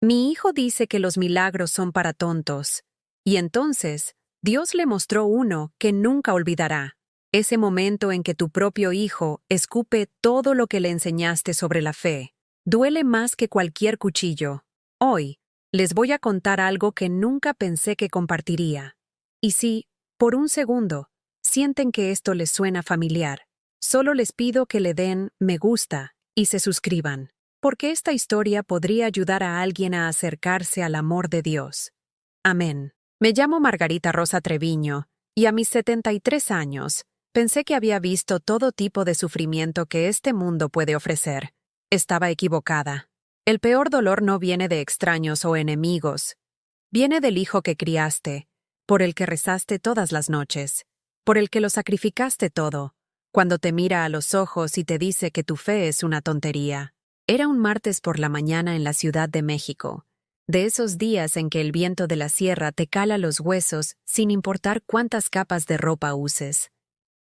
Mi hijo dice que los milagros son para tontos. Y entonces, Dios le mostró uno que nunca olvidará. Ese momento en que tu propio hijo escupe todo lo que le enseñaste sobre la fe. Duele más que cualquier cuchillo. Hoy, les voy a contar algo que nunca pensé que compartiría. Y si, por un segundo, sienten que esto les suena familiar, solo les pido que le den me gusta y se suscriban, porque esta historia podría ayudar a alguien a acercarse al amor de Dios. Amén. Me llamo Margarita Rosa Treviño, y a mis 73 años, pensé que había visto todo tipo de sufrimiento que este mundo puede ofrecer. Estaba equivocada. El peor dolor no viene de extraños o enemigos. Viene del hijo que criaste, por el que rezaste todas las noches, por el que lo sacrificaste todo, cuando te mira a los ojos y te dice que tu fe es una tontería. Era un martes por la mañana en la Ciudad de México, de esos días en que el viento de la sierra te cala los huesos sin importar cuántas capas de ropa uses.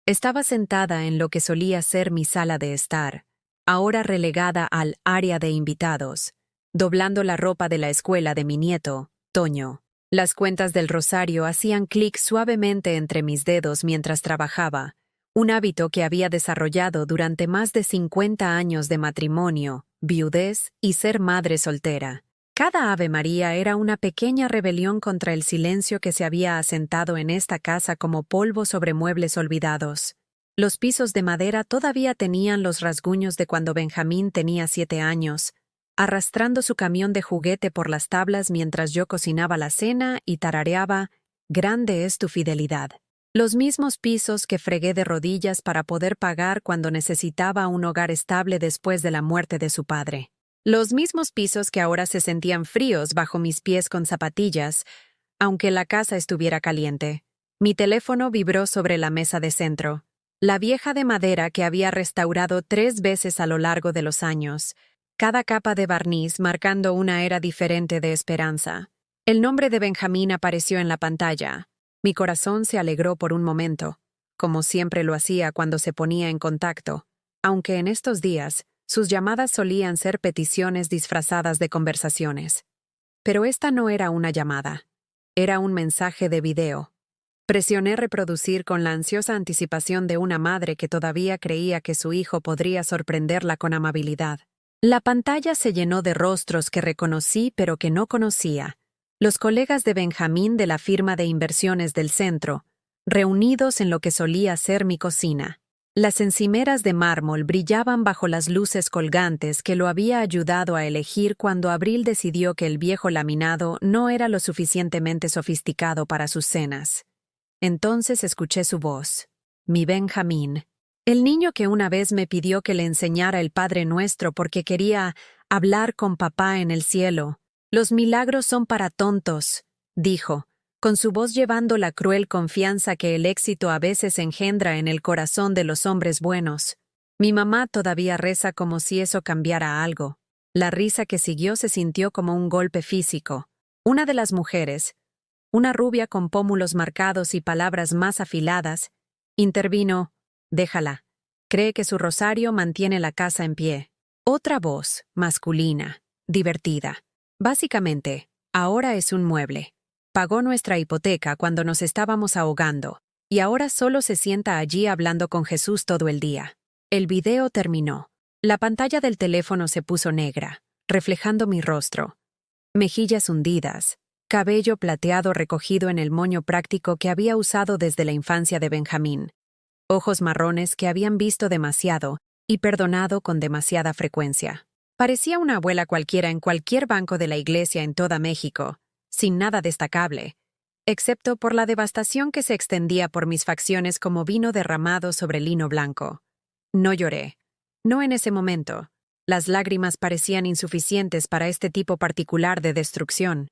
Estaba sentada en lo que solía ser mi sala de estar, ahora relegada al área de invitados, doblando la ropa de la escuela de mi nieto, Toño. Las cuentas del rosario hacían clic suavemente entre mis dedos mientras trabajaba, un hábito que había desarrollado durante más de 50 años de matrimonio, viudez y ser madre soltera. Cada Ave María era una pequeña rebelión contra el silencio que se había asentado en esta casa como polvo sobre muebles olvidados. Los pisos de madera todavía tenían los rasguños de cuando Benjamín tenía 7 años, arrastrando su camión de juguete por las tablas mientras yo cocinaba la cena y tarareaba, «Grande es tu fidelidad». Los mismos pisos que fregué de rodillas para poder pagar cuando necesitaba un hogar estable después de la muerte de su padre. Los mismos pisos que ahora se sentían fríos bajo mis pies con zapatillas, aunque la casa estuviera caliente. Mi teléfono vibró sobre la mesa de centro. La vieja de madera que había restaurado 3 veces a lo largo de los años, cada capa de barniz marcando una era diferente de esperanza. El nombre de Benjamín apareció en la pantalla. Mi corazón se alegró por un momento, como siempre lo hacía cuando se ponía en contacto, aunque en estos días sus llamadas solían ser peticiones disfrazadas de conversaciones. Pero esta no era una llamada. Era un mensaje de video. Presioné reproducir con la ansiosa anticipación de una madre que todavía creía que su hijo podría sorprenderla con amabilidad. La pantalla se llenó de rostros que reconocí pero que no conocía. Los colegas de Benjamín de la firma de inversiones del centro, reunidos en lo que solía ser mi cocina. Las encimeras de mármol brillaban bajo las luces colgantes que lo había ayudado a elegir cuando Abril decidió que el viejo laminado no era lo suficientemente sofisticado para sus cenas. Entonces escuché su voz. Mi Benjamín. El niño que una vez me pidió que le enseñara el Padre Nuestro porque quería hablar con papá en el cielo. «Los milagros son para tontos», dijo, con su voz llevando la cruel confianza que el éxito a veces engendra en el corazón de los hombres buenos. Mi mamá todavía reza como si eso cambiara algo. La risa que siguió se sintió como un golpe físico. Una de las mujeres, una rubia con pómulos marcados y palabras más afiladas, intervino. «Déjala. Cree que su rosario mantiene la casa en pie». Otra voz, masculina, divertida. «Básicamente, ahora es un mueble. Pagó nuestra hipoteca cuando nos estábamos ahogando, y ahora solo se sienta allí hablando con Jesús todo el día». El video terminó. La pantalla del teléfono se puso negra, reflejando mi rostro. Mejillas hundidas, cabello plateado recogido en el moño práctico que había usado desde la infancia de Benjamín. Ojos marrones que habían visto demasiado y perdonado con demasiada frecuencia. Parecía una abuela cualquiera en cualquier banco de la iglesia en toda México, sin nada destacable, excepto por la devastación que se extendía por mis facciones como vino derramado sobre lino blanco. No lloré. No en ese momento. Las lágrimas parecían insuficientes para este tipo particular de destrucción.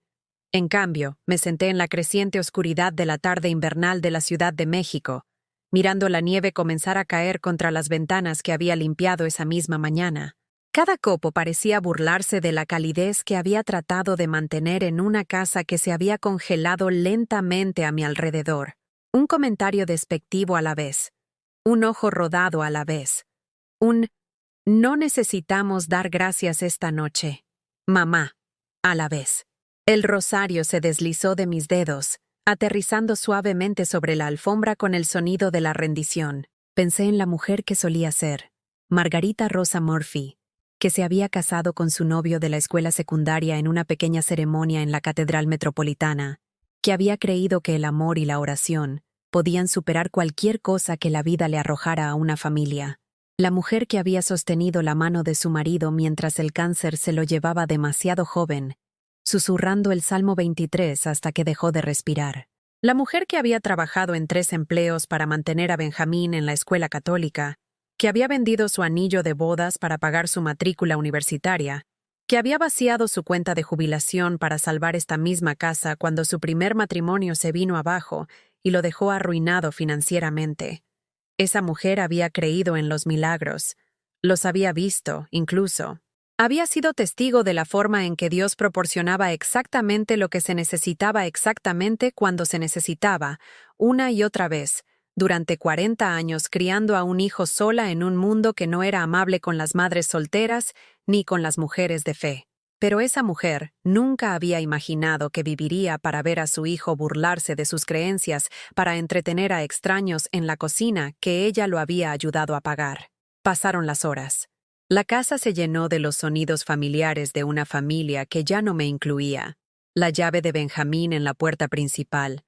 En cambio, me senté en la creciente oscuridad de la tarde invernal de la Ciudad de México, mirando la nieve comenzar a caer contra las ventanas que había limpiado esa misma mañana. Cada copo parecía burlarse de la calidez que había tratado de mantener en una casa que se había congelado lentamente a mi alrededor. Un comentario despectivo a la vez. Un ojo rodado a la vez. Un «no necesitamos dar gracias esta noche. Mamá». a la vez. El rosario se deslizó de mis dedos, aterrizando suavemente sobre la alfombra con el sonido de la rendición. Pensé en la mujer que solía ser, Margarita Rosa Murphy, que se había casado con su novio de la escuela secundaria en una pequeña ceremonia en la Catedral Metropolitana, que había creído que el amor y la oración podían superar cualquier cosa que la vida le arrojara a una familia. La mujer que había sostenido la mano de su marido mientras el cáncer se lo llevaba demasiado joven, susurrando el Salmo 23 hasta que dejó de respirar. La mujer que había trabajado en 3 empleos para mantener a Benjamín en la escuela católica, que había vendido su anillo de bodas para pagar su matrícula universitaria, que había vaciado su cuenta de jubilación para salvar esta misma casa cuando su primer matrimonio se vino abajo y lo dejó arruinado financieramente. Esa mujer había creído en los milagros, los había visto, incluso. Había sido testigo de la forma en que Dios proporcionaba exactamente lo que se necesitaba exactamente cuando se necesitaba, una y otra vez, durante 40 años criando a un hijo sola en un mundo que no era amable con las madres solteras ni con las mujeres de fe. Pero esa mujer nunca había imaginado que viviría para ver a su hijo burlarse de sus creencias para entretener a extraños en la cocina que ella lo había ayudado a pagar. Pasaron las horas. La casa se llenó de los sonidos familiares de una familia que ya no me incluía. La llave de Benjamín en la puerta principal,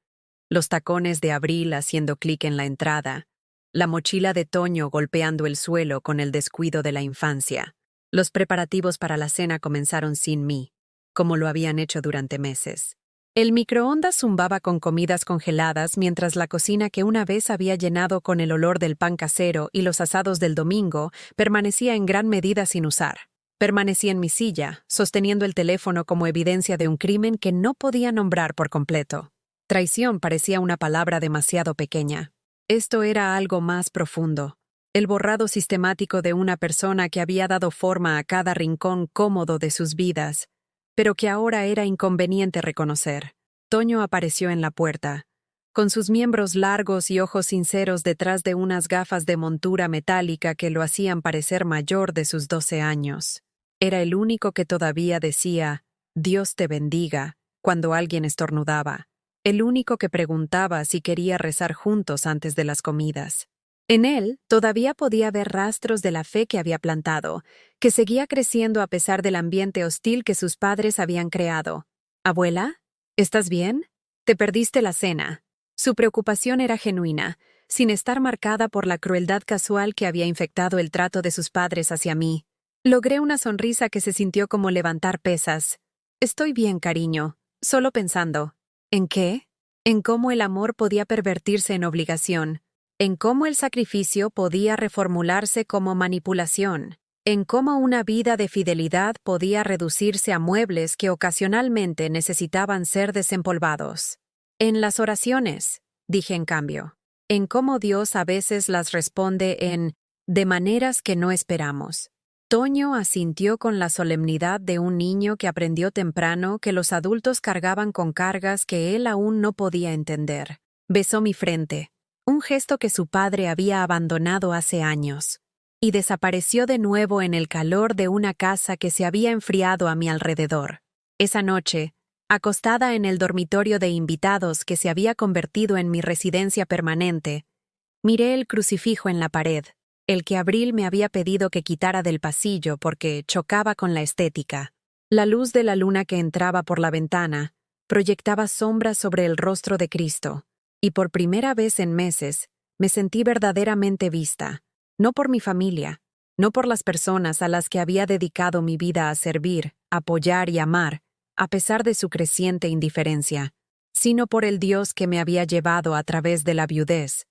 los tacones de Abril haciendo clic en la entrada, la mochila de Toño golpeando el suelo con el descuido de la infancia. Los preparativos para la cena comenzaron sin mí, como lo habían hecho durante meses. El microondas zumbaba con comidas congeladas mientras la cocina que una vez había llenado con el olor del pan casero y los asados del domingo permanecía en gran medida sin usar. Permanecí en mi silla, sosteniendo el teléfono como evidencia de un crimen que no podía nombrar por completo. Traición parecía una palabra demasiado pequeña. Esto era algo más profundo. El borrado sistemático de una persona que había dado forma a cada rincón cómodo de sus vidas, pero que ahora era inconveniente reconocer. Toño apareció en la puerta, con sus miembros largos y ojos sinceros detrás de unas gafas de montura metálica que lo hacían parecer mayor de sus 12 años. Era el único que todavía decía, «Dios te bendiga», cuando alguien estornudaba. El único que preguntaba si quería rezar juntos antes de las comidas. En él todavía podía ver rastros de la fe que había plantado, que seguía creciendo a pesar del ambiente hostil que sus padres habían creado. «Abuela, ¿estás bien? Te perdiste la cena». Su preocupación era genuina, sin estar marcada por la crueldad casual que había infectado el trato de sus padres hacia mí. Logré una sonrisa que se sintió como levantar pesas. «Estoy bien, cariño, solo pensando». ¿En qué? En cómo el amor podía pervertirse en obligación, en cómo el sacrificio podía reformularse como manipulación, en cómo una vida de fidelidad podía reducirse a muebles que ocasionalmente necesitaban ser desempolvados. En las oraciones, dije en cambio, en cómo Dios a veces las responde de maneras que no esperamos. Toño asintió con la solemnidad de un niño que aprendió temprano que los adultos cargaban con cargas que él aún no podía entender. Besó mi frente, un gesto que su padre había abandonado hace años, y desapareció de nuevo en el calor de una casa que se había enfriado a mi alrededor. Esa noche, acostada en el dormitorio de invitados que se había convertido en mi residencia permanente, miré el crucifijo en la pared, el que Abril me había pedido que quitara del pasillo porque chocaba con la estética. La luz de la luna que entraba por la ventana proyectaba sombras sobre el rostro de Cristo, y por primera vez en meses me sentí verdaderamente vista, no por mi familia, no por las personas a las que había dedicado mi vida a servir, apoyar y amar, a pesar de su creciente indiferencia, sino por el Dios que me había llevado a través de la viudez,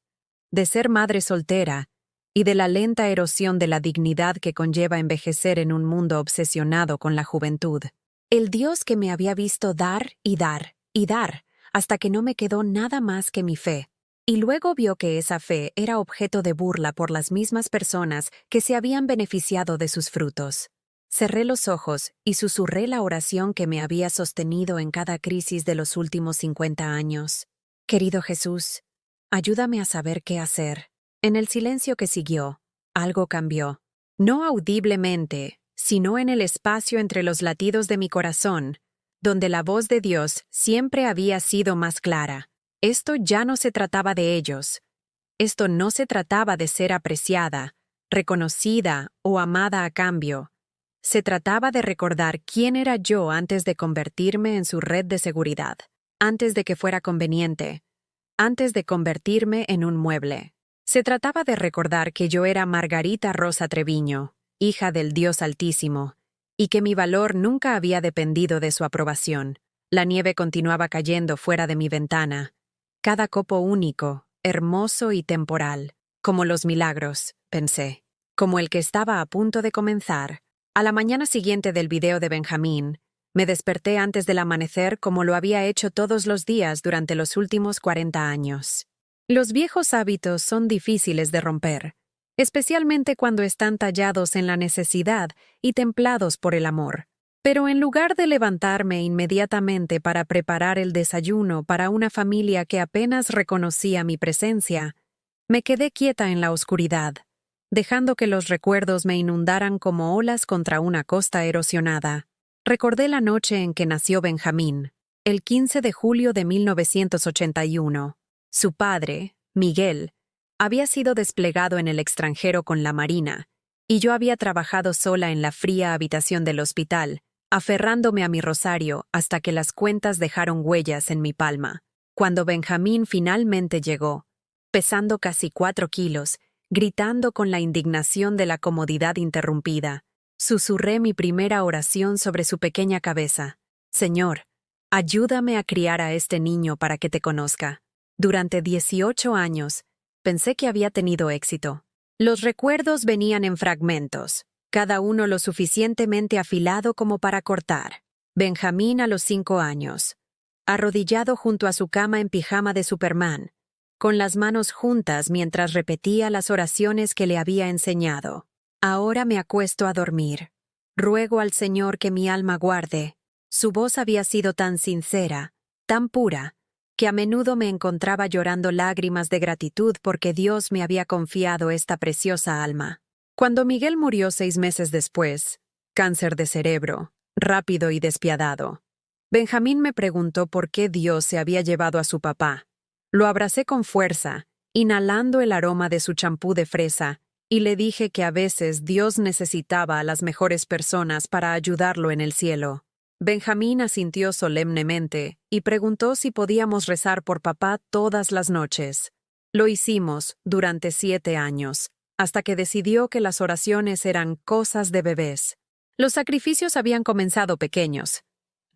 de ser madre soltera, y de la lenta erosión de la dignidad que conlleva envejecer en un mundo obsesionado con la juventud. El Dios que me había visto dar y dar y dar, hasta que no me quedó nada más que mi fe. Y luego vio que esa fe era objeto de burla por las mismas personas que se habían beneficiado de sus frutos. Cerré los ojos y susurré la oración que me había sostenido en cada crisis de los últimos 50 años. Querido Jesús, ayúdame a saber qué hacer. En el silencio que siguió, algo cambió. No audiblemente, sino en el espacio entre los latidos de mi corazón, donde la voz de Dios siempre había sido más clara. Esto ya no se trataba de ellos. Esto no se trataba de ser apreciada, reconocida o amada a cambio. Se trataba de recordar quién era yo antes de convertirme en su red de seguridad, antes de que fuera conveniente, antes de convertirme en un mueble. Se trataba de recordar que yo era Margarita Rosa Treviño, hija del Dios Altísimo, y que mi valor nunca había dependido de su aprobación. La nieve continuaba cayendo fuera de mi ventana. Cada copo único, hermoso y temporal, como los milagros, pensé, como el que estaba a punto de comenzar. A la mañana siguiente del video de Benjamín, me desperté antes del amanecer como lo había hecho todos los días durante los últimos 40 años. Los viejos hábitos son difíciles de romper, especialmente cuando están tallados en la necesidad y templados por el amor. Pero en lugar de levantarme inmediatamente para preparar el desayuno para una familia que apenas reconocía mi presencia, me quedé quieta en la oscuridad, dejando que los recuerdos me inundaran como olas contra una costa erosionada. Recordé la noche en que nació Benjamín, el 15 de julio de 1981. Su padre, Miguel, había sido desplegado en el extranjero con la Marina, y yo había trabajado sola en la fría habitación del hospital, aferrándome a mi rosario hasta que las cuentas dejaron huellas en mi palma. Cuando Benjamín finalmente llegó, pesando casi 4 kilos, gritando con la indignación de la comodidad interrumpida, susurré mi primera oración sobre su pequeña cabeza. Señor, ayúdame a criar a este niño para que te conozca. Durante 18 años, pensé que había tenido éxito. Los recuerdos venían en fragmentos, cada uno lo suficientemente afilado como para cortar. Benjamín a los 5 años, arrodillado junto a su cama en pijama de Superman, con las manos juntas mientras repetía las oraciones que le había enseñado. Ahora me acuesto a dormir. Ruego al Señor que mi alma guarde. Su voz había sido tan sincera, tan pura, que a menudo me encontraba llorando lágrimas de gratitud porque Dios me había confiado esta preciosa alma. Cuando Miguel murió 6 meses después, cáncer de cerebro, rápido y despiadado, Benjamín me preguntó por qué Dios se había llevado a su papá. Lo abracé con fuerza, inhalando el aroma de su champú de fresa, y le dije que a veces Dios necesitaba a las mejores personas para ayudarlo en el cielo. Benjamín asintió solemnemente y preguntó si podíamos rezar por papá todas las noches. Lo hicimos durante 7 años, hasta que decidió que las oraciones eran cosas de bebés. Los sacrificios habían comenzado pequeños.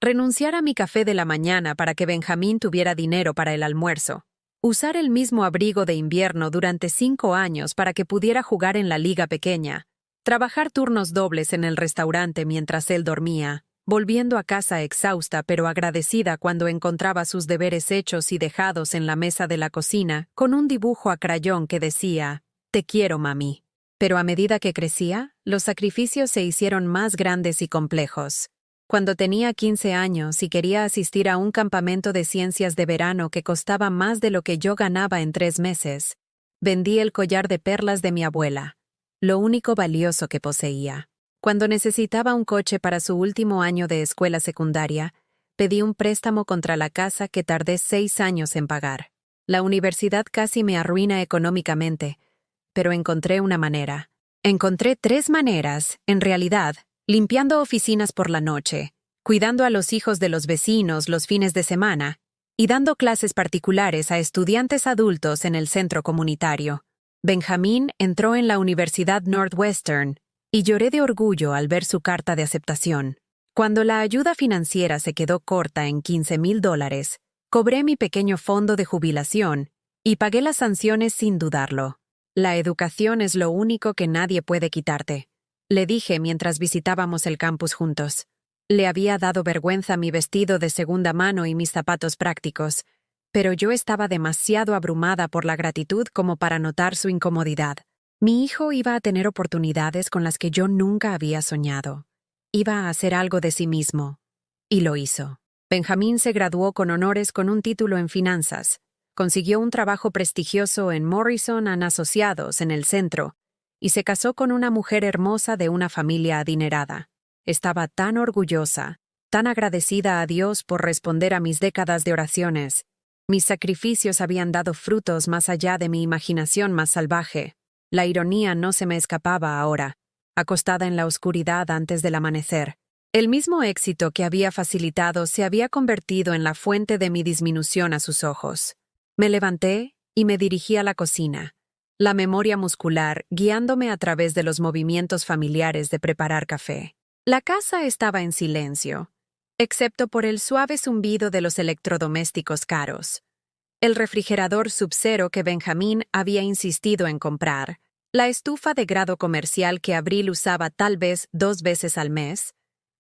Renunciar a mi café de la mañana para que Benjamín tuviera dinero para el almuerzo. Usar el mismo abrigo de invierno durante 5 años para que pudiera jugar en la liga pequeña. Trabajar turnos dobles en el restaurante mientras él dormía, volviendo a casa exhausta pero agradecida cuando encontraba sus deberes hechos y dejados en la mesa de la cocina, con un dibujo a crayón que decía, «Te quiero, mami». Pero a medida que crecía, los sacrificios se hicieron más grandes y complejos. Cuando tenía 15 años y quería asistir a un campamento de ciencias de verano que costaba más de lo que yo ganaba en 3 meses, vendí el collar de perlas de mi abuela, lo único valioso que poseía. Cuando necesitaba un coche para su último año de escuela secundaria, pedí un préstamo contra la casa que tardé 6 años en pagar. La universidad casi me arruina económicamente, pero encontré una manera. Encontré 3 maneras, en realidad, limpiando oficinas por la noche, cuidando a los hijos de los vecinos los fines de semana y dando clases particulares a estudiantes adultos en el centro comunitario. Benjamín entró en la Universidad Northwestern y lloré de orgullo al ver su carta de aceptación. Cuando la ayuda financiera se quedó corta en $15,000, cobré mi pequeño fondo de jubilación y pagué las sanciones sin dudarlo. La educación es lo único que nadie puede quitarte, le dije mientras visitábamos el campus juntos. Le había dado vergüenza mi vestido de segunda mano y mis zapatos prácticos, pero yo estaba demasiado abrumada por la gratitud como para notar su incomodidad. Mi hijo iba a tener oportunidades con las que yo nunca había soñado. Iba a hacer algo de sí mismo. Y lo hizo. Benjamín se graduó con honores con un título en finanzas. Consiguió un trabajo prestigioso en Morrison & Asociados en el centro y se casó con una mujer hermosa de una familia adinerada. Estaba tan orgullosa, tan agradecida a Dios por responder a mis décadas de oraciones. Mis sacrificios habían dado frutos más allá de mi imaginación más salvaje. La ironía no se me escapaba ahora, acostada en la oscuridad antes del amanecer. El mismo éxito que había facilitado se había convertido en la fuente de mi disminución a sus ojos. Me levanté y me dirigí a la cocina, la memoria muscular guiándome a través de los movimientos familiares de preparar café. La casa estaba en silencio, excepto por el suave zumbido de los electrodomésticos caros. El refrigerador Sub-Zero que Benjamín había insistido en comprar, la estufa de grado comercial que Abril usaba tal vez 2 veces al mes,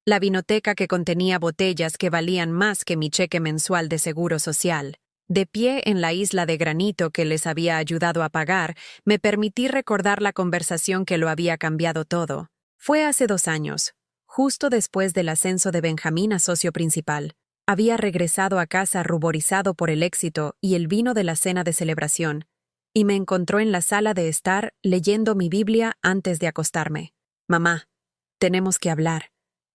la vinoteca que contenía botellas que valían más que mi cheque mensual de seguro social. De pie en la isla de granito que les había ayudado a pagar, me permití recordar la conversación que lo había cambiado todo. Fue hace 2 años, justo después del ascenso de Benjamín a socio principal. Había regresado a casa ruborizado por el éxito y el vino de la cena de celebración, y me encontró en la sala de estar leyendo mi Biblia antes de acostarme. «Mamá, tenemos que hablar»,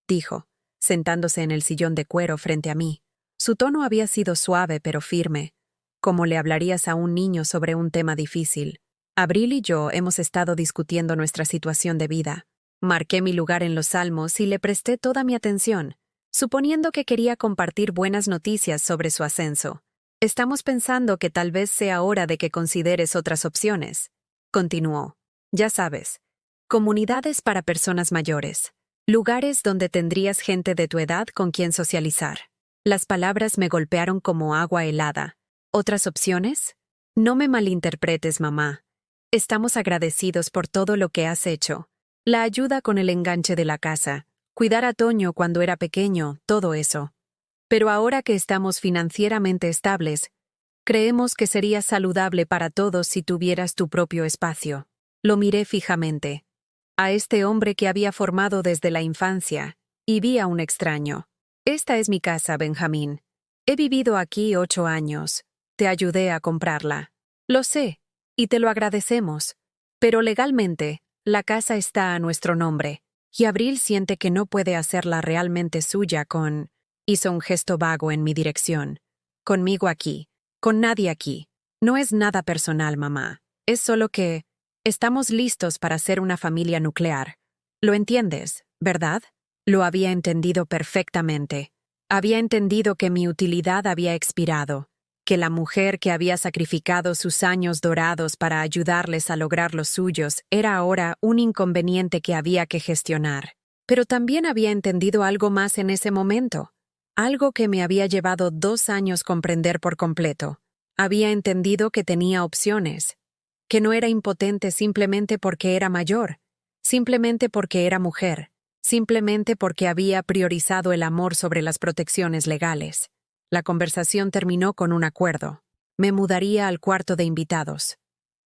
dijo, sentándose en el sillón de cuero frente a mí. Su tono había sido suave pero firme, como le hablarías a un niño sobre un tema difícil. Abril y yo hemos estado discutiendo nuestra situación de vida. Marqué mi lugar en los salmos y le presté toda mi atención, suponiendo que quería compartir buenas noticias sobre su ascenso. Estamos pensando que tal vez sea hora de que consideres otras opciones. Continuó. Ya sabes, comunidades para personas mayores, lugares donde tendrías gente de tu edad con quien socializar. Las palabras me golpearon como agua helada. ¿Otras opciones? No me malinterpretes, mamá. Estamos agradecidos por todo lo que has hecho. La ayuda con el enganche de la casa, cuidar a Toño cuando era pequeño, todo eso. Pero ahora que estamos financieramente estables, creemos que sería saludable para todos si tuvieras tu propio espacio. Lo miré fijamente. A este hombre que había formado desde la infancia, y vi a un extraño. Esta es mi casa, Benjamín. He vivido aquí 8 años. Te ayudé a comprarla. Lo sé, y te lo agradecemos. Pero legalmente, la casa está a nuestro nombre, y Abril siente que no puede hacerla realmente suya con... Hizo un gesto vago en mi dirección. Conmigo aquí. Con nadie aquí. No es nada personal, mamá. Es solo que... Estamos listos para ser una familia nuclear. ¿Lo entiendes, verdad? Lo había entendido perfectamente. Había entendido que mi utilidad había expirado, que la mujer que había sacrificado sus años dorados para ayudarles a lograr los suyos era ahora un inconveniente que había que gestionar. Pero también había entendido algo más en ese momento, algo que me había llevado 2 años comprender por completo. Había entendido que tenía opciones, que no era impotente simplemente porque era mayor, simplemente porque era mujer, simplemente porque había priorizado el amor sobre las protecciones legales. La conversación terminó con un acuerdo. Me mudaría al cuarto de invitados.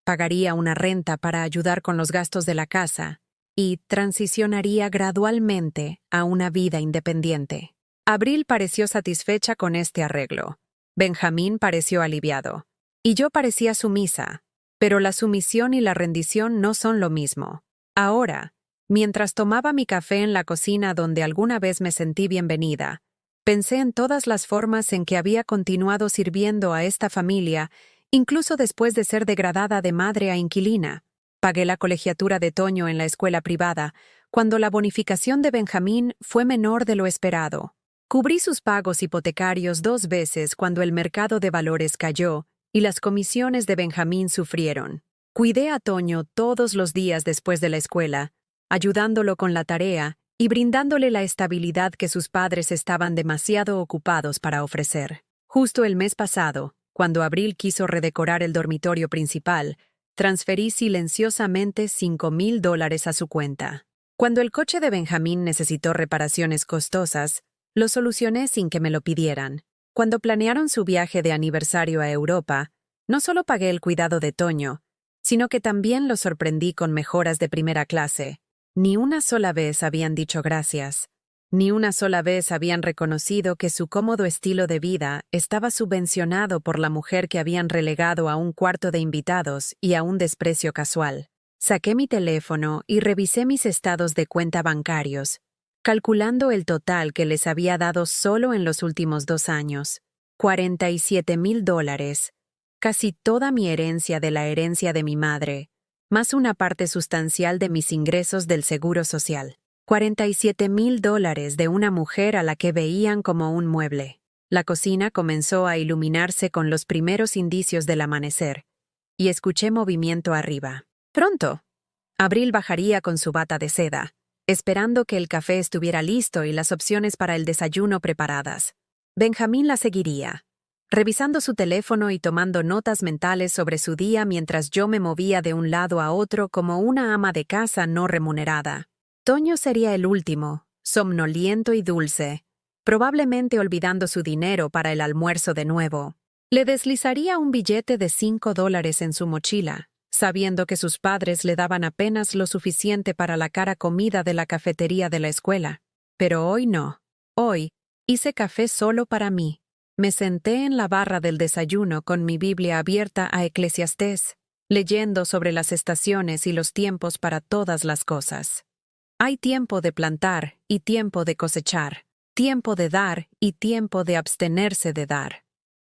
Pagaría una renta para ayudar con los gastos de la casa y transicionaría gradualmente a una vida independiente. Abril pareció satisfecha con este arreglo. Benjamín pareció aliviado. Y yo parecía sumisa. Pero la sumisión y la rendición no son lo mismo. Ahora, mientras tomaba mi café en la cocina donde alguna vez me sentí bienvenida, pensé en todas las formas en que había continuado sirviendo a esta familia, incluso después de ser degradada de madre a inquilina. Pagué la colegiatura de Toño en la escuela privada, cuando la bonificación de Benjamín fue menor de lo esperado. Cubrí sus pagos hipotecarios 2 veces cuando el mercado de valores cayó y las comisiones de Benjamín sufrieron. Cuidé a Toño todos los días después de la escuela, ayudándolo con la tarea y brindándole la estabilidad que sus padres estaban demasiado ocupados para ofrecer. Justo el mes pasado, cuando Abril quiso redecorar el dormitorio principal, transferí silenciosamente $5,000 a su cuenta. Cuando el coche de Benjamín necesitó reparaciones costosas, lo solucioné sin que me lo pidieran. Cuando planearon su viaje de aniversario a Europa, no solo pagué el cuidado de Toño, sino que también lo sorprendí con mejoras de primera clase. Ni una sola vez habían dicho gracias. Ni una sola vez habían reconocido que su cómodo estilo de vida estaba subvencionado por la mujer que habían relegado a un cuarto de invitados y a un desprecio casual. Saqué mi teléfono y revisé mis estados de cuenta bancarios, calculando el total que les había dado solo en los últimos 2 años. $47,000, casi toda mi herencia de la herencia de mi madre, más una parte sustancial de mis ingresos del seguro social. $47,000 de una mujer a la que veían como un mueble. La cocina comenzó a iluminarse con los primeros indicios del amanecer, y escuché movimiento arriba. Pronto. Abril bajaría con su bata de seda, esperando que el café estuviera listo y las opciones para el desayuno preparadas. Benjamín la seguiría, revisando su teléfono y tomando notas mentales sobre su día mientras yo me movía de un lado a otro como una ama de casa no remunerada. Toño sería el último, somnoliento y dulce, probablemente olvidando su dinero para el almuerzo de nuevo. Le deslizaría un billete de $5 en su mochila, sabiendo que sus padres le daban apenas lo suficiente para la cara comida de la cafetería de la escuela. Pero hoy no. Hoy hice café solo para mí. Me senté en la barra del desayuno con mi Biblia abierta a Eclesiastés, leyendo sobre las estaciones y los tiempos para todas las cosas. Hay tiempo de plantar y tiempo de cosechar, tiempo de dar y tiempo de abstenerse de dar,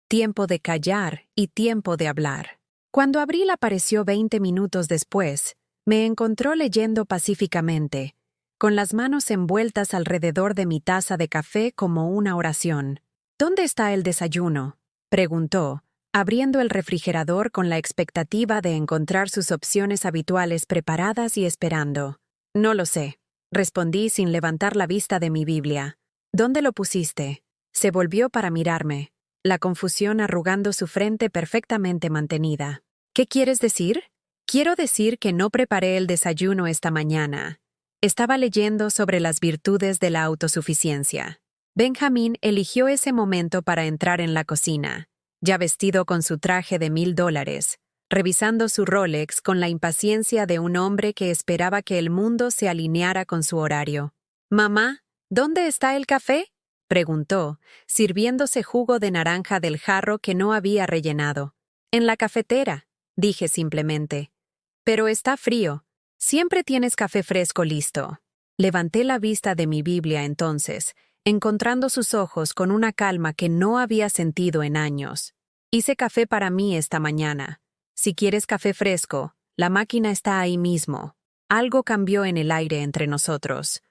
tiempo de callar y tiempo de hablar. Cuando Abril apareció 20 minutos después, me encontró leyendo pacíficamente, con las manos envueltas alrededor de mi taza de café como una oración. ¿Dónde está el desayuno?, preguntó, abriendo el refrigerador con la expectativa de encontrar sus opciones habituales preparadas y esperando. No lo sé, respondí sin levantar la vista de mi Biblia. ¿Dónde lo pusiste? Se volvió para mirarme, la confusión arrugando su frente perfectamente mantenida. ¿Qué quieres decir? Quiero decir que no preparé el desayuno esta mañana. Estaba leyendo sobre las virtudes de la autosuficiencia. Benjamín eligió ese momento para entrar en la cocina, ya vestido con su traje de $1,000, revisando su Rolex con la impaciencia de un hombre que esperaba que el mundo se alineara con su horario. «Mamá, ¿dónde está el café?», preguntó, sirviéndose jugo de naranja del jarro que no había rellenado. «En la cafetera», dije simplemente. «Pero está frío. Siempre tienes café fresco listo». Levanté la vista de mi Biblia entonces, encontrando sus ojos con una calma que no había sentido en años. «Hice café para mí esta mañana. Si quieres café fresco, la máquina está ahí mismo». Algo cambió en el aire entre nosotros.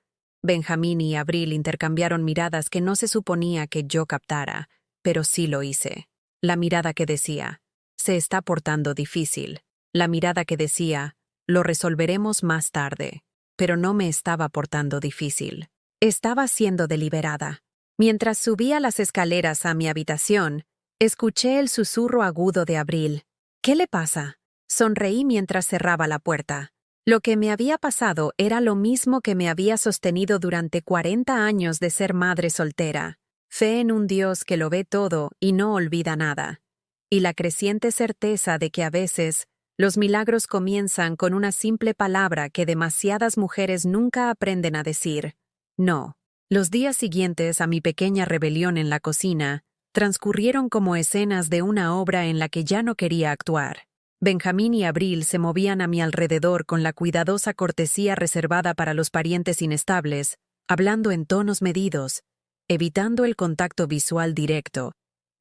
Benjamín y Abril intercambiaron miradas que no se suponía que yo captara, pero sí lo hice. La mirada que decía, «Se está portando difícil». La mirada que decía, «Lo resolveremos más tarde». Pero no me estaba portando difícil. Estaba siendo deliberada. Mientras subía las escaleras a mi habitación, escuché el susurro agudo de Abril. «¿Qué le pasa?». Sonreí mientras cerraba la puerta. Lo que me había pasado era lo mismo que me había sostenido durante 40 años de ser madre soltera. Fe en un Dios que lo ve todo y no olvida nada. Y la creciente certeza de que a veces los milagros comienzan con una simple palabra que demasiadas mujeres nunca aprenden a decir. No. Los días siguientes a mi pequeña rebelión en la cocina transcurrieron como escenas de una obra en la que ya no quería actuar. Benjamín y Abril se movían a mi alrededor con la cuidadosa cortesía reservada para los parientes inestables, hablando en tonos medidos, evitando el contacto visual directo,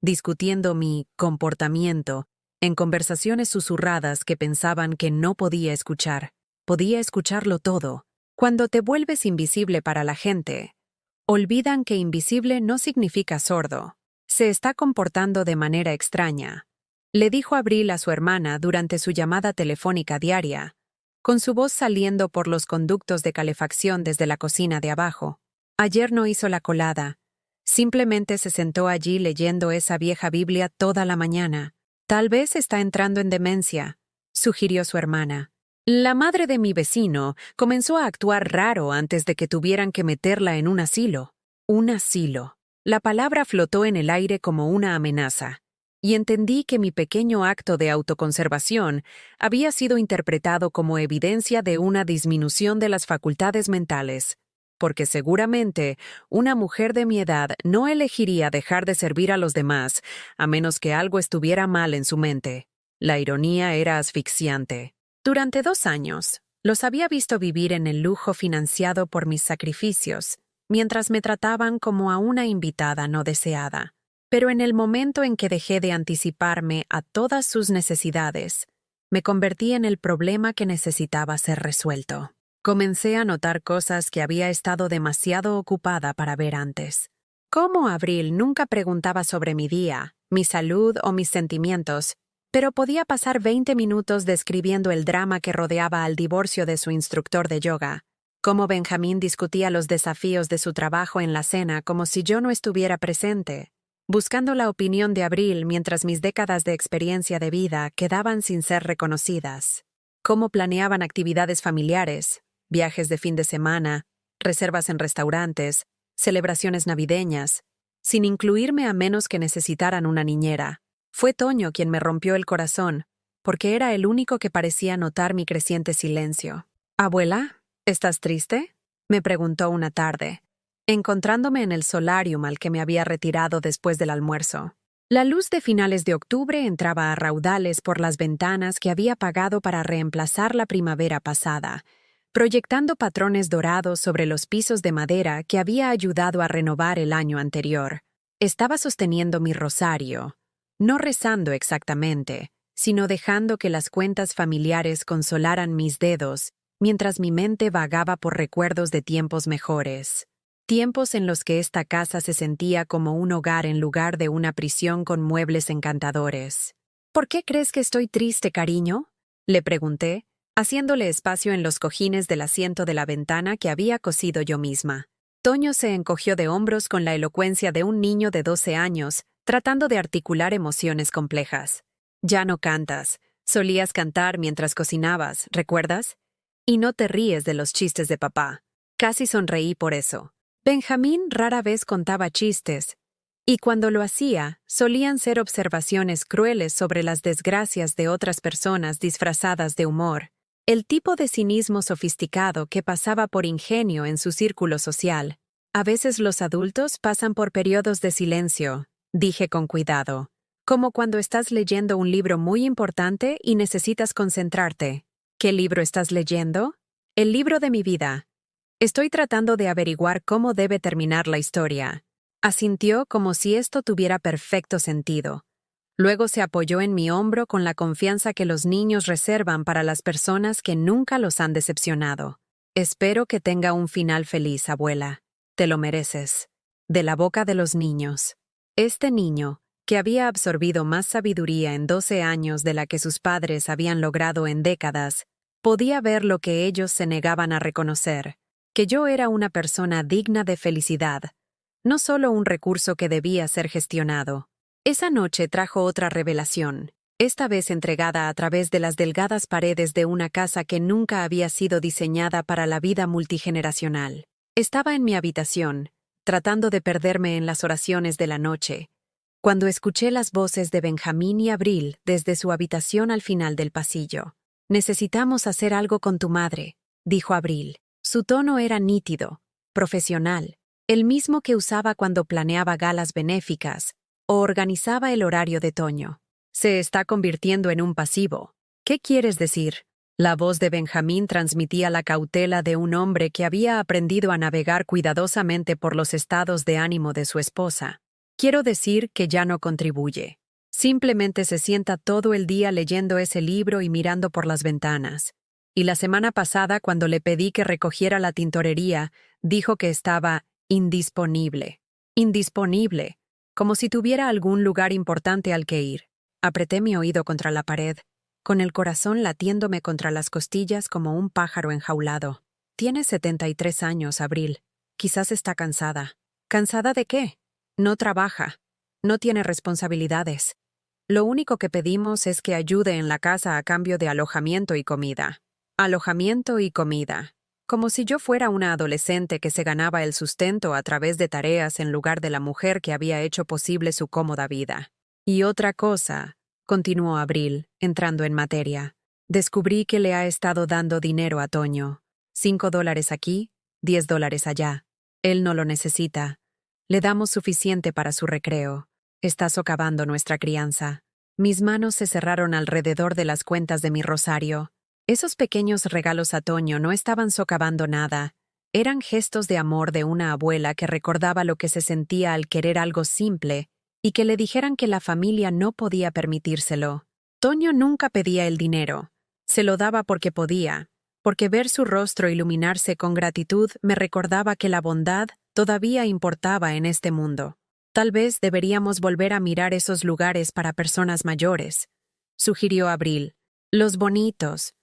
discutiendo mi comportamiento en conversaciones susurradas que pensaban que no podía escuchar. Podía escucharlo todo. Cuando te vuelves invisible para la gente, olvidan que invisible no significa sordo. Se está comportando de manera extraña, le dijo Abril a su hermana durante su llamada telefónica diaria, con su voz saliendo por los conductos de calefacción desde la cocina de abajo. Ayer no hizo la colada. Simplemente se sentó allí leyendo esa vieja Biblia toda la mañana. Tal vez está entrando en demencia, sugirió su hermana. La madre de mi vecino comenzó a actuar raro antes de que tuvieran que meterla en un asilo. Un asilo. La palabra flotó en el aire como una amenaza, y entendí que mi pequeño acto de autoconservación había sido interpretado como evidencia de una disminución de las facultades mentales, porque seguramente una mujer de mi edad no elegiría dejar de servir a los demás a menos que algo estuviera mal en su mente. La ironía era asfixiante. Durante 2 años, los había visto vivir en el lujo financiado por mis sacrificios, mientras me trataban como a una invitada no deseada. Pero en el momento en que dejé de anticiparme a todas sus necesidades, me convertí en el problema que necesitaba ser resuelto. Comencé a notar cosas que había estado demasiado ocupada para ver antes. Cómo Abril nunca preguntaba sobre mi día, mi salud o mis sentimientos, pero podía pasar 20 minutos describiendo el drama que rodeaba al divorcio de su instructor de yoga. Cómo Benjamín discutía los desafíos de su trabajo en la cena como si yo no estuviera presente, buscando la opinión de Abril mientras mis décadas de experiencia de vida quedaban sin ser reconocidas. Cómo planeaban actividades familiares, viajes de fin de semana, reservas en restaurantes, celebraciones navideñas, sin incluirme a menos que necesitaran una niñera. Fue Toño quien me rompió el corazón, porque era el único que parecía notar mi creciente silencio. «Abuela, ¿estás triste?», me preguntó una tarde, encontrándome en el solarium al que me había retirado después del almuerzo. La luz de finales de octubre entraba a raudales por las ventanas que había apagado para reemplazar la primavera pasada, proyectando patrones dorados sobre los pisos de madera que había ayudado a renovar el año anterior. Estaba sosteniendo mi rosario, no rezando exactamente, sino dejando que las cuentas familiares consolaran mis dedos mientras mi mente vagaba por recuerdos de tiempos mejores. Tiempos en los que esta casa se sentía como un hogar en lugar de una prisión con muebles encantadores. «¿Por qué crees que estoy triste, cariño?», le pregunté, haciéndole espacio en los cojines del asiento de la ventana que había cosido yo misma. Toño se encogió de hombros con la elocuencia de un niño de 12 años, tratando de articular emociones complejas. «Ya no cantas. Solías cantar mientras cocinabas, ¿recuerdas? Y no te ríes de los chistes de papá». Casi sonreí por eso. Benjamín rara vez contaba chistes, y cuando lo hacía, solían ser observaciones crueles sobre las desgracias de otras personas disfrazadas de humor. El tipo de cinismo sofisticado que pasaba por ingenio en su círculo social. «A veces los adultos pasan por periodos de silencio», dije con cuidado, «como cuando estás leyendo un libro muy importante y necesitas concentrarte». «¿Qué libro estás leyendo?». «El libro de mi vida. Estoy tratando de averiguar cómo debe terminar la historia». Asintió como si esto tuviera perfecto sentido. Luego se apoyó en mi hombro con la confianza que los niños reservan para las personas que nunca los han decepcionado. «Espero que tenga un final feliz, abuela. Te lo mereces». De la boca de los niños. Este niño, que había absorbido más sabiduría en 12 años de la que sus padres habían logrado en décadas, podía ver lo que ellos se negaban a reconocer, que yo era una persona digna de felicidad, no solo un recurso que debía ser gestionado. Esa noche trajo otra revelación, esta vez entregada a través de las delgadas paredes de una casa que nunca había sido diseñada para la vida multigeneracional. Estaba en mi habitación, tratando de perderme en las oraciones de la noche, cuando escuché las voces de Benjamín y Abril desde su habitación al final del pasillo. «Necesitamos hacer algo con tu madre», dijo Abril. Su tono era nítido, profesional, el mismo que usaba cuando planeaba galas benéficas o organizaba el horario de Toño. «Se está convirtiendo en un pasivo». «¿Qué quieres decir?». La voz de Benjamín transmitía la cautela de un hombre que había aprendido a navegar cuidadosamente por los estados de ánimo de su esposa. «Quiero decir que ya no contribuye. Simplemente se sienta todo el día leyendo ese libro y mirando por las ventanas. Y la semana pasada, cuando le pedí que recogiera la tintorería, dijo que estaba indisponible. Indisponible. Como si tuviera algún lugar importante al que ir». Apreté mi oído contra la pared, con el corazón latiéndome contra las costillas como un pájaro enjaulado. «Tiene 73 años, Abril. Quizás está cansada». «¿Cansada de qué?». «No trabaja. No tiene responsabilidades. Lo único que pedimos es que ayude en la casa a cambio de alojamiento y comida». Alojamiento y comida. Como si yo fuera una adolescente que se ganaba el sustento a través de tareas en lugar de la mujer que había hecho posible su cómoda vida. «Y otra cosa», continuó Abril, entrando en materia. «Descubrí que le ha estado dando dinero a Toño. $5 aquí, $10 allá. Él no lo necesita. Le damos suficiente para su recreo. Está socavando nuestra crianza». Mis manos se cerraron alrededor de las cuentas de mi rosario. Esos pequeños regalos a Toño no estaban socavando nada. Eran gestos de amor de una abuela que recordaba lo que se sentía al querer algo simple y que le dijeran que la familia no podía permitírselo. Toño nunca pedía el dinero. Se lo daba porque podía, porque ver su rostro iluminarse con gratitud me recordaba que la bondad todavía importaba en este mundo. Tal vez deberíamos volver a mirar esos lugares para personas mayores, sugirió Abril. Los bonitos.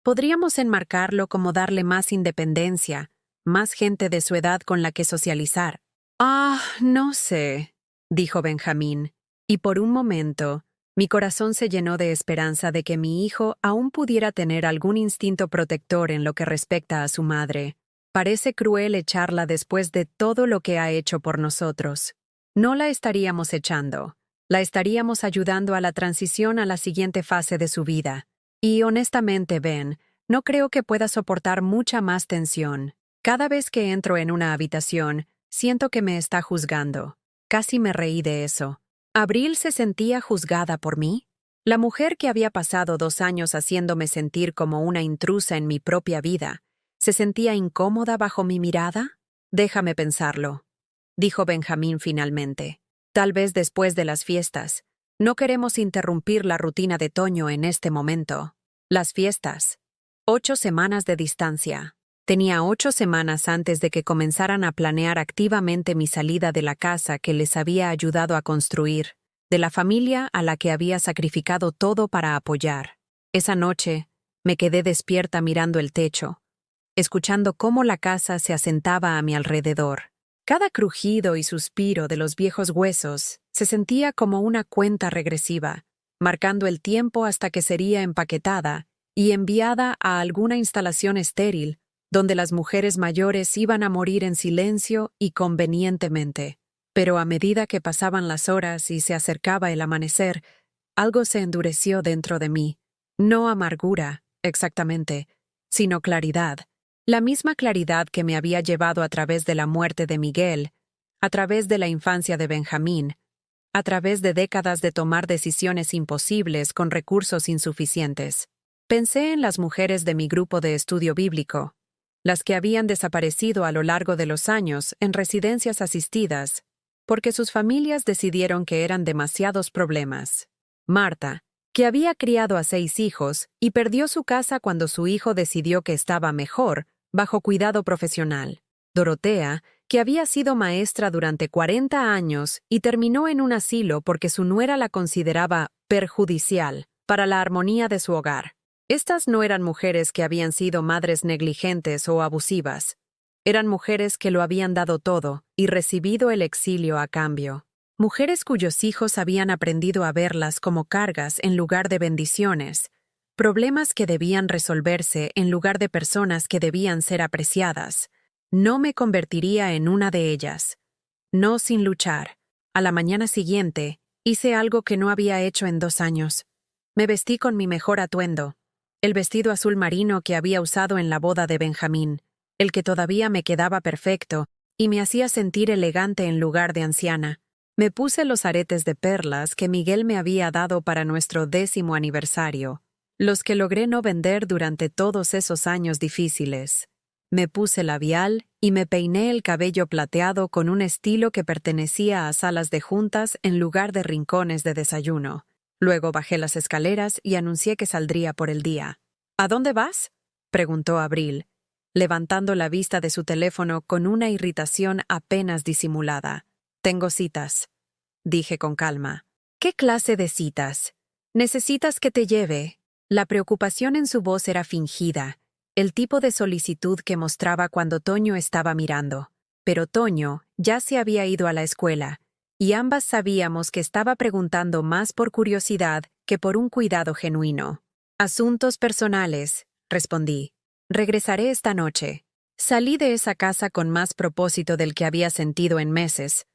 Podríamos enmarcarlo como darle más independencia, más gente de su edad con la que socializar. Ah, no sé, dijo Benjamín, y por un momento mi corazón se llenó de esperanza de que mi hijo aún pudiera tener algún instinto protector en lo que respecta a su madre. Parece cruel echarla después de todo lo que ha hecho por nosotros. No la estaríamos echando, la estaríamos ayudando a la transición a la siguiente fase de su vida. Y honestamente, Ben, no creo que pueda soportar mucha más tensión. Cada vez que entro en una habitación, siento que me está juzgando. Casi me reí de eso. ¿Abril se sentía juzgada por mí? La mujer que había pasado 2 años haciéndome sentir como una intrusa en mi propia vida, ¿se sentía incómoda bajo mi mirada? Déjame pensarlo, dijo Benjamín finalmente. Tal vez después de las fiestas. No queremos interrumpir la rutina de Toño en este momento. Las fiestas. 8 semanas de distancia. Tenía 8 semanas antes de que comenzaran a planear activamente mi salida de la casa que les había ayudado a construir, de la familia a la que había sacrificado todo para apoyar. Esa noche, me quedé despierta mirando el techo, escuchando cómo la casa se asentaba a mi alrededor. Cada crujido y suspiro de los viejos huesos se sentía como una cuenta regresiva, marcando el tiempo hasta que sería empaquetada y enviada a alguna instalación estéril, donde las mujeres mayores iban a morir en silencio y convenientemente. Pero a medida que pasaban las horas y se acercaba el amanecer, algo se endureció dentro de mí. No amargura, exactamente, sino claridad. La misma claridad que me había llevado a través de la muerte de Miguel, a través de la infancia de Benjamín, a través de décadas de tomar decisiones imposibles con recursos insuficientes. Pensé en las mujeres de mi grupo de estudio bíblico, las que habían desaparecido a lo largo de los años en residencias asistidas, porque sus familias decidieron que eran demasiados problemas. Marta, que había criado a 6 hijos y perdió su casa cuando su hijo decidió que estaba mejor, bajo cuidado profesional. Dorotea, que había sido maestra durante 40 años y terminó en un asilo porque su nuera la consideraba perjudicial para la armonía de su hogar. Estas no eran mujeres que habían sido madres negligentes o abusivas. Eran mujeres que lo habían dado todo y recibido el exilio a cambio. Mujeres cuyos hijos habían aprendido a verlas como cargas en lugar de bendiciones, problemas que debían resolverse en lugar de personas que debían ser apreciadas. No me convertiría en una de ellas. No sin luchar. A la mañana siguiente, hice algo que no había hecho en 2 años. Me vestí con mi mejor atuendo, el vestido azul marino que había usado en la boda de Benjamín, el que todavía me quedaba perfecto y me hacía sentir elegante en lugar de anciana. Me puse los aretes de perlas que Miguel me había dado para nuestro 10º aniversario, los que logré no vender durante todos esos años difíciles. Me puse labial y me peiné el cabello plateado con un estilo que pertenecía a salas de juntas en lugar de rincones de desayuno. Luego bajé las escaleras y anuncié que saldría por el día. ¿A dónde vas?, preguntó Abril, levantando la vista de su teléfono con una irritación apenas disimulada. Tengo citas, dije con calma. ¿Qué clase de citas? ¿Necesitas que te lleve? La preocupación en su voz era fingida, el tipo de solicitud que mostraba cuando Toño estaba mirando. Pero Toño ya se había ido a la escuela, y ambas sabíamos que estaba preguntando más por curiosidad que por un cuidado genuino. Asuntos personales, respondí. Regresaré esta noche. Salí de esa casa con más propósito del que había sentido en meses.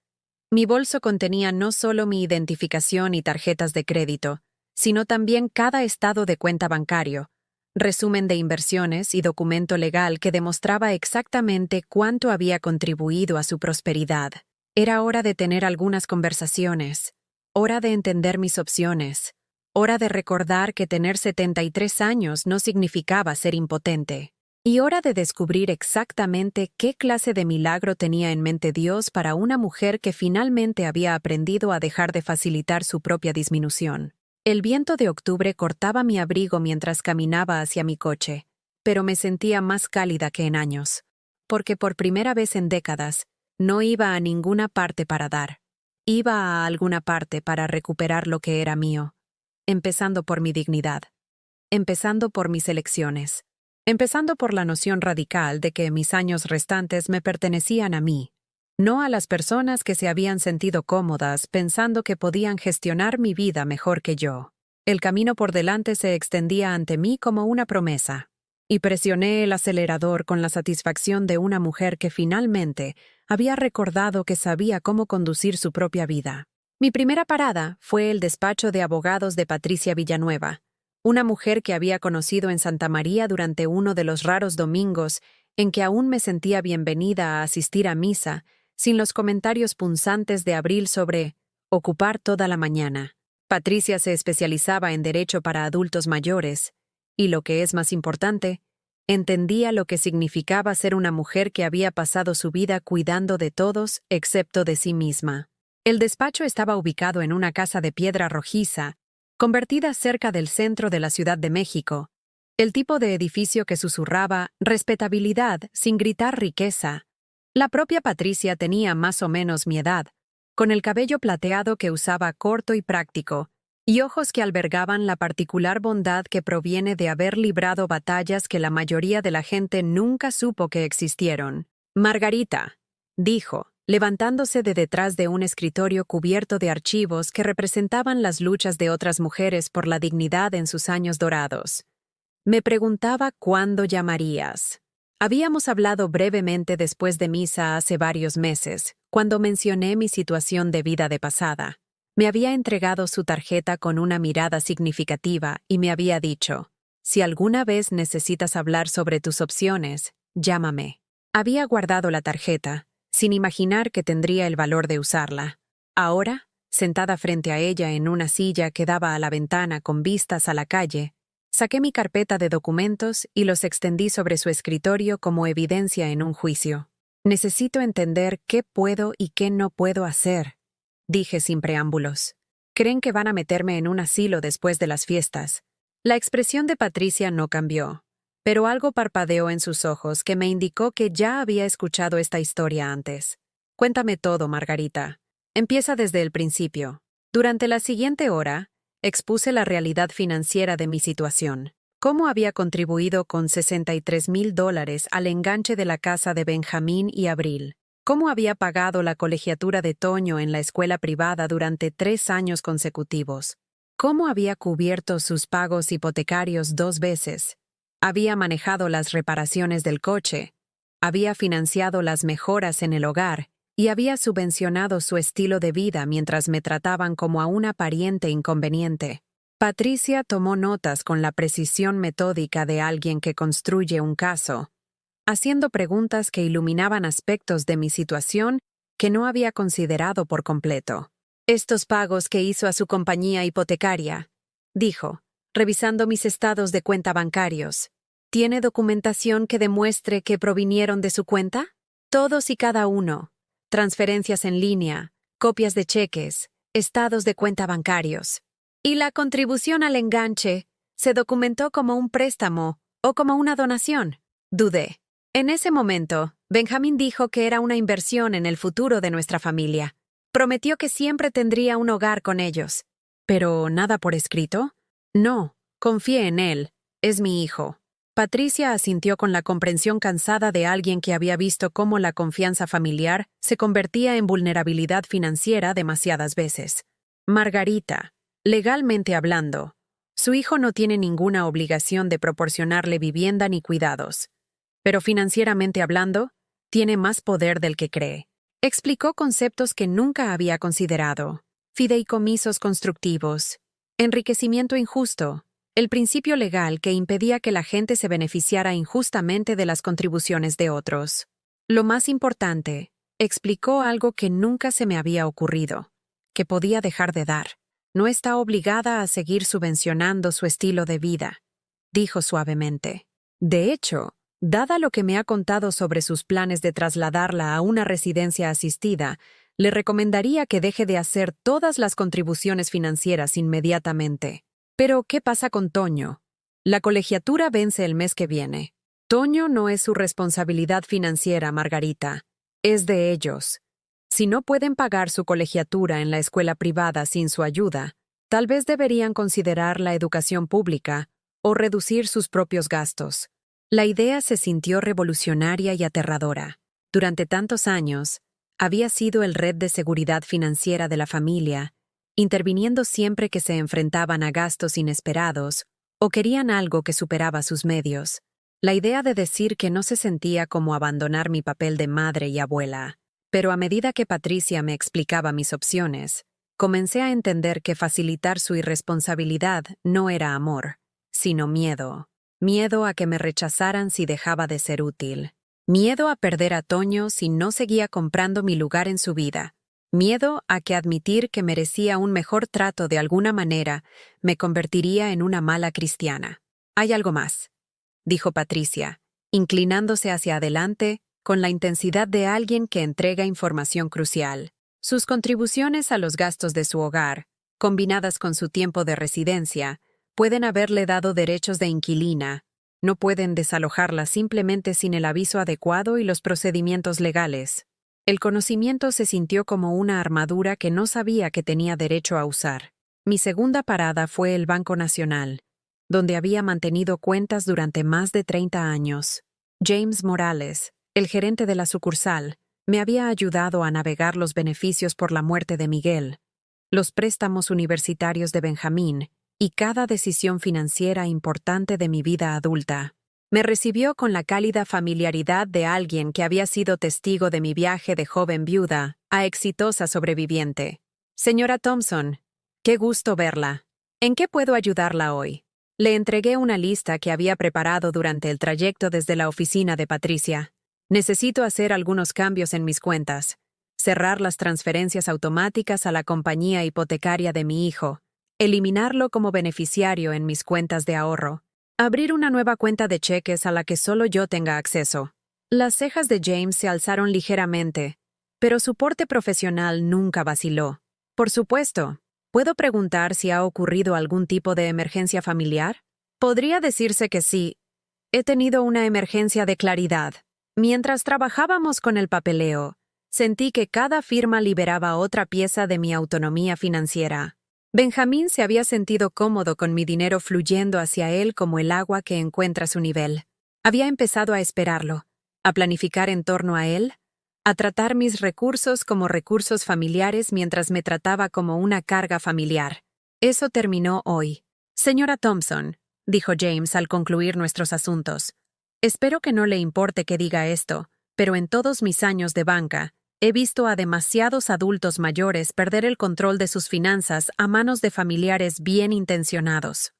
Mi bolso contenía no solo mi identificación y tarjetas de crédito, sino también cada estado de cuenta bancario, resumen de inversiones y documento legal que demostraba exactamente cuánto había contribuido a su prosperidad. Era hora de tener algunas conversaciones, hora de entender mis opciones, hora de recordar que tener 73 años no significaba ser impotente. Y hora de descubrir exactamente qué clase de milagro tenía en mente Dios para una mujer que finalmente había aprendido a dejar de facilitar su propia disminución. El viento de octubre cortaba mi abrigo mientras caminaba hacia mi coche, pero me sentía más cálida que en años, porque por primera vez en décadas no iba a ninguna parte para dar. Iba a alguna parte para recuperar lo que era mío, empezando por mi dignidad, empezando por mis elecciones, empezando por la noción radical de que mis años restantes me pertenecían a mí, no a las personas que se habían sentido cómodas pensando que podían gestionar mi vida mejor que yo. El camino por delante se extendía ante mí como una promesa, y presioné el acelerador con la satisfacción de una mujer que finalmente había recordado que sabía cómo conducir su propia vida. Mi primera parada fue el despacho de abogados de Patricia Villanueva, una mujer que había conocido en Santa María durante uno de los raros domingos en que aún me sentía bienvenida a asistir a misa, sin los comentarios punzantes de Abril sobre ocupar toda la mañana. Patricia se especializaba en derecho para adultos mayores, y lo que es más importante, entendía lo que significaba ser una mujer que había pasado su vida cuidando de todos excepto de sí misma. El despacho estaba ubicado en una casa de piedra rojiza, convertida cerca del centro de la Ciudad de México, el tipo de edificio que susurraba respetabilidad sin gritar riqueza. La propia Patricia tenía más o menos mi edad, con el cabello plateado que usaba corto y práctico, y ojos que albergaban la particular bondad que proviene de haber librado batallas que la mayoría de la gente nunca supo que existieron. «Margarita», dijo, levantándose de detrás de un escritorio cubierto de archivos que representaban las luchas de otras mujeres por la dignidad en sus años dorados. «Me preguntaba cuándo llamarías». Habíamos hablado brevemente después de misa hace varios meses, cuando mencioné mi situación de vida de pasada. Me había entregado su tarjeta con una mirada significativa y me había dicho, «Si alguna vez necesitas hablar sobre tus opciones, llámame». Había guardado la tarjeta, sin imaginar que tendría el valor de usarla. Ahora, sentada frente a ella en una silla que daba a la ventana con vistas a la calle, saqué mi carpeta de documentos y los extendí sobre su escritorio como evidencia en un juicio. «Necesito entender qué puedo y qué no puedo hacer», dije sin preámbulos. «Creen que van a meterme en un asilo después de las fiestas». La expresión de Patricia no cambió, pero algo parpadeó en sus ojos que me indicó que ya había escuchado esta historia antes. «Cuéntame todo, Margarita. Empieza desde el principio». Durante la siguiente hora, expuse la realidad financiera de mi situación. Cómo había contribuido con $63,000 al enganche de la casa de Benjamín y Abril. Cómo había pagado la colegiatura de Toño en la escuela privada durante 3 años consecutivos. Cómo había cubierto sus pagos hipotecarios 2 veces. Había manejado las reparaciones del coche. Había financiado las mejoras en el hogar. Y había subvencionado su estilo de vida mientras me trataban como a una pariente inconveniente. Patricia tomó notas con la precisión metódica de alguien que construye un caso, haciendo preguntas que iluminaban aspectos de mi situación que no había considerado por completo. «Estos pagos que hizo a su compañía hipotecaria», dijo, revisando mis estados de cuenta bancarios, «¿tiene documentación que demuestre que provinieron de su cuenta?» «Todos y cada uno. Transferencias en línea, copias de cheques, estados de cuenta bancarios. ¿Y la contribución al enganche se documentó como un préstamo o como una donación?» Dudé. En ese momento, Benjamín dijo que era una inversión en el futuro de nuestra familia. Prometió que siempre tendría un hogar con ellos. ¿Pero nada por escrito? No, confié en él. Es mi hijo. Patricia asintió con la comprensión cansada de alguien que había visto cómo la confianza familiar se convertía en vulnerabilidad financiera demasiadas veces. «Margarita, legalmente hablando, su hijo no tiene ninguna obligación de proporcionarle vivienda ni cuidados. Pero financieramente hablando, tiene más poder del que cree». Explicó conceptos que nunca había considerado. Fideicomisos constructivos, enriquecimiento injusto, el principio legal que impedía que la gente se beneficiara injustamente de las contribuciones de otros. Lo más importante, explicó algo que nunca se me había ocurrido, que podía dejar de dar. «No está obligada a seguir subvencionando su estilo de vida», dijo suavemente. «De hecho, Dada lo que me ha contado sobre sus planes de trasladarla a una residencia asistida, le recomendaría que deje de hacer todas las contribuciones financieras inmediatamente. Pero, ¿qué pasa con Toño? La colegiatura vence el mes que viene. Toño no es su responsabilidad financiera, Margarita. Es de ellos. Si no pueden pagar su colegiatura en la escuela privada sin su ayuda, tal vez deberían considerar la educación pública o reducir sus propios gastos. La idea se sintió revolucionaria y aterradora. Durante tantos años, había sido el red de seguridad financiera de la familia, interviniendo siempre que se enfrentaban a gastos inesperados o querían algo que superaba sus medios. La idea de decir que no se sentía como abandonar mi papel de madre y abuela. Pero a medida que Patricia me explicaba mis opciones, comencé a entender que facilitar su irresponsabilidad no era amor, sino miedo. Miedo a que me rechazaran si dejaba de ser útil. Miedo a perder a Toño si no seguía comprando mi lugar en su vida. Miedo a que admitir que merecía un mejor trato de alguna manera me convertiría en una mala cristiana. «Hay algo más», dijo Patricia, inclinándose hacia adelante con la intensidad de alguien que entrega información crucial. Sus contribuciones a los gastos de su hogar, combinadas con su tiempo de residencia, pueden haberle dado derechos de inquilina. No pueden desalojarla simplemente sin el aviso adecuado y los procedimientos legales. El conocimiento se sintió como una armadura que no sabía que tenía derecho a usar. Mi segunda parada fue el Banco Nacional, donde había mantenido cuentas durante más de 30 años. James Morales, el gerente de la sucursal, me había ayudado a navegar los beneficios por la muerte de Miguel, los préstamos universitarios de Benjamín y cada decisión financiera importante de mi vida adulta. Me recibió con la cálida familiaridad de alguien que había sido testigo de mi viaje de joven viuda a exitosa sobreviviente. «Señora Thompson, qué gusto verla. ¿En qué puedo ayudarla hoy?» Le entregué una lista que había preparado durante el trayecto desde la oficina de Patricia. «Necesito hacer algunos cambios en mis cuentas. Cerrar las transferencias automáticas a la compañía hipotecaria de mi hijo. Eliminarlo como beneficiario en mis cuentas de ahorro. Abrir una nueva cuenta de cheques a la que solo yo tenga acceso». Las cejas de James se alzaron ligeramente, pero su porte profesional nunca vaciló. «Por supuesto. ¿Puedo preguntar si ha ocurrido algún tipo de emergencia familiar?» Podría decirse que sí. He tenido una emergencia de claridad. Mientras trabajábamos con el papeleo, sentí que cada firma liberaba otra pieza de mi autonomía financiera. Benjamín se había sentido cómodo con mi dinero fluyendo hacia él como el agua que encuentra su nivel. Había empezado a esperarlo, a planificar en torno a él, a tratar mis recursos como recursos familiares mientras me trataba como una carga familiar. Eso terminó hoy. «Señora Thompson», dijo James al concluir nuestros asuntos, «espero que no le importe que diga esto, pero en todos mis años de banca, he visto a demasiados adultos mayores perder el control de sus finanzas a manos de familiares bien intencionados.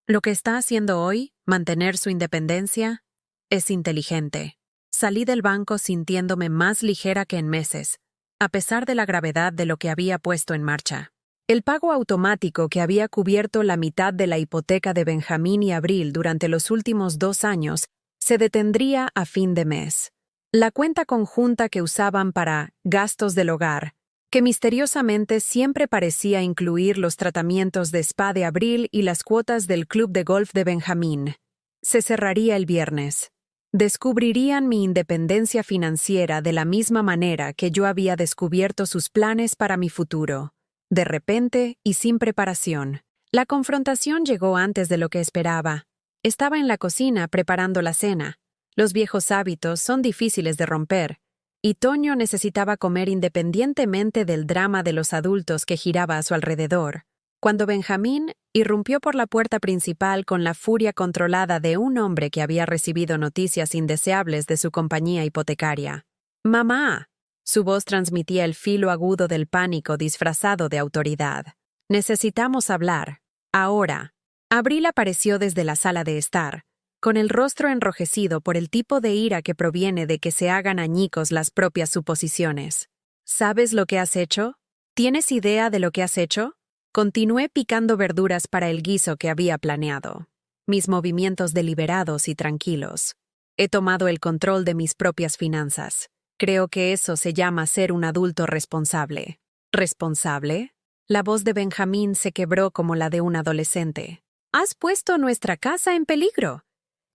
Lo que está haciendo hoy, mantener su independencia, es inteligente». Salí del banco sintiéndome más ligera que en meses, a pesar de la gravedad de lo que había puesto en marcha. El pago automático que había cubierto la mitad de la hipoteca de Benjamín y Abril durante los últimos 2 años se detendría a fin de mes. La cuenta conjunta que usaban para gastos del hogar, que misteriosamente siempre parecía incluir los tratamientos de spa de Abril y las cuotas del club de golf de Benjamín, se cerraría el viernes. Descubrirían mi independencia financiera de la misma manera que yo había descubierto sus planes para mi futuro, de repente y sin preparación. La confrontación llegó antes de lo que esperaba. Estaba en la cocina preparando la cena. Los viejos hábitos son difíciles de romper, y Toño necesitaba comer independientemente del drama de los adultos que giraba a su alrededor, cuando Benjamín irrumpió por la puerta principal con la furia controlada de un hombre que había recibido noticias indeseables de su compañía hipotecaria. «¡Mamá!». Su voz transmitía el filo agudo del pánico disfrazado de autoridad. «Necesitamos hablar. Ahora». Abril apareció desde la sala de estar, con el rostro enrojecido por el tipo de ira que proviene de que se hagan añicos las propias suposiciones. «¿Sabes lo que has hecho? ¿Tienes idea de lo que has hecho?». Continué picando verduras para el guiso que había planeado, mis movimientos deliberados y tranquilos. He tomado el control de mis propias finanzas. Creo que eso se llama ser un adulto responsable. ¿Responsable? La voz de Benjamín se quebró como la de un adolescente. Has puesto nuestra casa en peligro.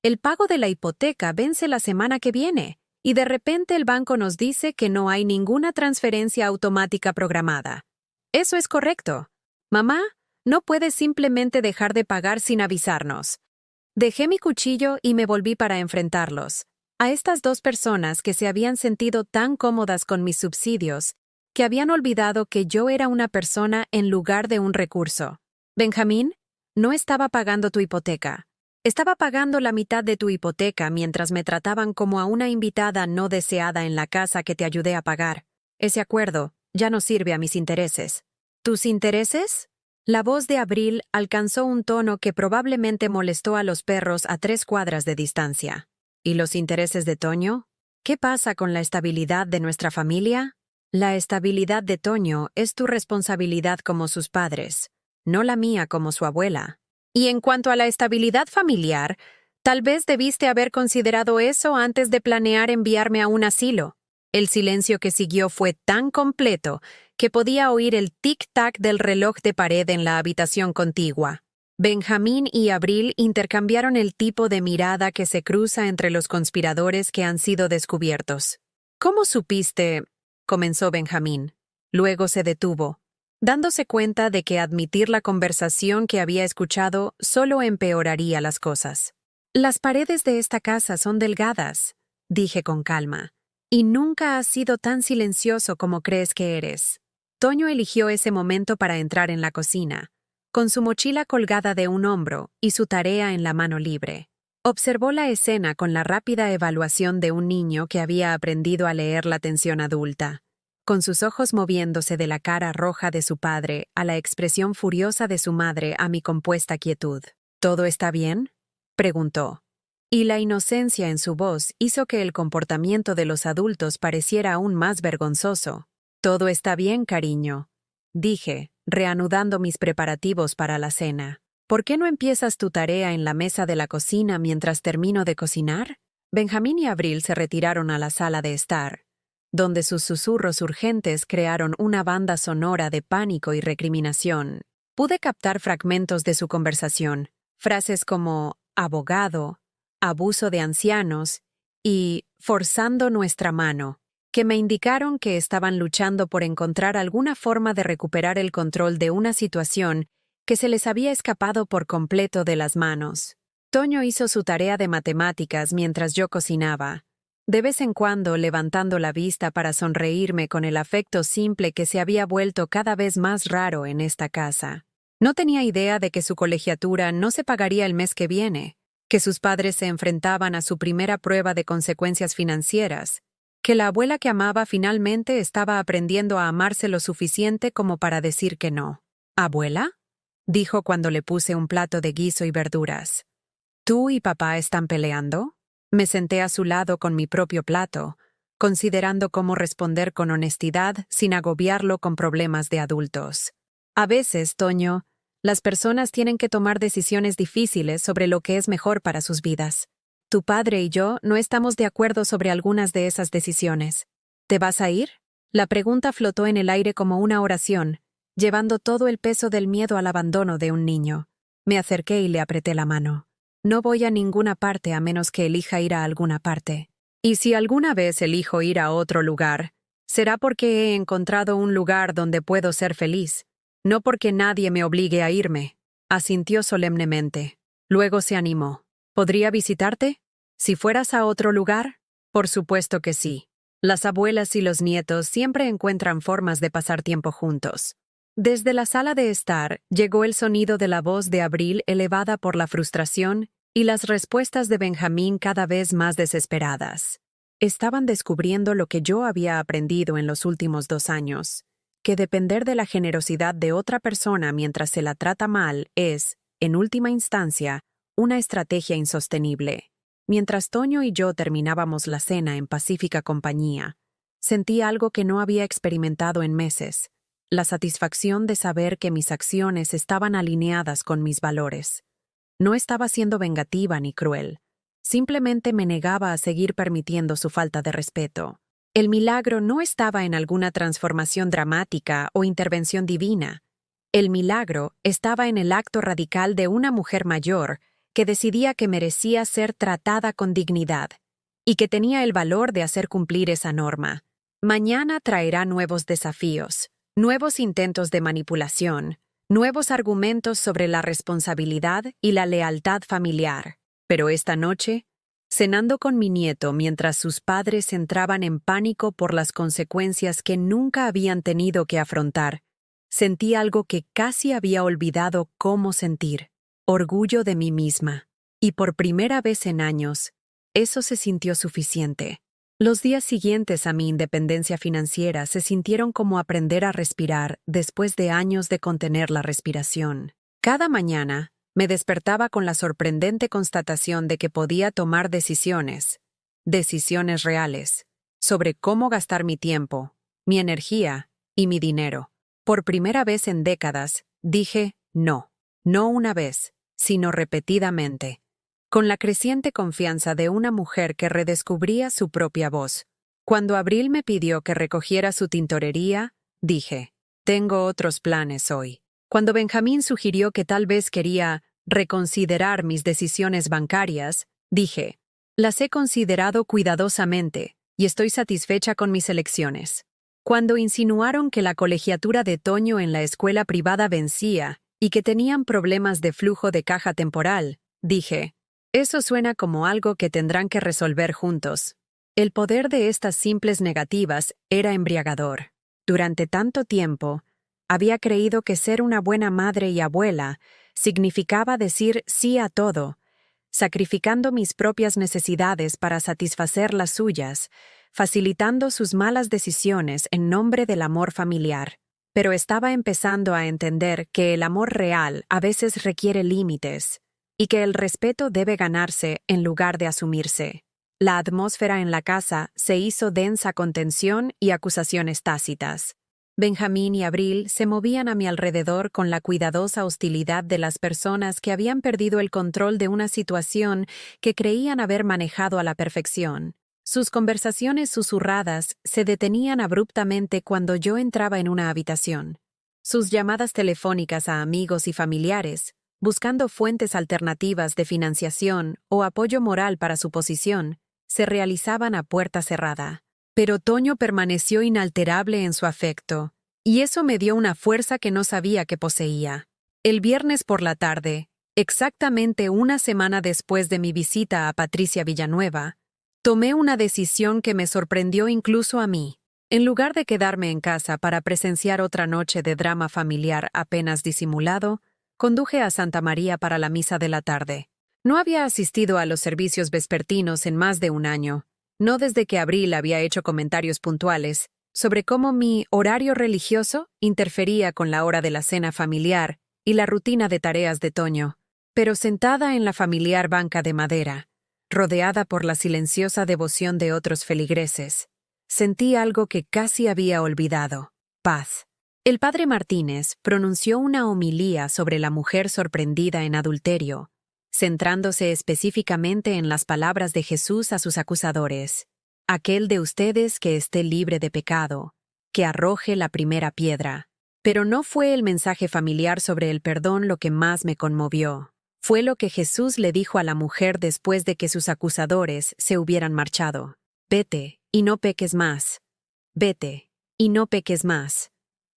El pago de la hipoteca vence la semana que viene, y de repente el banco nos dice que no hay ninguna transferencia automática programada. Eso es correcto. Mamá, no puedes simplemente dejar de pagar sin avisarnos. Dejé mi cuchillo y me volví para enfrentarlos. A estas dos personas que se habían sentido tan cómodas con mis subsidios, que habían olvidado que yo era una persona en lugar de un recurso. Benjamín, no estaba pagando tu hipoteca. Estaba pagando la mitad de tu hipoteca mientras me trataban como a una invitada no deseada en la casa que te ayudé a pagar. Ese acuerdo ya no sirve a mis intereses. ¿Tus intereses? La voz de Abril alcanzó un tono que probablemente molestó a los perros a 3 cuadras de distancia. ¿Y los intereses de Toño? ¿Qué pasa con la estabilidad de nuestra familia? La estabilidad de Toño es tu responsabilidad como sus padres, no la mía como su abuela. Y en cuanto a la estabilidad familiar, tal vez debiste haber considerado eso antes de planear enviarme a un asilo. El silencio que siguió fue tan completo que podía oír el tic-tac del reloj de pared en la habitación contigua. Benjamín y Abril intercambiaron el tipo de mirada que se cruza entre los conspiradores que han sido descubiertos. ¿Cómo supiste? Comenzó Benjamín. Luego se detuvo, dándose cuenta de que admitir la conversación que había escuchado solo empeoraría las cosas. Las paredes de esta casa son delgadas, dije con calma, y nunca has sido tan silencioso como crees que eres. Toño eligió ese momento para entrar en la cocina, con su mochila colgada de un hombro y su tarea en la mano libre. Observó la escena con la rápida evaluación de un niño que había aprendido a leer la tensión adulta, con sus ojos moviéndose de la cara roja de su padre a la expresión furiosa de su madre a mi compuesta quietud. ¿Todo está bien?, preguntó. Y la inocencia en su voz hizo que el comportamiento de los adultos pareciera aún más vergonzoso. «Todo está bien, cariño», dije, reanudando mis preparativos para la cena. ¿Por qué no empiezas tu tarea en la mesa de la cocina mientras termino de cocinar? Benjamín y Abril se retiraron a la sala de estar, donde sus susurros urgentes crearon una banda sonora de pánico y recriminación. Pude captar fragmentos de su conversación, frases como abogado, abuso de ancianos y forzando nuestra mano, que me indicaron que estaban luchando por encontrar alguna forma de recuperar el control de una situación que se les había escapado por completo de las manos. Toño hizo su tarea de matemáticas mientras yo cocinaba, de vez en cuando levantando la vista para sonreírme con el afecto simple que se había vuelto cada vez más raro en esta casa. No tenía idea de que su colegiatura no se pagaría el mes que viene, que sus padres se enfrentaban a su primera prueba de consecuencias financieras, que la abuela que amaba finalmente estaba aprendiendo a amarse lo suficiente como para decir que no. ¿Abuela?, dijo cuando le puse un plato de guiso y verduras. ¿Tú y papá están peleando? Me senté a su lado con mi propio plato, considerando cómo responder con honestidad sin agobiarlo con problemas de adultos. A veces, Toño, las personas tienen que tomar decisiones difíciles sobre lo que es mejor para sus vidas. Tu padre y yo no estamos de acuerdo sobre algunas de esas decisiones. ¿Te vas a ir? La pregunta flotó en el aire como una oración, llevando todo el peso del miedo al abandono de un niño. Me acerqué y le apreté la mano. No voy a ninguna parte a menos que elija ir a alguna parte. Y si alguna vez elijo ir a otro lugar, será porque he encontrado un lugar donde puedo ser feliz, no porque nadie me obligue a irme. Asintió solemnemente. Luego se animó. ¿Podría visitarte? ¿Si fueras a otro lugar? Por supuesto que sí. Las abuelas y los nietos siempre encuentran formas de pasar tiempo juntos. Desde la sala de estar llegó el sonido de la voz de Abril elevada por la frustración y las respuestas de Benjamín cada vez más desesperadas. Estaban descubriendo lo que yo había aprendido en los últimos 2 años, que depender de la generosidad de otra persona mientras se la trata mal es, en última instancia, una estrategia insostenible. Mientras Toño y yo terminábamos la cena en pacífica compañía, sentí algo que no había experimentado en meses, la satisfacción de saber que mis acciones estaban alineadas con mis valores. No estaba siendo vengativa ni cruel, simplemente me negaba a seguir permitiendo su falta de respeto. El milagro no estaba en alguna transformación dramática o intervención divina. El milagro estaba en el acto radical de una mujer mayor que decidía que merecía ser tratada con dignidad y que tenía el valor de hacer cumplir esa norma. Mañana traerá nuevos desafíos, nuevos intentos de manipulación, nuevos argumentos sobre la responsabilidad y la lealtad familiar. Pero esta noche, cenando con mi nieto mientras sus padres entraban en pánico por las consecuencias que nunca habían tenido que afrontar, sentí algo que casi había olvidado cómo sentir: orgullo de mí misma. Y por primera vez en años, eso se sintió suficiente. Los días siguientes a mi independencia financiera se sintieron como aprender a respirar después de años de contener la respiración. Cada mañana me despertaba con la sorprendente constatación de que podía tomar decisiones reales, sobre cómo gastar mi tiempo, mi energía y mi dinero. Por primera vez en décadas, dije no. No una vez, sino repetidamente, con la creciente confianza de una mujer que redescubría su propia voz. Cuando Abril me pidió que recogiera su tintorería, dije, tengo otros planes hoy. Cuando Benjamín sugirió que tal vez quería reconsiderar mis decisiones bancarias, dije, las he considerado cuidadosamente y estoy satisfecha con mis elecciones. Cuando insinuaron que la colegiatura de Toño en la escuela privada vencía y que tenían problemas de flujo de caja temporal, dije, eso suena como algo que tendrán que resolver juntos. El poder de estas simples negativas era embriagador. Durante tanto tiempo, había creído que ser una buena madre y abuela significaba decir sí a todo, sacrificando mis propias necesidades para satisfacer las suyas, facilitando sus malas decisiones en nombre del amor familiar. Pero estaba empezando a entender que el amor real a veces requiere límites y que el respeto debe ganarse en lugar de asumirse. La atmósfera en la casa se hizo densa con tensión y acusaciones tácitas. Benjamín y Abril se movían a mi alrededor con la cuidadosa hostilidad de las personas que habían perdido el control de una situación que creían haber manejado a la perfección. Sus conversaciones susurradas se detenían abruptamente cuando yo entraba en una habitación. Sus llamadas telefónicas a amigos y familiares, buscando fuentes alternativas de financiación o apoyo moral para su posición, se realizaban a puerta cerrada. Pero Toño permaneció inalterable en su afecto, y eso me dio una fuerza que no sabía que poseía. El viernes por la tarde, exactamente una semana después de mi visita a Patricia Villanueva, tomé una decisión que me sorprendió incluso a mí. En lugar de quedarme en casa para presenciar otra noche de drama familiar apenas disimulado, conduje a Santa María para la misa de la tarde. No había asistido a los servicios vespertinos en más de un año, no desde que Abril había hecho comentarios puntuales sobre cómo mi horario religioso interfería con la hora de la cena familiar y la rutina de tareas de Toño. Pero sentada en la familiar banca de madera, rodeada por la silenciosa devoción de otros feligreses, sentí algo que casi había olvidado: paz. El padre Martínez pronunció una homilía sobre la mujer sorprendida en adulterio, centrándose específicamente en las palabras de Jesús a sus acusadores: aquel de ustedes que esté libre de pecado, que arroje la primera piedra. Pero no fue el mensaje familiar sobre el perdón lo que más me conmovió. Fue lo que Jesús le dijo a la mujer después de que sus acusadores se hubieran marchado: vete y no peques más. Vete y no peques más.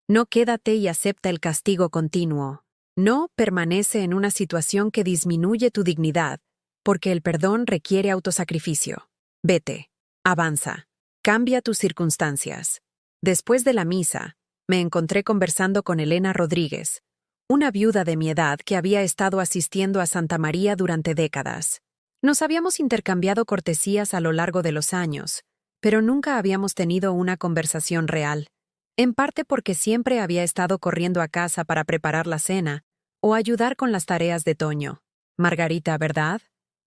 No quédate y acepta el castigo continuo. No permanece en una situación que disminuye tu dignidad, porque el perdón requiere autosacrificio. Vete, avanza, cambia tus circunstancias. Después de la misa, me encontré conversando con Elena Rodríguez, una viuda de mi edad que había estado asistiendo a Santa María durante décadas. Nos habíamos intercambiado cortesías a lo largo de los años, pero nunca habíamos tenido una conversación real, en parte porque siempre había estado corriendo a casa para preparar la cena o ayudar con las tareas de Toño. Margarita, ¿verdad?,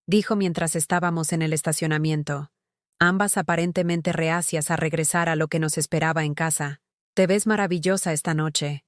dijo mientras estábamos en el estacionamiento, ambas aparentemente reacias a regresar a lo que nos esperaba en casa. Te ves maravillosa esta noche.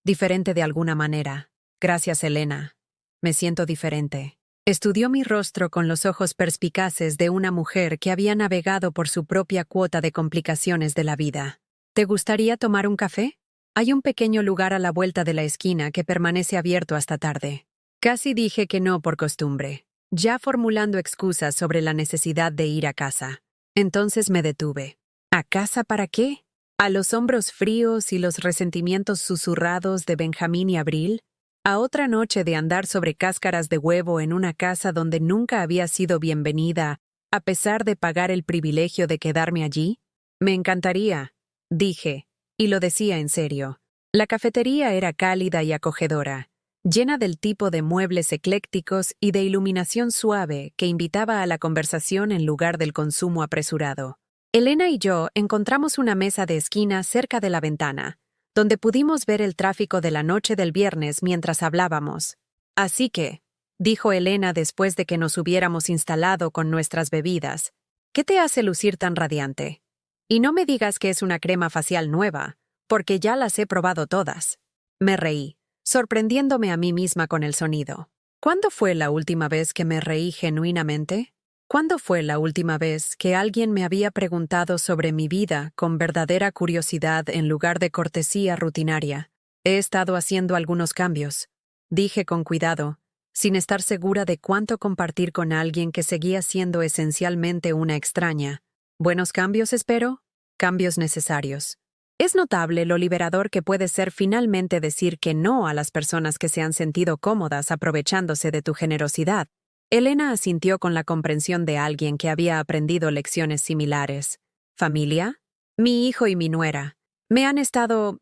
Diferente de alguna manera. Gracias, Elena. Me siento diferente. Estudió mi rostro con los ojos perspicaces de una mujer que había navegado por su propia cuota de complicaciones de la vida. ¿Te gustaría tomar un café? Hay un pequeño lugar a la vuelta de la esquina que permanece abierto hasta tarde. Casi dije que no por costumbre, ya formulando excusas sobre la necesidad de ir a casa. Entonces me detuve. ¿A casa para qué? ¿A los hombros fríos y los resentimientos susurrados de Benjamín y Abril? ¿A otra noche de andar sobre cáscaras de huevo en una casa donde nunca había sido bienvenida, a pesar de pagar el privilegio de quedarme allí? Me encantaría, dije, y lo decía en serio. La cafetería era cálida y acogedora, llena del tipo de muebles eclécticos y de iluminación suave que invitaba a la conversación en lugar del consumo apresurado. Elena y yo encontramos una mesa de esquina cerca de la ventana, donde pudimos ver el tráfico de la noche del viernes mientras hablábamos. Así que, dijo Elena después de que nos hubiéramos instalado con nuestras bebidas, ¿qué te hace lucir tan radiante? Y no me digas que es una crema facial nueva, porque ya las he probado todas. Me reí, sorprendiéndome a mí misma con el sonido. ¿Cuándo fue la última vez que me reí genuinamente? ¿Cuándo fue la última vez que alguien me había preguntado sobre mi vida con verdadera curiosidad en lugar de cortesía rutinaria? He estado haciendo algunos cambios, dije con cuidado, sin estar segura de cuánto compartir con alguien que seguía siendo esencialmente una extraña. ¿Buenos cambios, espero? Cambios necesarios. Es notable lo liberador que puede ser finalmente decir que no a las personas que se han sentido cómodas aprovechándose de tu generosidad. Elena asintió con la comprensión de alguien que había aprendido lecciones similares. ¿Familia? Mi hijo y mi nuera. Me han estado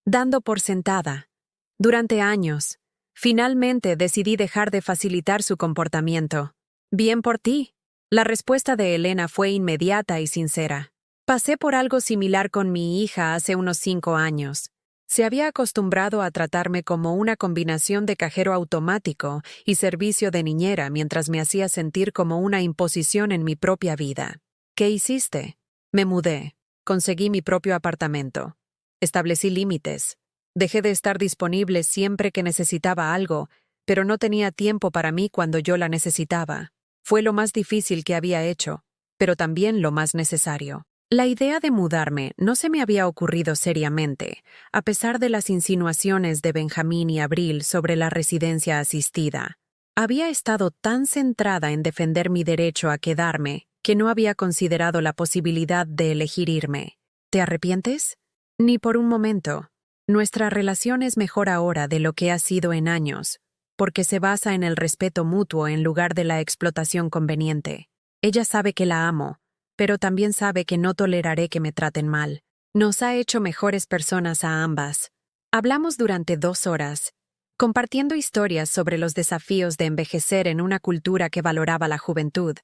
dando por sentada. Durante años. Finalmente decidí dejar de facilitar su comportamiento. Bien por ti. La respuesta de Elena fue inmediata y sincera. Pasé por algo similar con mi hija hace unos 5 años. Se había acostumbrado a tratarme como una combinación de cajero automático y servicio de niñera mientras me hacía sentir como una imposición en mi propia vida. ¿Qué hiciste? Me mudé. Conseguí mi propio apartamento. Establecí límites. Dejé de estar disponible siempre que necesitaba algo, pero no tenía tiempo para mí cuando yo la necesitaba. Fue lo más difícil que había hecho, pero también lo más necesario. La idea de mudarme no se me había ocurrido seriamente, a pesar de las insinuaciones de Benjamín y Abril sobre la residencia asistida. Había estado tan centrada en defender mi derecho a quedarme que no había considerado la posibilidad de elegir irme. ¿Te arrepientes? Ni por un momento. Nuestra relación es mejor ahora de lo que ha sido en años, porque se basa en el respeto mutuo en lugar de la explotación conveniente. Ella sabe que la amo, pero también sabe que no toleraré que me traten mal. Nos ha hecho mejores personas a ambas. Hablamos durante 2 horas, compartiendo historias sobre los desafíos de envejecer en una cultura que valoraba la juventud,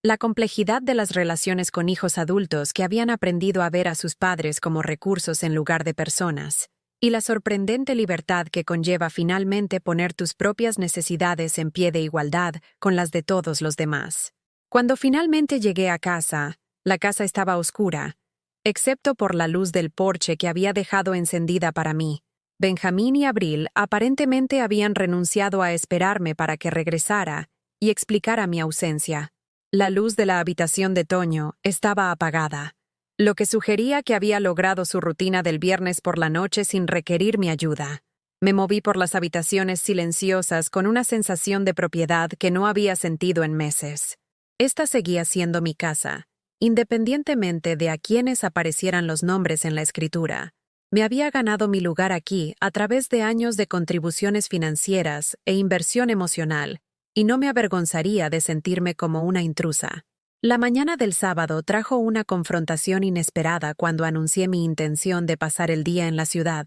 la complejidad de las relaciones con hijos adultos que habían aprendido a ver a sus padres como recursos en lugar de personas, y la sorprendente libertad que conlleva finalmente poner tus propias necesidades en pie de igualdad con las de todos los demás. Cuando finalmente llegué a casa, la casa estaba oscura, excepto por la luz del porche que había dejado encendida para mí. Benjamín y Abril aparentemente habían renunciado a esperarme para que regresara y explicara mi ausencia. La luz de la habitación de Toño estaba apagada, lo que sugería que había logrado su rutina del viernes por la noche sin requerir mi ayuda. Me moví por las habitaciones silenciosas con una sensación de propiedad que no había sentido en meses. Esta seguía siendo mi casa, independientemente de a quiénes aparecieran los nombres en la escritura. Me había ganado mi lugar aquí a través de años de contribuciones financieras e inversión emocional, y no me avergonzaría de sentirme como una intrusa. La mañana del sábado trajo una confrontación inesperada cuando anuncié mi intención de pasar el día en la ciudad,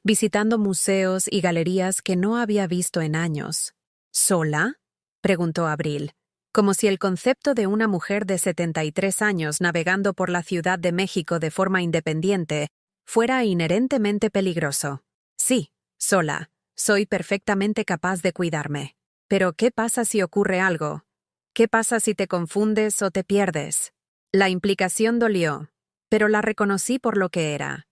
visitando museos y galerías que no había visto en años. ¿Sola?, preguntó Abril, como si el concepto de una mujer de 73 años navegando por la Ciudad de México de forma independiente fuera inherentemente peligroso. Sí, sola. Soy perfectamente capaz de cuidarme. Pero ¿qué pasa si ocurre algo? ¿Qué pasa si te confundes o te pierdes? La implicación dolió, pero la reconocí por lo que era.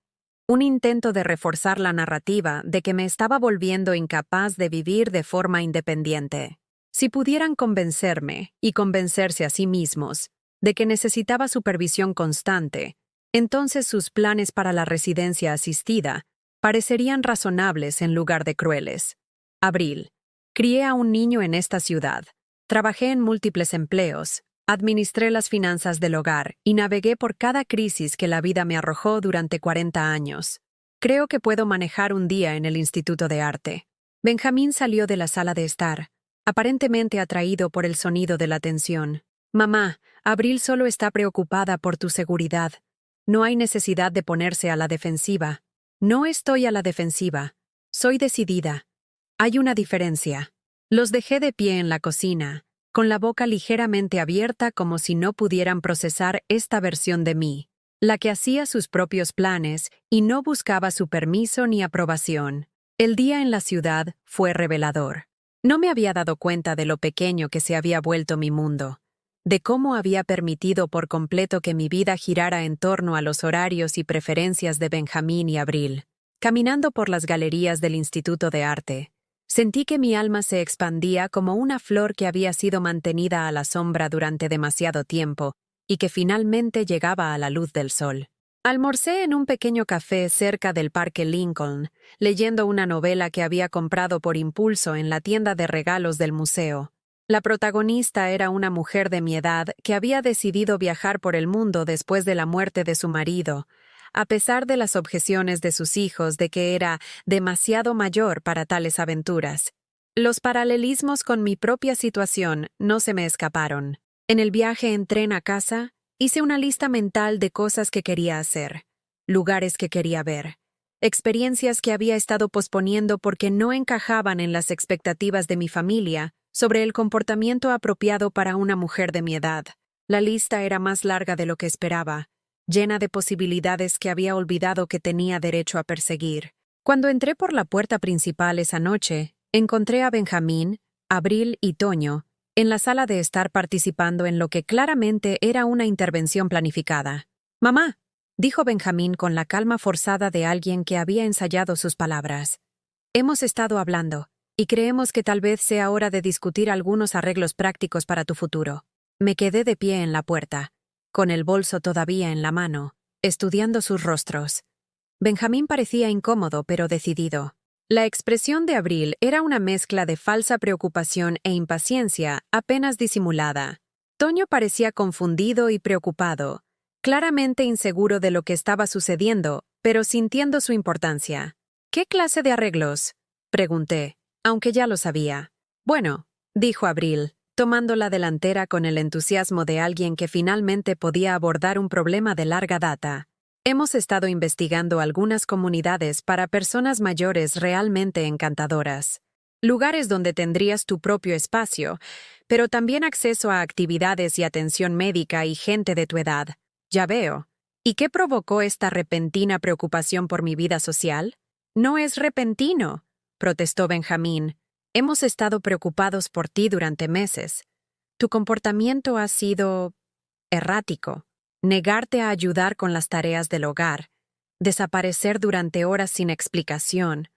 Un intento de reforzar la narrativa de que me estaba volviendo incapaz de vivir de forma independiente. Si pudieran convencerme y convencerse a sí mismos de que necesitaba supervisión constante, entonces sus planes para la residencia asistida parecerían razonables en lugar de crueles. Abril. Crié a un niño en esta ciudad. Trabajé en múltiples empleos, administré las finanzas del hogar y navegué por cada crisis que la vida me arrojó durante 40 años. Creo que puedo manejar un día en el Instituto de Arte. Benjamín salió de la sala de estar, aparentemente atraído por el sonido de la tensión. Mamá, Abril solo está preocupada por tu seguridad. No hay necesidad de ponerse a la defensiva. No estoy a la defensiva. Soy decidida. Hay una diferencia. Los dejé de pie en la cocina, con la boca ligeramente abierta como si no pudieran procesar esta versión de mí, la que hacía sus propios planes y no buscaba su permiso ni aprobación. El día en la ciudad fue revelador. No me había dado cuenta de lo pequeño que se había vuelto mi mundo, de cómo había permitido por completo que mi vida girara en torno a los horarios y preferencias de Benjamín y Abril. Caminando por las galerías del Instituto de Arte, sentí que mi alma se expandía como una flor que había sido mantenida a la sombra durante demasiado tiempo y que finalmente llegaba a la luz del sol. Almorcé en un pequeño café cerca del Parque Lincoln, leyendo una novela que había comprado por impulso en la tienda de regalos del museo. La protagonista era una mujer de mi edad que había decidido viajar por el mundo después de la muerte de su marido, a pesar de las objeciones de sus hijos de que era demasiado mayor para tales aventuras. Los paralelismos con mi propia situación no se me escaparon. En el viaje en tren a casa, hice una lista mental de cosas que quería hacer, lugares que quería ver, experiencias que había estado posponiendo porque no encajaban en las expectativas de mi familia sobre el comportamiento apropiado para una mujer de mi edad. La lista era más larga de lo que esperaba, llena de posibilidades que había olvidado que tenía derecho a perseguir. Cuando entré por la puerta principal esa noche, encontré a Benjamín, Abril y Toño en la sala de estar participando en lo que claramente era una intervención planificada. «Mamá», dijo Benjamín con la calma forzada de alguien que había ensayado sus palabras. «Hemos estado hablando, y creemos que tal vez sea hora de discutir algunos arreglos prácticos para tu futuro». Me quedé de pie en la puerta, con el bolso todavía en la mano, estudiando sus rostros. Benjamín parecía incómodo pero decidido. La expresión de Abril era una mezcla de falsa preocupación e impaciencia apenas disimulada. Toño parecía confundido y preocupado, claramente inseguro de lo que estaba sucediendo, pero sintiendo su importancia. «¿Qué clase de arreglos?», pregunté, aunque ya lo sabía. «Bueno», dijo Abril, tomando la delantera con el entusiasmo de alguien que finalmente podía abordar un problema de larga data. «Hemos estado investigando algunas comunidades para personas mayores realmente encantadoras. Lugares donde tendrías tu propio espacio, pero también acceso a actividades y atención médica y gente de tu edad. Ya veo. ¿Y qué provocó esta repentina preocupación por mi vida social?» «No es repentino», protestó Benjamín. «Hemos estado preocupados por ti durante meses. Tu comportamiento ha sido errático. Negarte a ayudar con las tareas del hogar, desaparecer durante horas sin explicación,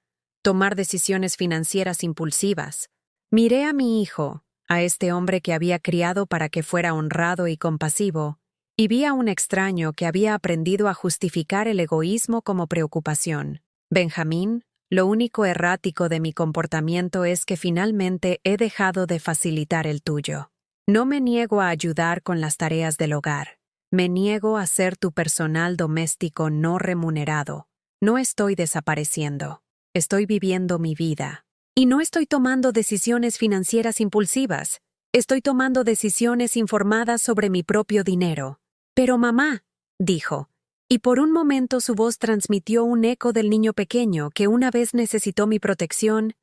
tomar decisiones financieras impulsivas. Miré a mi hijo, a este hombre que había criado para que fuera honrado y compasivo, y vi a un extraño que había aprendido a justificar el egoísmo como preocupación. Benjamín, lo único errático de mi comportamiento es que finalmente he dejado de facilitar el tuyo. No me niego a ayudar con las tareas del hogar. Me niego a ser tu personal doméstico no remunerado. No estoy desapareciendo. Estoy viviendo mi vida. Y no estoy tomando decisiones financieras impulsivas. Estoy tomando decisiones informadas sobre mi propio dinero. Pero mamá, dijo, y por un momento su voz transmitió un eco del niño pequeño que una vez necesitó mi protección.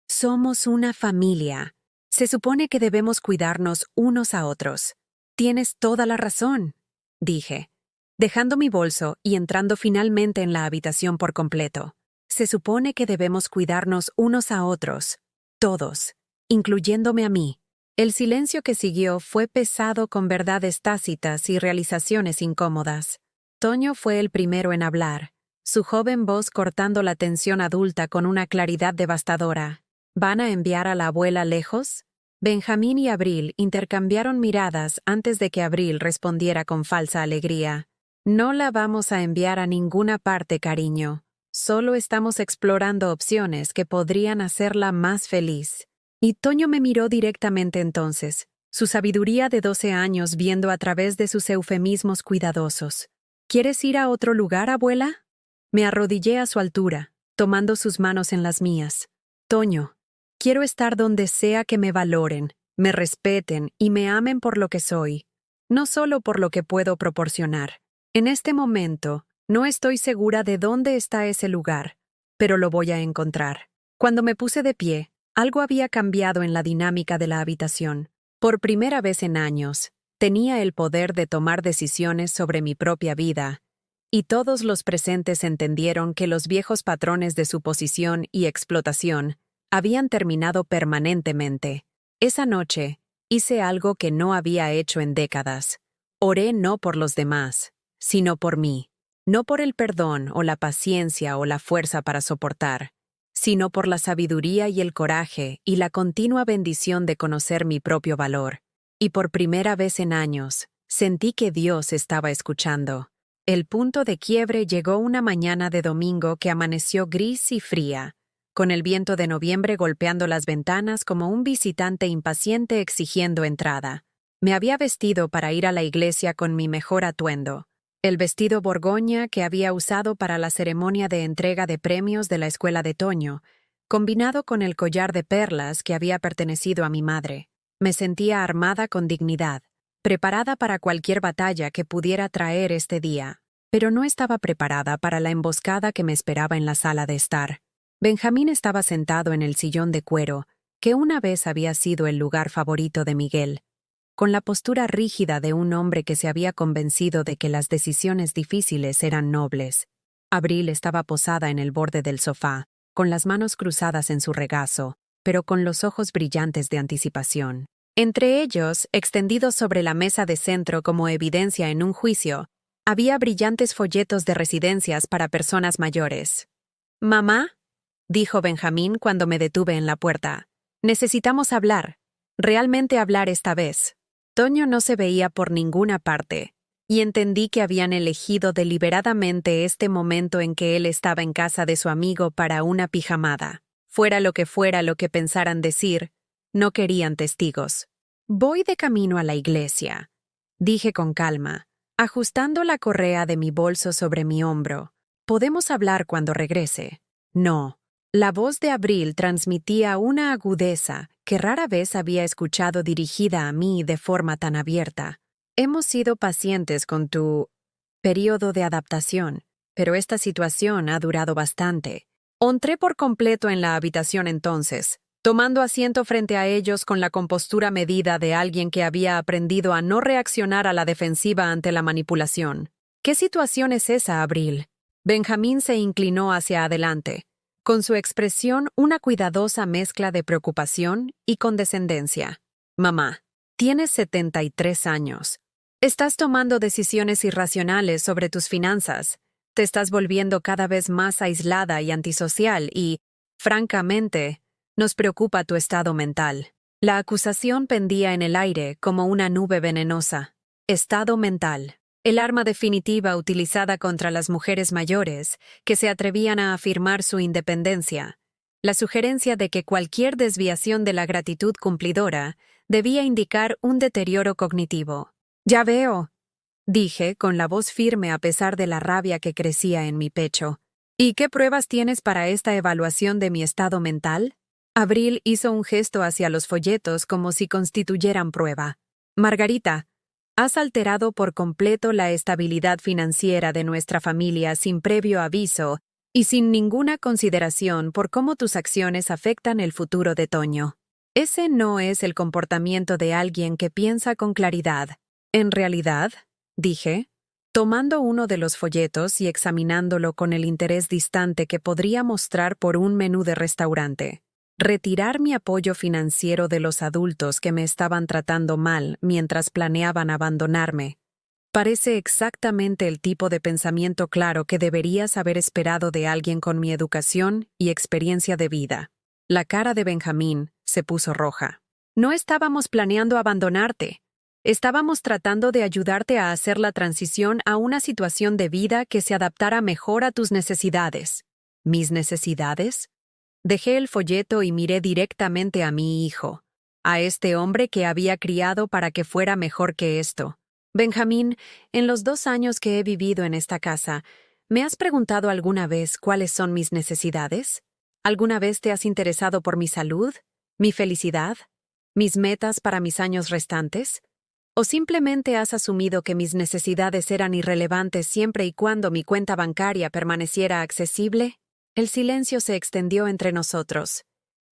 Somos una familia. Se supone que debemos cuidarnos unos a otros. Tienes toda la razón, dije, dejando mi bolso y entrando finalmente en la habitación por completo. Se supone que debemos cuidarnos unos a otros, todos, incluyéndome a mí. El silencio que siguió fue pesado con verdades tácitas y realizaciones incómodas. Toño fue el primero en hablar, su joven voz cortando la tensión adulta con una claridad devastadora. ¿Van a enviar a la abuela lejos? Benjamín y Abril intercambiaron miradas antes de que Abril respondiera con falsa alegría. No la vamos a enviar a ninguna parte, cariño. Solo estamos explorando opciones que podrían hacerla más feliz. Y Toño me miró directamente entonces, su sabiduría de 12 años viendo a través de sus eufemismos cuidadosos. ¿Quieres ir a otro lugar, abuela? Me arrodillé a su altura, tomando sus manos en las mías. Toño, quiero estar donde sea que me valoren, me respeten y me amen por lo que soy, no solo por lo que puedo proporcionar. En este momento, no estoy segura de dónde está ese lugar, pero lo voy a encontrar. Cuando me puse de pie, algo había cambiado en la dinámica de la habitación. Por primera vez en años, tenía el poder de tomar decisiones sobre mi propia vida, y todos los presentes entendieron que los viejos patrones de suposición y explotación habían terminado permanentemente. Esa noche, hice algo que no había hecho en décadas. Oré no por los demás, sino por mí. No por el perdón o la paciencia o la fuerza para soportar, sino por la sabiduría y el coraje y la continua bendición de conocer mi propio valor. Y por primera vez en años, sentí que Dios estaba escuchando. El punto de quiebre llegó una mañana de domingo que amaneció gris y fría, con el viento de noviembre golpeando las ventanas como un visitante impaciente exigiendo entrada. Me había vestido para ir a la iglesia con mi mejor atuendo, el vestido borgoña que había usado para la ceremonia de entrega de premios de la escuela de Toño, combinado con el collar de perlas que había pertenecido a mi madre. Me sentía armada con dignidad, preparada para cualquier batalla que pudiera traer este día, pero no estaba preparada para la emboscada que me esperaba en la sala de estar. Benjamín estaba sentado en el sillón de cuero, que una vez había sido el lugar favorito de Miguel, con la postura rígida de un hombre que se había convencido de que las decisiones difíciles eran nobles. Abril estaba posada en el borde del sofá, con las manos cruzadas en su regazo, pero con los ojos brillantes de anticipación. Entre ellos, extendidos sobre la mesa de centro como evidencia en un juicio, había brillantes folletos de residencias para personas mayores. «Mamá», dijo Benjamín cuando me detuve en la puerta, «necesitamos hablar. Realmente hablar esta vez». Toño no se veía por ninguna parte, y entendí que habían elegido deliberadamente este momento en que él estaba en casa de su amigo para una pijamada. Fuera lo que pensaran decir, no querían testigos. «Voy de camino a la iglesia», dije con calma, ajustando la correa de mi bolso sobre mi hombro. «¿Podemos hablar cuando regrese?» «No». La voz de Abril transmitía una agudeza que rara vez había escuchado dirigida a mí de forma tan abierta. «Hemos sido pacientes con tu periodo de adaptación, pero esta situación ha durado bastante». Entré por completo en la habitación entonces, tomando asiento frente a ellos con la compostura medida de alguien que había aprendido a no reaccionar a la defensiva ante la manipulación. «¿Qué situación es esa, Abril?» Benjamín se inclinó hacia adelante, con su expresión una cuidadosa mezcla de preocupación y condescendencia. «Mamá, tienes 73 años. Estás tomando decisiones irracionales sobre tus finanzas. Te estás volviendo cada vez más aislada y antisocial y, francamente, nos preocupa tu estado mental». La acusación pendía en el aire como una nube venenosa. Estado mental. El arma definitiva utilizada contra las mujeres mayores que se atrevían a afirmar su independencia. La sugerencia de que cualquier desviación de la gratitud cumplidora debía indicar un deterioro cognitivo. «Ya veo», dije con la voz firme a pesar de la rabia que crecía en mi pecho. «¿Y qué pruebas tienes para esta evaluación de mi estado mental?» Abril hizo un gesto hacia los folletos como si constituyeran prueba. «Margarita, has alterado por completo la estabilidad financiera de nuestra familia sin previo aviso y sin ninguna consideración por cómo tus acciones afectan el futuro de Toño. Ese no es el comportamiento de alguien que piensa con claridad». «En realidad», dije, tomando uno de los folletos y examinándolo con el interés distante que podría mostrar por un menú de restaurante, retirar mi apoyo financiero de los adultos que me estaban tratando mal mientras planeaban abandonarme. Parece exactamente el tipo de pensamiento claro que deberías haber esperado de alguien con mi educación y experiencia de vida. La cara de Benjamín se puso roja. No estábamos planeando abandonarte. Estábamos tratando de ayudarte a hacer la transición a una situación de vida que se adaptara mejor a tus necesidades. ¿Mis necesidades? Dejé el folleto y miré directamente a mi hijo, a este hombre que había criado para que fuera mejor que esto. Benjamín, en los 2 años que he vivido en esta casa, ¿me has preguntado alguna vez cuáles son mis necesidades? ¿Alguna vez te has interesado por mi salud, mi felicidad, mis metas para mis años restantes? ¿O simplemente has asumido que mis necesidades eran irrelevantes siempre y cuando mi cuenta bancaria permaneciera accesible? El silencio se extendió entre nosotros,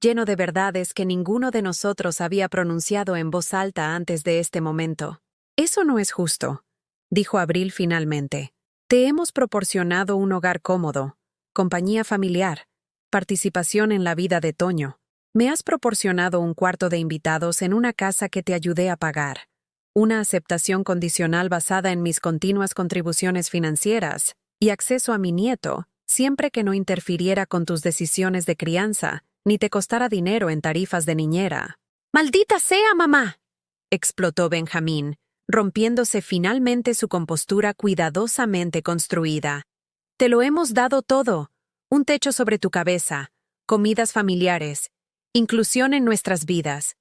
lleno de verdades que ninguno de nosotros había pronunciado en voz alta antes de este momento. «Eso no es justo», dijo Abril finalmente. «Te hemos proporcionado un hogar cómodo, compañía familiar, participación en la vida de Toño. Me has proporcionado un cuarto de invitados en una casa que te ayudé a pagar, una aceptación condicional basada en mis continuas contribuciones financieras y acceso a mi nieto, siempre que no interfiriera con tus decisiones de crianza, ni te costara dinero en tarifas de niñera». «¡Maldita sea, mamá!», explotó Benjamín, rompiéndose finalmente su compostura cuidadosamente construida. «Te lo hemos dado todo, un techo sobre tu cabeza, comidas familiares, inclusión en nuestras vidas.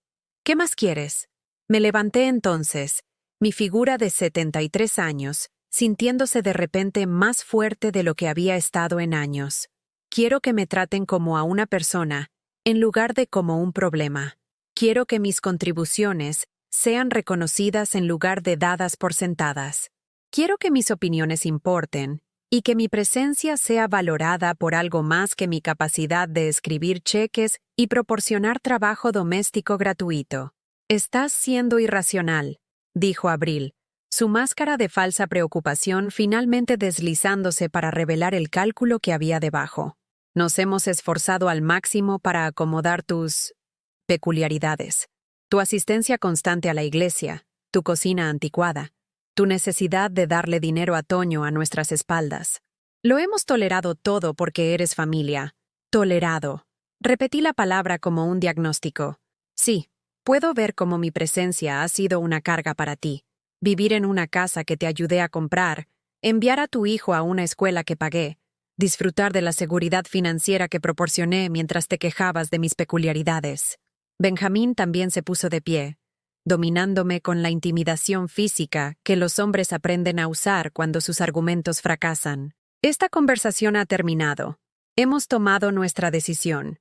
¿Qué más quieres?». Me levanté entonces, mi figura de 73 años, sintiéndose de repente más fuerte de lo que había estado en años. «Quiero que me traten como a una persona, en lugar de como un problema. Quiero que mis contribuciones sean reconocidas en lugar de dadas por sentadas. Quiero que mis opiniones importen y que mi presencia sea valorada por algo más que mi capacidad de escribir cheques y proporcionar trabajo doméstico gratuito». «Estás siendo irracional», dijo Abril, su máscara de falsa preocupación finalmente deslizándose para revelar el cálculo que había debajo. «Nos hemos esforzado al máximo para acomodar tus peculiaridades. Tu asistencia constante a la iglesia, tu cocina anticuada, tu necesidad de darle dinero a Toño a nuestras espaldas. Lo hemos tolerado todo porque eres familia. Tolerado». Repetí la palabra como un diagnóstico. «Sí, puedo ver cómo mi presencia ha sido una carga para ti. Vivir en una casa que te ayudé a comprar, enviar a tu hijo a una escuela que pagué, disfrutar de la seguridad financiera que proporcioné mientras te quejabas de mis peculiaridades». Benjamín también se puso de pie, dominándome con la intimidación física que los hombres aprenden a usar cuando sus argumentos fracasan. «Esta conversación ha terminado. Hemos tomado nuestra decisión.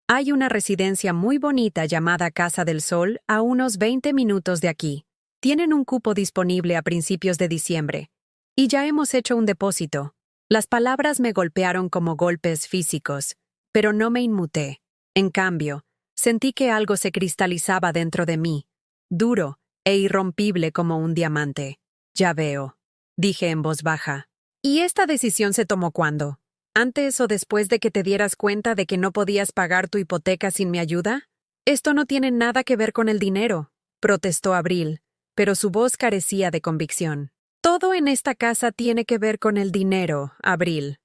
Hay una residencia muy bonita llamada Casa del Sol a unos 20 minutos de aquí. Tienen un cupo disponible a principios de diciembre. Y ya hemos hecho un depósito». Las palabras me golpearon como golpes físicos, pero no me inmuté. En cambio, sentí que algo se cristalizaba dentro de mí, duro e irrompible como un diamante. «Ya veo», dije en voz baja. «¿Y esta decisión se tomó cuándo? ¿Antes o después de que te dieras cuenta de que no podías pagar tu hipoteca sin mi ayuda?» «Esto no tiene nada que ver con el dinero», protestó Abril, pero su voz carecía de convicción. «Todo en esta casa tiene que ver con el dinero, Abril.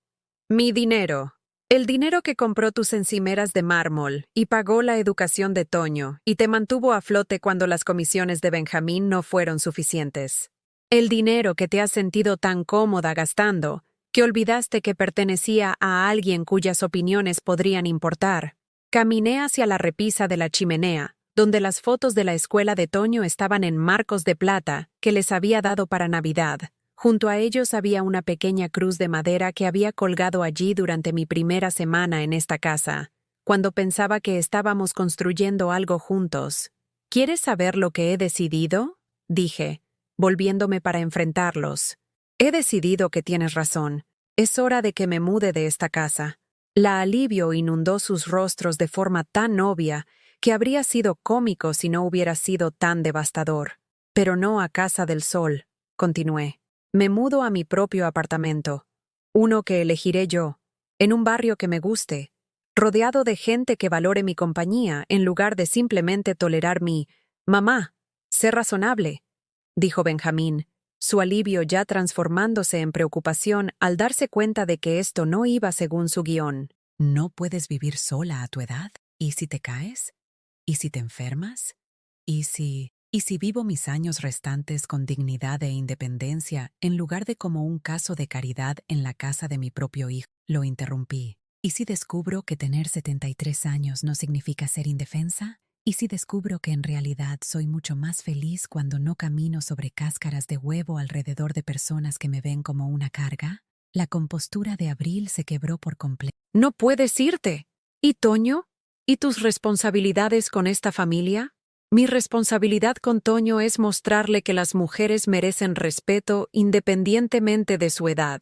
Mi dinero. El dinero que compró tus encimeras de mármol y pagó la educación de Toño y te mantuvo a flote cuando las comisiones de Benjamín no fueron suficientes. El dinero que te has sentido tan cómoda gastando que olvidaste que pertenecía a alguien cuyas opiniones podrían importar». Caminé hacia la repisa de la chimenea, donde las fotos de la escuela de Toño estaban en marcos de plata que les había dado para Navidad. Junto a ellos había una pequeña cruz de madera que había colgado allí durante mi primera semana en esta casa, cuando pensaba que estábamos construyendo algo juntos. «¿Quieres saber lo que he decidido?», dije, volviéndome para enfrentarlos. «He decidido que tienes razón. Es hora de que me mude de esta casa». La alivio inundó sus rostros de forma tan obvia que habría sido cómico si no hubiera sido tan devastador. «Pero no a Casa del Sol», continué. «Me mudo a mi propio apartamento, uno que elegiré yo, en un barrio que me guste, rodeado de gente que valore mi compañía en lugar de simplemente tolerar mi mamá. Sé razonable», dijo Benjamín, su alivio ya transformándose en preocupación al darse cuenta de que esto no iba según su guión. «¿No puedes vivir sola a tu edad? ¿Y si te caes? ¿Y si te enfermas? ¿Y si vivo mis años restantes con dignidad e independencia, en lugar de como un caso de caridad en la casa de mi propio hijo? Lo interrumpí. ¿Y si descubro que tener 73 años no significa ser indefensa? ¿Y si descubro que en realidad soy mucho más feliz cuando no camino sobre cáscaras de huevo alrededor de personas que me ven como una carga? La compostura de Abril se quebró por completo. No puedes irte. ¿Y Toño? ¿Y tus responsabilidades con esta familia? Mi responsabilidad con Toño es mostrarle que las mujeres merecen respeto independientemente de su edad,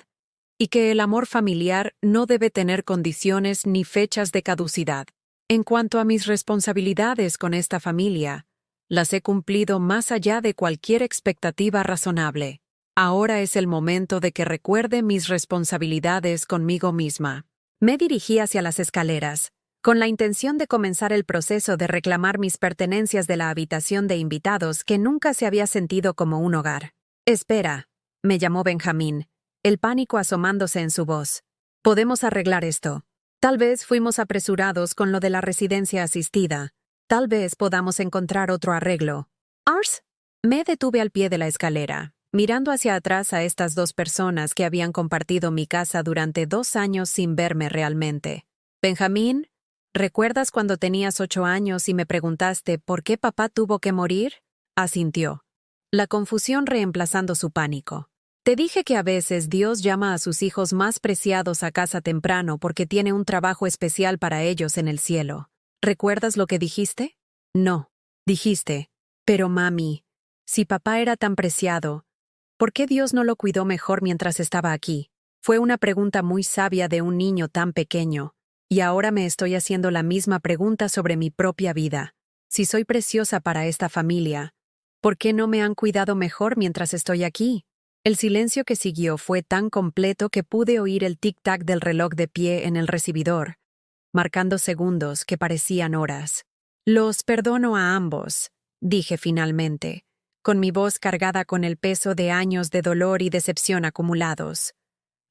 y que el amor familiar no debe tener condiciones ni fechas de caducidad. En cuanto a mis responsabilidades con esta familia, las he cumplido más allá de cualquier expectativa razonable. Ahora es el momento de que recuerde mis responsabilidades conmigo misma. Me dirigí hacia las escaleras, con la intención de comenzar el proceso de reclamar mis pertenencias de la habitación de invitados que nunca se había sentido como un hogar. «Espera», me llamó Benjamín, el pánico asomándose en su voz. «Podemos arreglar esto. Tal vez fuimos apresurados con lo de la residencia asistida. Tal vez podamos encontrar otro arreglo». «¿Ars?» Me detuve al pie de la escalera, mirando hacia atrás a estas dos personas que habían compartido mi casa durante 2 años sin verme realmente. «Benjamín, ¿recuerdas cuando tenías 8 años y me preguntaste por qué papá tuvo que morir?» Asintió, la confusión reemplazando su pánico. «Te dije que a veces Dios llama a sus hijos más preciados a casa temprano porque tiene un trabajo especial para ellos en el cielo. ¿Recuerdas lo que dijiste?» «No». «Dijiste, pero mami, si papá era tan preciado, ¿por qué Dios no lo cuidó mejor mientras estaba aquí?» Fue una pregunta muy sabia de un niño tan pequeño. Y ahora me estoy haciendo la misma pregunta sobre mi propia vida. Si soy preciosa para esta familia, ¿por qué no me han cuidado mejor mientras estoy aquí? El silencio que siguió fue tan completo que pude oír el tic-tac del reloj de pie en el recibidor, marcando segundos que parecían horas. «Los perdono a ambos», dije finalmente, con mi voz cargada con el peso de años de dolor y decepción acumulados.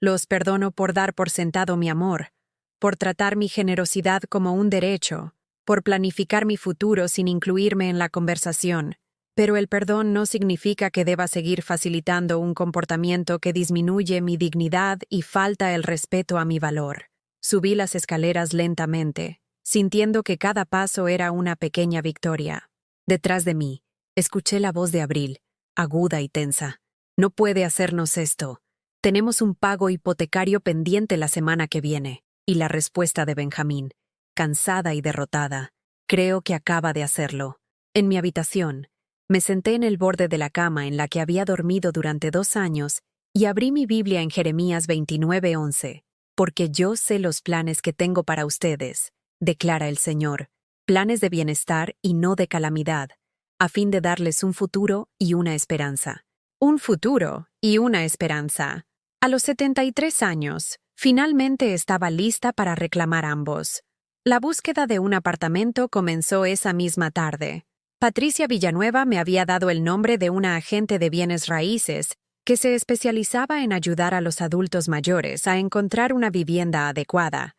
«Los perdono por dar por sentado mi amor, por tratar mi generosidad como un derecho, por planificar mi futuro sin incluirme en la conversación. Pero el perdón no significa que deba seguir facilitando un comportamiento que disminuye mi dignidad y falta el respeto a mi valor». Subí las escaleras lentamente, sintiendo que cada paso era una pequeña victoria. Detrás de mí, escuché la voz de Abril, aguda y tensa. «No puede hacernos esto. Tenemos un pago hipotecario pendiente la semana que viene». Y la respuesta de Benjamín, cansada y derrotada, «Creo que acaba de hacerlo». En mi habitación, me senté en el borde de la cama en la que había dormido durante 2 años y abrí mi Biblia en Jeremías 29:11. «Porque yo sé los planes que tengo para ustedes», declara el Señor, «planes de bienestar y no de calamidad, a fin de darles un futuro y una esperanza». Un futuro y una esperanza. A los 73 años, finalmente estaba lista para reclamar ambos. La búsqueda de un apartamento comenzó esa misma tarde. Patricia Villanueva me había dado el nombre de una agente de bienes raíces que se especializaba en ayudar a los adultos mayores a encontrar una vivienda adecuada.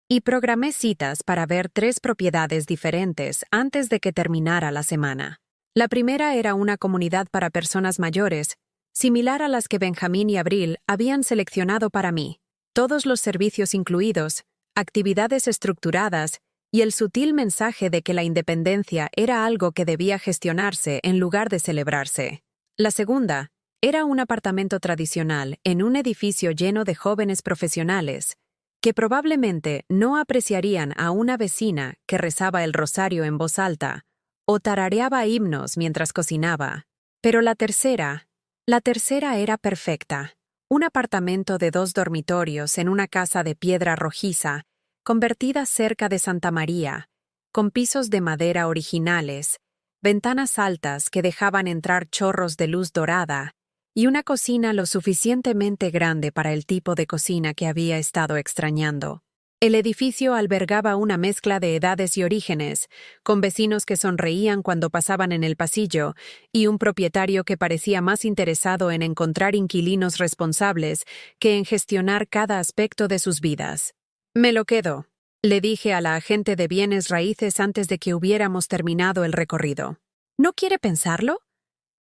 Y programé citas para ver 3 propiedades diferentes antes de que terminara la semana. La primera era una comunidad para personas mayores, similar a las que Benjamín y Abril habían seleccionado para mí. Todos los servicios incluidos, actividades estructuradas y el sutil mensaje de que la independencia era algo que debía gestionarse en lugar de celebrarse. La segunda era un apartamento tradicional en un edificio lleno de jóvenes profesionales que probablemente no apreciarían a una vecina que rezaba el rosario en voz alta o tarareaba himnos mientras cocinaba. Pero la tercera era perfecta. Un apartamento de 2 dormitorios en una casa de piedra rojiza, convertida cerca de Santa María, con pisos de madera originales, ventanas altas que dejaban entrar chorros de luz dorada, y una cocina lo suficientemente grande para el tipo de cocina que había estado extrañando. El edificio albergaba una mezcla de edades y orígenes, con vecinos que sonreían cuando pasaban en el pasillo y un propietario que parecía más interesado en encontrar inquilinos responsables que en gestionar cada aspecto de sus vidas. «Me lo quedo», le dije a la agente de bienes raíces antes de que hubiéramos terminado el recorrido. ¿No quiere pensarlo?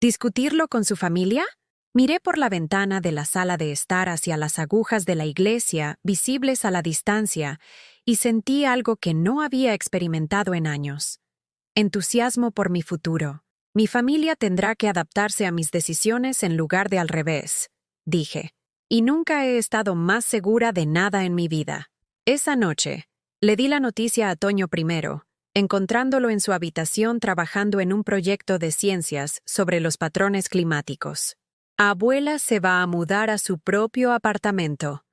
¿Discutirlo con su familia? Miré por la ventana de la sala de estar hacia las agujas de la iglesia, visibles a la distancia, y sentí algo que no había experimentado en años. Entusiasmo por mi futuro. Mi familia tendrá que adaptarse a mis decisiones en lugar de al revés, dije. Y nunca he estado más segura de nada en mi vida. Esa noche, le di la noticia a Toño primero, encontrándolo en su habitación trabajando en un proyecto de ciencias sobre los patrones climáticos. Abuela se va a mudar a su propio apartamento,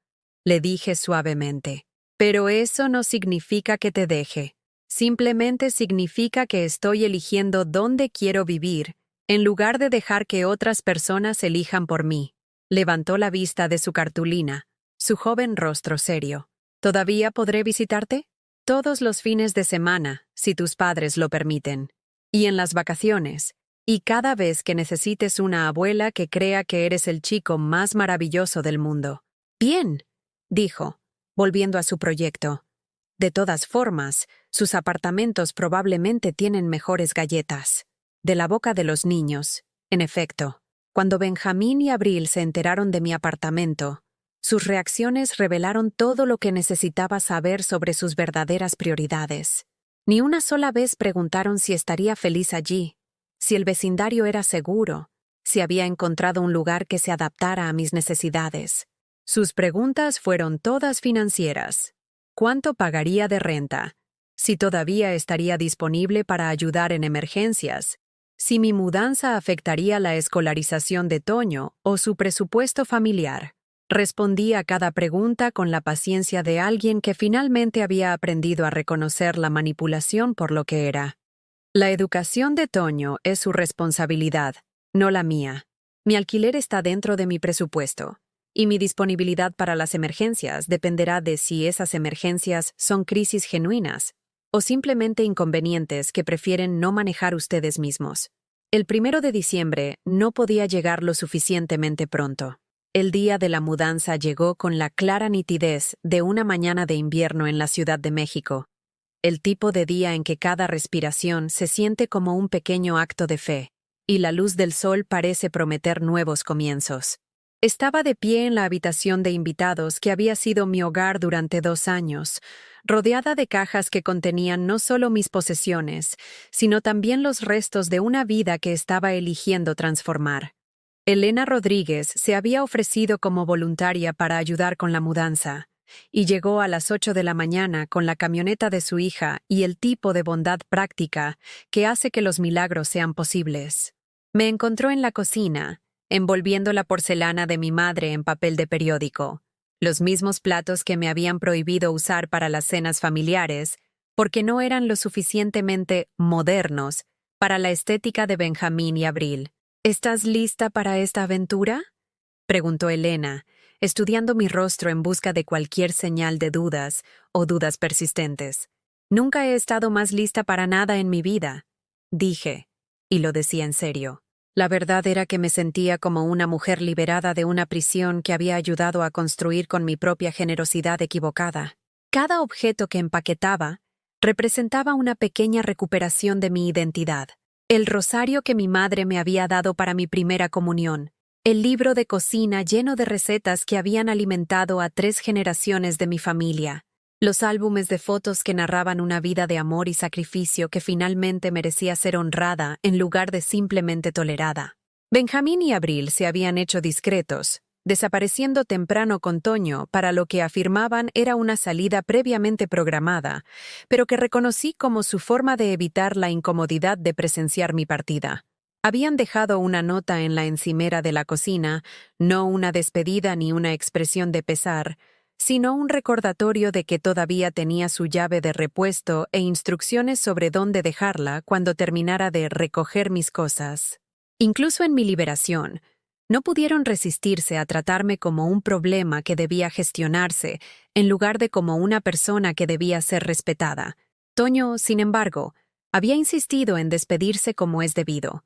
le dije suavemente. Pero eso no significa que te deje. Simplemente significa que estoy eligiendo dónde quiero vivir, en lugar de dejar que otras personas elijan por mí. Levantó la vista de su cartulina, su joven rostro serio. ¿Todavía podré visitarte? Todos los fines de semana, si tus padres lo permiten. Y en las vacaciones. Y cada vez que necesites una abuela que crea que eres el chico más maravilloso del mundo. Bien, dijo, volviendo a su proyecto. De todas formas, sus apartamentos probablemente tienen mejores galletas. De la boca de los niños, en efecto. Cuando Benjamín y Abril se enteraron de mi apartamento, sus reacciones revelaron todo lo que necesitaba saber sobre sus verdaderas prioridades. Ni una sola vez preguntaron si estaría feliz allí, si el vecindario era seguro, si había encontrado un lugar que se adaptara a mis necesidades. Sus preguntas fueron todas financieras. ¿Cuánto pagaría de renta? Si todavía estaría disponible para ayudar en emergencias. Si mi mudanza afectaría la escolarización de Toño o su presupuesto familiar. Respondí a cada pregunta con la paciencia de alguien que finalmente había aprendido a reconocer la manipulación por lo que era. La educación de Toño es su responsabilidad, no la mía. Mi alquiler está dentro de mi presupuesto, y mi disponibilidad para las emergencias dependerá de si esas emergencias son crisis genuinas o simplemente inconvenientes que prefieren no manejar ustedes mismos. El 1 de diciembre no podía llegar lo suficientemente pronto. El día de la mudanza llegó con la clara nitidez de una mañana de invierno en la Ciudad de México. El tipo de día en que cada respiración se siente como un pequeño acto de fe, y la luz del sol parece prometer nuevos comienzos. Estaba de pie en la habitación de invitados que había sido mi hogar durante 2 años, rodeada de cajas que contenían no solo mis posesiones, sino también los restos de una vida que estaba eligiendo transformar. Elena Rodríguez se había ofrecido como voluntaria para ayudar con la mudanza, y llegó a las 8 de la mañana con la camioneta de su hija y el tipo de bondad práctica que hace que los milagros sean posibles. Me encontró en la cocina, envolviendo la porcelana de mi madre en papel de periódico, los mismos platos que me habían prohibido usar para las cenas familiares, porque no eran lo suficientemente modernos para la estética de Benjamín y Abril. ¿Estás lista para esta aventura?, preguntó Elena, estudiando mi rostro en busca de cualquier señal de dudas o dudas persistentes. Nunca he estado más lista para nada en mi vida, dije, y lo decía en serio. La verdad era que me sentía como una mujer liberada de una prisión que había ayudado a construir con mi propia generosidad equivocada. Cada objeto que empaquetaba representaba una pequeña recuperación de mi identidad. El rosario que mi madre me había dado para mi primera comunión, el libro de cocina lleno de recetas que habían alimentado a 3 generaciones de mi familia, los álbumes de fotos que narraban una vida de amor y sacrificio que finalmente merecía ser honrada en lugar de simplemente tolerada. Benjamín y Abril se habían hecho discretos, desapareciendo temprano con Toño para lo que afirmaban era una salida previamente programada, pero que reconocí como su forma de evitar la incomodidad de presenciar mi partida. Habían dejado una nota en la encimera de la cocina, no una despedida ni una expresión de pesar, sino un recordatorio de que todavía tenía su llave de repuesto e instrucciones sobre dónde dejarla cuando terminara de recoger mis cosas. Incluso en mi liberación, no pudieron resistirse a tratarme como un problema que debía gestionarse, en lugar de como una persona que debía ser respetada. Toño, sin embargo, había insistido en despedirse como es debido.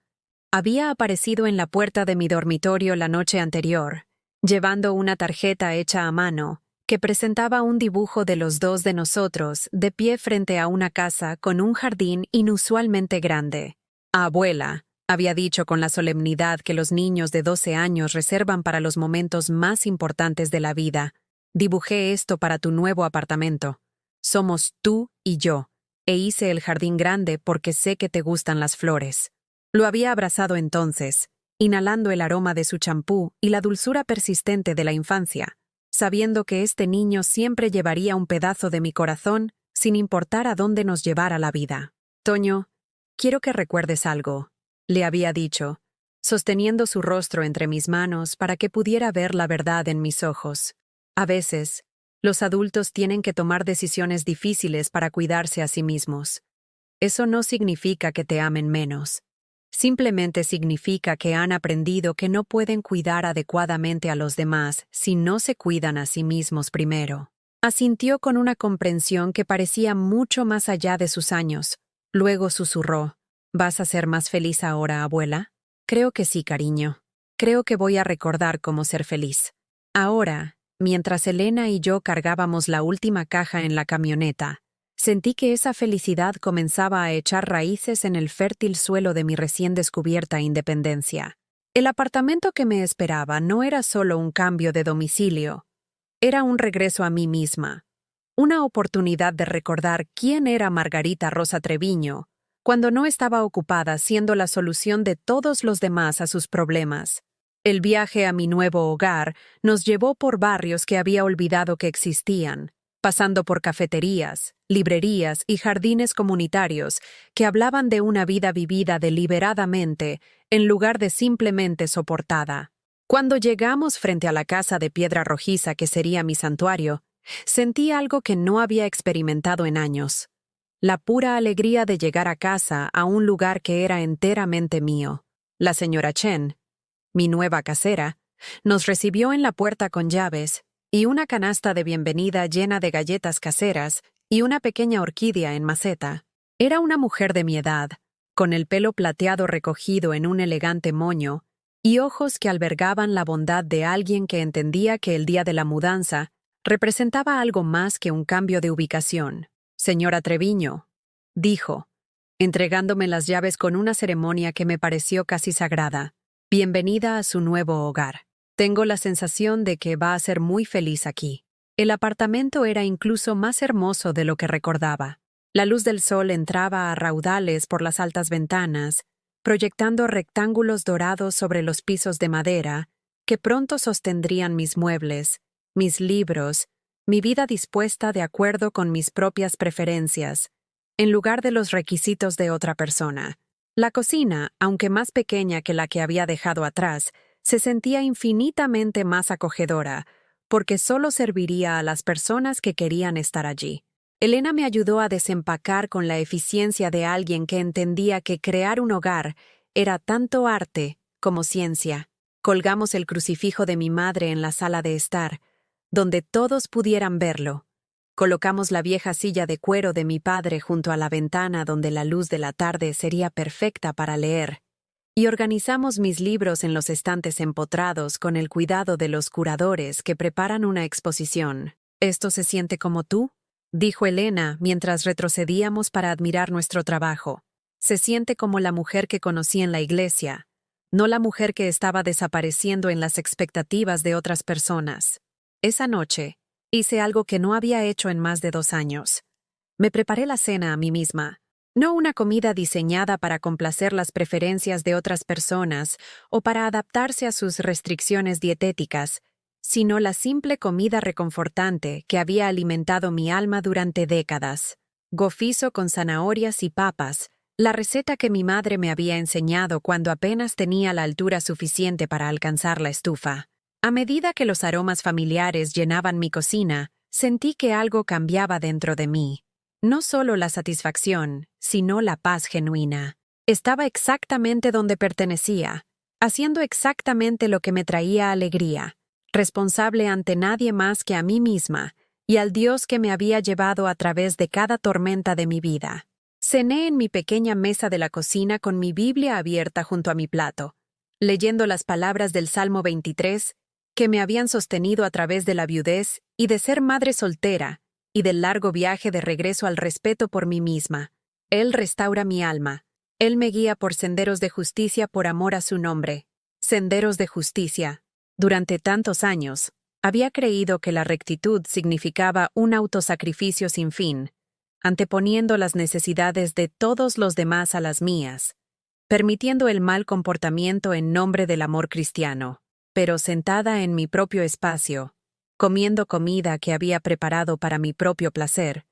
Había aparecido en la puerta de mi dormitorio la noche anterior, llevando una tarjeta hecha a mano, que presentaba un dibujo de los 2 de nosotros de pie frente a una casa con un jardín inusualmente grande. Abuela, había dicho con la solemnidad que los niños de 12 años reservan para los momentos más importantes de la vida, dibujé esto para tu nuevo apartamento. Somos tú y yo, e hice el jardín grande porque sé que te gustan las flores. Lo había abrazado entonces, inhalando el aroma de su champú y la dulzura persistente de la infancia, sabiendo que este niño siempre llevaría un pedazo de mi corazón sin importar a dónde nos llevara la vida. Toño, quiero que recuerdes algo, le había dicho, sosteniendo su rostro entre mis manos para que pudiera ver la verdad en mis ojos. A veces, los adultos tienen que tomar decisiones difíciles para cuidarse a sí mismos. Eso no significa que te amen menos. Simplemente significa que han aprendido que no pueden cuidar adecuadamente a los demás si no se cuidan a sí mismos primero. Asintió con una comprensión que parecía mucho más allá de sus años. Luego susurró, ¿vas a ser más feliz ahora, abuela? Creo que sí, cariño. Creo que voy a recordar cómo ser feliz. Ahora, mientras Elena y yo cargábamos la última caja en la camioneta, sentí que esa felicidad comenzaba a echar raíces en el fértil suelo de mi recién descubierta independencia. El apartamento que me esperaba no era solo un cambio de domicilio, era un regreso a mí misma, una oportunidad de recordar quién era Margarita Rosa Treviño, cuando no estaba ocupada siendo la solución de todos los demás a sus problemas. El viaje a mi nuevo hogar nos llevó por barrios que había olvidado que existían, pasando por cafeterías, librerías y jardines comunitarios que hablaban de una vida vivida deliberadamente en lugar de simplemente soportada. Cuando llegamos frente a la casa de piedra rojiza que sería mi santuario, sentí algo que no había experimentado en años. La pura alegría de llegar a casa a un lugar que era enteramente mío. La señora Chen, mi nueva casera, nos recibió en la puerta con llaves y una canasta de bienvenida llena de galletas caseras y una pequeña orquídea en maceta. Era una mujer de mi edad, con el pelo plateado recogido en un elegante moño y ojos que albergaban la bondad de alguien que entendía que el día de la mudanza representaba algo más que un cambio de ubicación. Señora Treviño, dijo, entregándome las llaves con una ceremonia que me pareció casi sagrada. Bienvenida a su nuevo hogar. Tengo la sensación de que va a ser muy feliz aquí. El apartamento era incluso más hermoso de lo que recordaba. La luz del sol entraba a raudales por las altas ventanas, proyectando rectángulos dorados sobre los pisos de madera que pronto sostendrían mis muebles, mis libros, mi vida dispuesta de acuerdo con mis propias preferencias, en lugar de los requisitos de otra persona. La cocina, aunque más pequeña que la que había dejado atrás, se sentía infinitamente más acogedora, porque solo serviría a las personas que querían estar allí. Elena me ayudó a desempacar con la eficiencia de alguien que entendía que crear un hogar era tanto arte como ciencia. Colgamos el crucifijo de mi madre en la sala de estar, donde todos pudieran verlo. Colocamos la vieja silla de cuero de mi padre junto a la ventana donde la luz de la tarde sería perfecta para leer, y organizamos mis libros en los estantes empotrados con el cuidado de los curadores que preparan una exposición. ¿Esto se siente como tú?, dijo Elena mientras retrocedíamos para admirar nuestro trabajo. Se siente como la mujer que conocí en la iglesia, no la mujer que estaba desapareciendo en las expectativas de otras personas. Esa noche, hice algo que no había hecho en más de 2 años. Me preparé la cena a mí misma. No una comida diseñada para complacer las preferencias de otras personas o para adaptarse a sus restricciones dietéticas, sino la simple comida reconfortante que había alimentado mi alma durante décadas. Gofizo con zanahorias y papas, la receta que mi madre me había enseñado cuando apenas tenía la altura suficiente para alcanzar la estufa. A medida que los aromas familiares llenaban mi cocina, sentí que algo cambiaba dentro de mí. No solo la satisfacción, sino la paz genuina. Estaba exactamente donde pertenecía, haciendo exactamente lo que me traía alegría, responsable ante nadie más que a mí misma y al Dios que me había llevado a través de cada tormenta de mi vida. Cené en mi pequeña mesa de la cocina con mi Biblia abierta junto a mi plato, leyendo las palabras del Salmo 23 que me habían sostenido a través de la viudez y de ser madre soltera y del largo viaje de regreso al respeto por mí misma. Él restaura mi alma, Él me guía por senderos de justicia por amor a su nombre. Senderos de justicia. Durante tantos años, había creído que la rectitud significaba un autosacrificio sin fin, anteponiendo las necesidades de todos los demás a las mías, permitiendo el mal comportamiento en nombre del amor cristiano. Pero sentada en mi propio espacio, comiendo comida que había preparado para mi propio placer,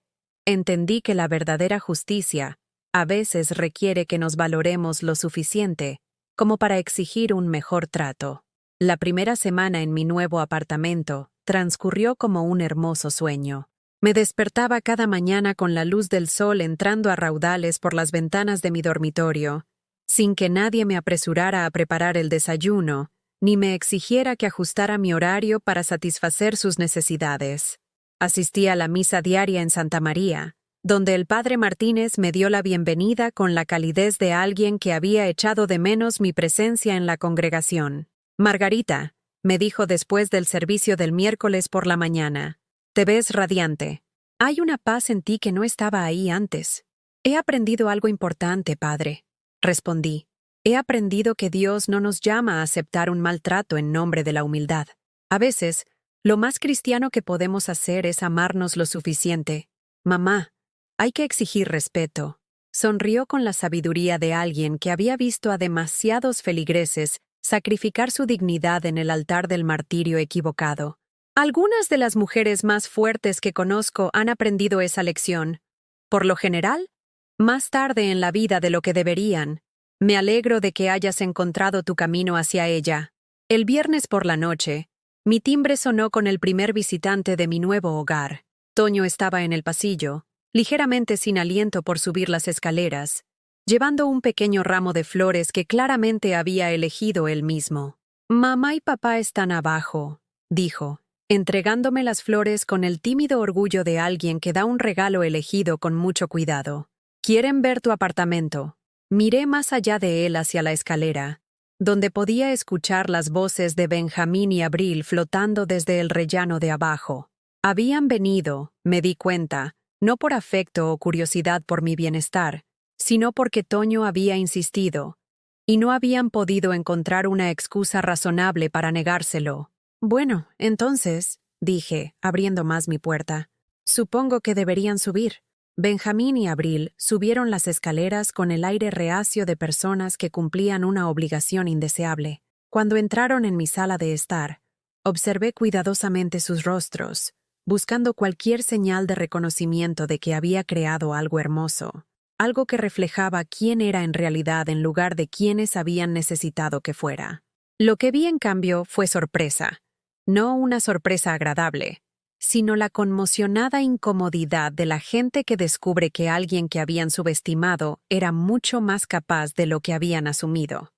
entendí que la verdadera justicia a veces requiere que nos valoremos lo suficiente como para exigir un mejor trato. La primera semana en mi nuevo apartamento transcurrió como un hermoso sueño. Me despertaba cada mañana con la luz del sol entrando a raudales por las ventanas de mi dormitorio, sin que nadie me apresurara a preparar el desayuno, ni me exigiera que ajustara mi horario para satisfacer sus necesidades. Asistí a la misa diaria en Santa María, donde el padre Martínez me dio la bienvenida con la calidez de alguien que había echado de menos mi presencia en la congregación. «Margarita», me dijo después del servicio del miércoles por la mañana, «te ves radiante. Hay una paz en ti que no estaba ahí antes». «He aprendido algo importante, padre», respondí. «He aprendido que Dios no nos llama a aceptar un maltrato en nombre de la humildad. A veces, lo más cristiano que podemos hacer es amarnos lo suficiente. Mamá, hay que exigir respeto». Sonrió con la sabiduría de alguien que había visto a demasiados feligreses sacrificar su dignidad en el altar del martirio equivocado. Algunas de las mujeres más fuertes que conozco han aprendido esa lección. Por lo general, más tarde en la vida de lo que deberían. Me alegro de que hayas encontrado tu camino hacia ella. El viernes por la noche, mi timbre sonó con el primer visitante de mi nuevo hogar. Toño estaba en el pasillo, ligeramente sin aliento por subir las escaleras, llevando un pequeño ramo de flores que claramente había elegido él mismo. «Mamá y papá están abajo», dijo, entregándome las flores con el tímido orgullo de alguien que da un regalo elegido con mucho cuidado. «Quieren ver tu apartamento». Miré más allá de él hacia la escalera, donde podía escuchar las voces de Benjamín y Abril flotando desde el rellano de abajo. Habían venido, me di cuenta, no por afecto o curiosidad por mi bienestar, sino porque Toño había insistido, y no habían podido encontrar una excusa razonable para negárselo. «Bueno, entonces», dije, abriendo más mi puerta, «supongo que deberían subir». Benjamín y Abril subieron las escaleras con el aire reacio de personas que cumplían una obligación indeseable. Cuando entraron en mi sala de estar, observé cuidadosamente sus rostros, buscando cualquier señal de reconocimiento de que había creado algo hermoso, algo que reflejaba quién era en realidad en lugar de quienes habían necesitado que fuera. Lo que vi, en cambio, fue sorpresa. No una sorpresa agradable, sino la conmocionada incomodidad de la gente que descubre que alguien que habían subestimado era mucho más capaz de lo que habían asumido.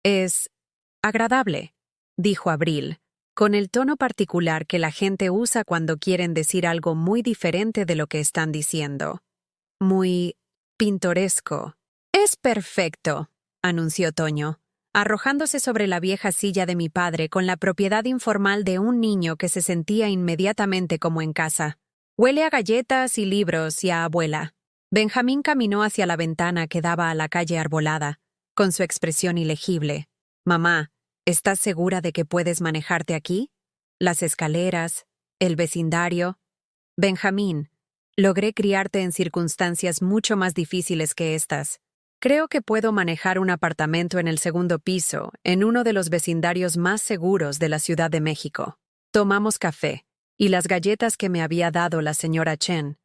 «Es agradable», dijo Abril, con el tono particular que la gente usa cuando quieren decir algo muy diferente de lo que están diciendo. «Muy pintoresco». «Es perfecto», anunció Toño, arrojándose sobre la vieja silla de mi padre con la propiedad informal de un niño que se sentía inmediatamente como en casa. «Huele a galletas y libros y a abuela». Benjamín caminó hacia la ventana que daba a la calle arbolada, con su expresión ilegible. «Mamá, ¿estás segura de que puedes manejarte aquí? Las escaleras, el vecindario». «Benjamín, logré criarte en circunstancias mucho más difíciles que estas. Creo que puedo manejar un apartamento en el segundo piso, en uno de los vecindarios más seguros de la Ciudad de México». Tomamos café, y las galletas que me había dado la señora Chen.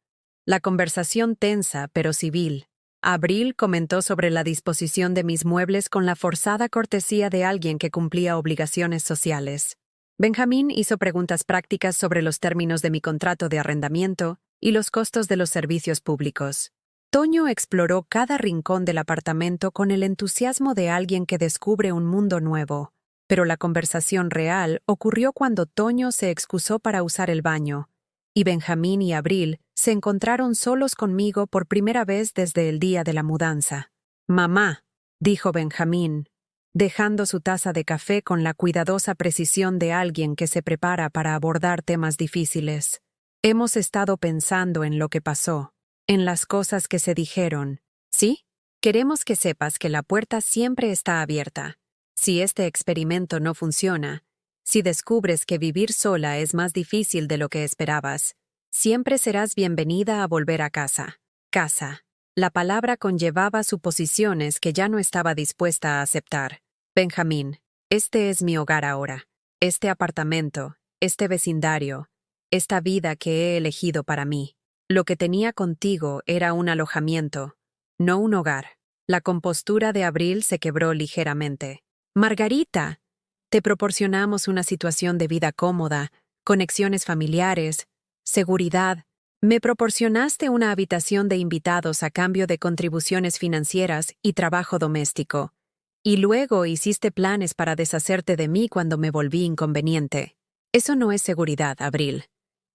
La conversación tensa pero civil. Abril comentó sobre la disposición de mis muebles con la forzada cortesía de alguien que cumplía obligaciones sociales. Benjamín hizo preguntas prácticas sobre los términos de mi contrato de arrendamiento y los costos de los servicios públicos. Toño exploró cada rincón del apartamento con el entusiasmo de alguien que descubre un mundo nuevo, pero la conversación real ocurrió cuando Toño se excusó para usar el baño, y Benjamín y Abril se encontraron solos conmigo por primera vez desde el día de la mudanza. «Mamá», dijo Benjamín, dejando su taza de café con la cuidadosa precisión de alguien que se prepara para abordar temas difíciles. «Hemos estado pensando en lo que pasó, en las cosas que se dijeron». «¿Sí?», Queremos que sepas que la puerta siempre está abierta. Si este experimento no funciona, si descubres que vivir sola es más difícil de lo que esperabas, siempre serás bienvenida a volver a casa. Casa. La palabra conllevaba suposiciones que ya no estaba dispuesta a aceptar. Benjamín, este es mi hogar ahora. Este apartamento, este vecindario, esta vida que he elegido para mí. Lo que tenía contigo era un alojamiento, no un hogar. La compostura de Abril se quebró ligeramente. Margarita, te proporcionamos una situación de vida cómoda, conexiones familiares, seguridad. Me proporcionaste una habitación de invitados a cambio de contribuciones financieras y trabajo doméstico. Y luego hiciste planes para deshacerte de mí cuando me volví inconveniente. Eso no es seguridad, Abril.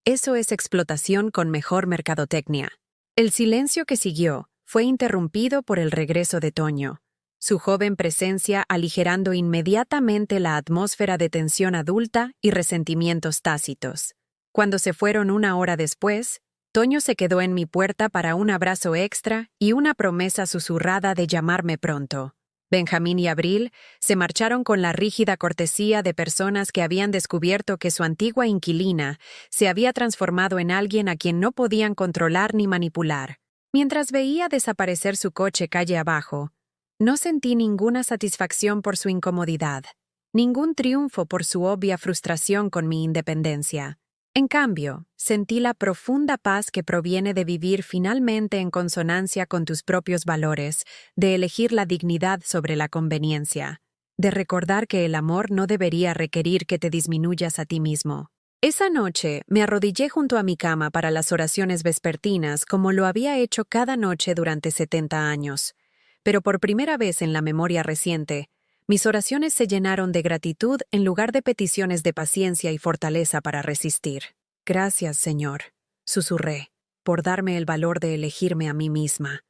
Eso es explotación con mejor mercadotecnia. El silencio que siguió fue interrumpido por el regreso de Toño, su joven presencia aligerando inmediatamente la atmósfera de tensión adulta y resentimientos tácitos. Cuando se fueron una hora después, Toño se quedó en mi puerta para un abrazo extra y una promesa susurrada de llamarme pronto. Benjamín y Abril se marcharon con la rígida cortesía de personas que habían descubierto que su antigua inquilina se había transformado en alguien a quien no podían controlar ni manipular. Mientras veía desaparecer su coche calle abajo, no sentí ninguna satisfacción por su incomodidad, ningún triunfo por su obvia frustración con mi independencia. En cambio, sentí la profunda paz que proviene de vivir finalmente en consonancia con tus propios valores, de elegir la dignidad sobre la conveniencia, de recordar que el amor no debería requerir que te disminuyas a ti mismo. Esa noche me arrodillé junto a mi cama para las oraciones vespertinas como lo había hecho cada noche durante 70 años. Pero por primera vez en la memoria reciente, mis oraciones se llenaron de gratitud en lugar de peticiones de paciencia y fortaleza para resistir. Gracias, Señor, susurré, por darme el valor de elegirme a mí misma.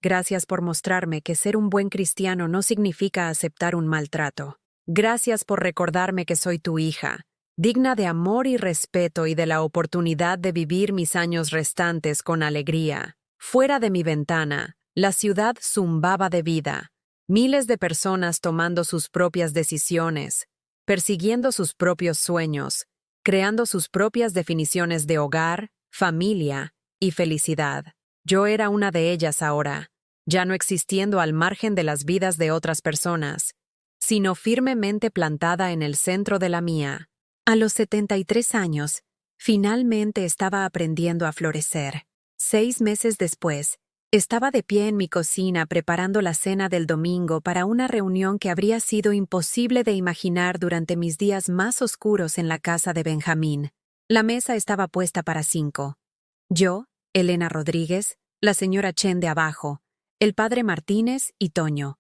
Gracias por mostrarme que ser un buen cristiano no significa aceptar un maltrato. Gracias por recordarme que soy tu hija, digna de amor y respeto y de la oportunidad de vivir mis años restantes con alegría. Fuera de mi ventana, la ciudad zumbaba de vida. Miles de personas tomando sus propias decisiones, persiguiendo sus propios sueños, creando sus propias definiciones de hogar, familia y felicidad. Yo era una de ellas ahora, ya no existiendo al margen de las vidas de otras personas, sino firmemente plantada en el centro de la mía. A los 73 años, finalmente estaba aprendiendo a florecer. 6 meses después, estaba de pie en mi cocina preparando la cena del domingo para una reunión que habría sido imposible de imaginar durante mis días más oscuros en la casa de Benjamín. La mesa estaba puesta para 5. Yo, Elena Rodríguez, la señora Chen de abajo, el padre Martínez y Toño,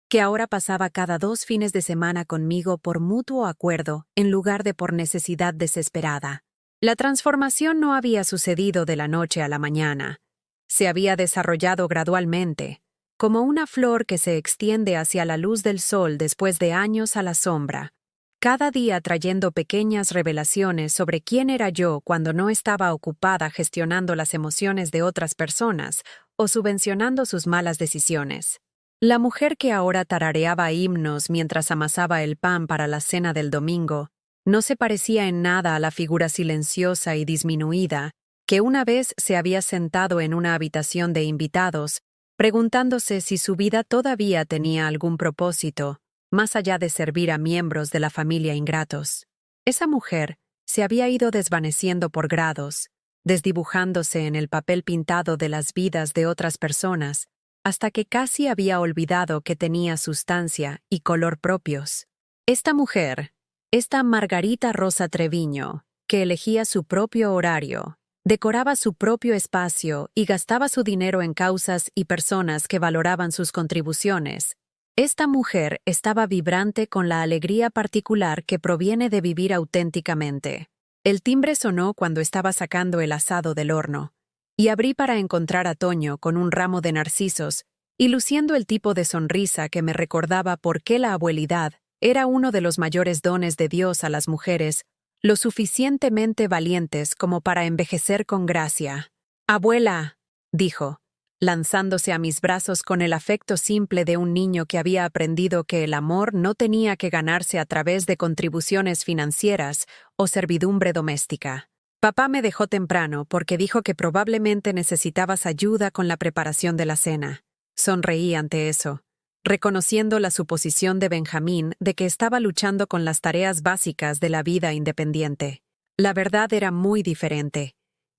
que ahora pasaba cada 2 fines de semana conmigo por mutuo acuerdo en lugar de por necesidad desesperada. La transformación no había sucedido de la noche a la mañana. Se había desarrollado gradualmente, como una flor que se extiende hacia la luz del sol después de años a la sombra, cada día trayendo pequeñas revelaciones sobre quién era yo cuando no estaba ocupada gestionando las emociones de otras personas o subvencionando sus malas decisiones. La mujer que ahora tarareaba himnos mientras amasaba el pan para la cena del domingo no se parecía en nada a la figura silenciosa y disminuida que una vez se había sentado en una habitación de invitados, preguntándose si su vida todavía tenía algún propósito, más allá de servir a miembros de la familia ingratos. Esa mujer se había ido desvaneciendo por grados, desdibujándose en el papel pintado de las vidas de otras personas, hasta que casi había olvidado que tenía sustancia y color propios. Esta mujer, esta Margarita Rosa Treviño, que elegía su propio horario, decoraba su propio espacio y gastaba su dinero en causas y personas que valoraban sus contribuciones. Esta mujer estaba vibrante con la alegría particular que proviene de vivir auténticamente. El timbre sonó cuando estaba sacando el asado del horno, y abrí para encontrar a Toño con un ramo de narcisos y luciendo el tipo de sonrisa que me recordaba por qué la abuelidad era uno de los mayores dones de Dios a las mujeres, lo suficientemente valientes como para envejecer con gracia. «Abuela», dijo, lanzándose a mis brazos con el afecto simple de un niño que había aprendido que el amor no tenía que ganarse a través de contribuciones financieras o servidumbre doméstica. Papá me dejó temprano porque dijo que probablemente necesitabas ayuda con la preparación de la cena. Sonreí ante eso, reconociendo la suposición de Benjamín de que estaba luchando con las tareas básicas de la vida independiente. La verdad era muy diferente.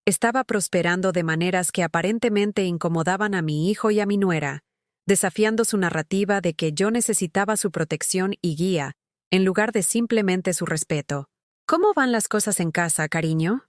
Estaba prosperando de maneras que aparentemente incomodaban a mi hijo y a mi nuera, desafiando su narrativa de que yo necesitaba su protección y guía, en lugar de simplemente su respeto. ¿Cómo van las cosas en casa, cariño?,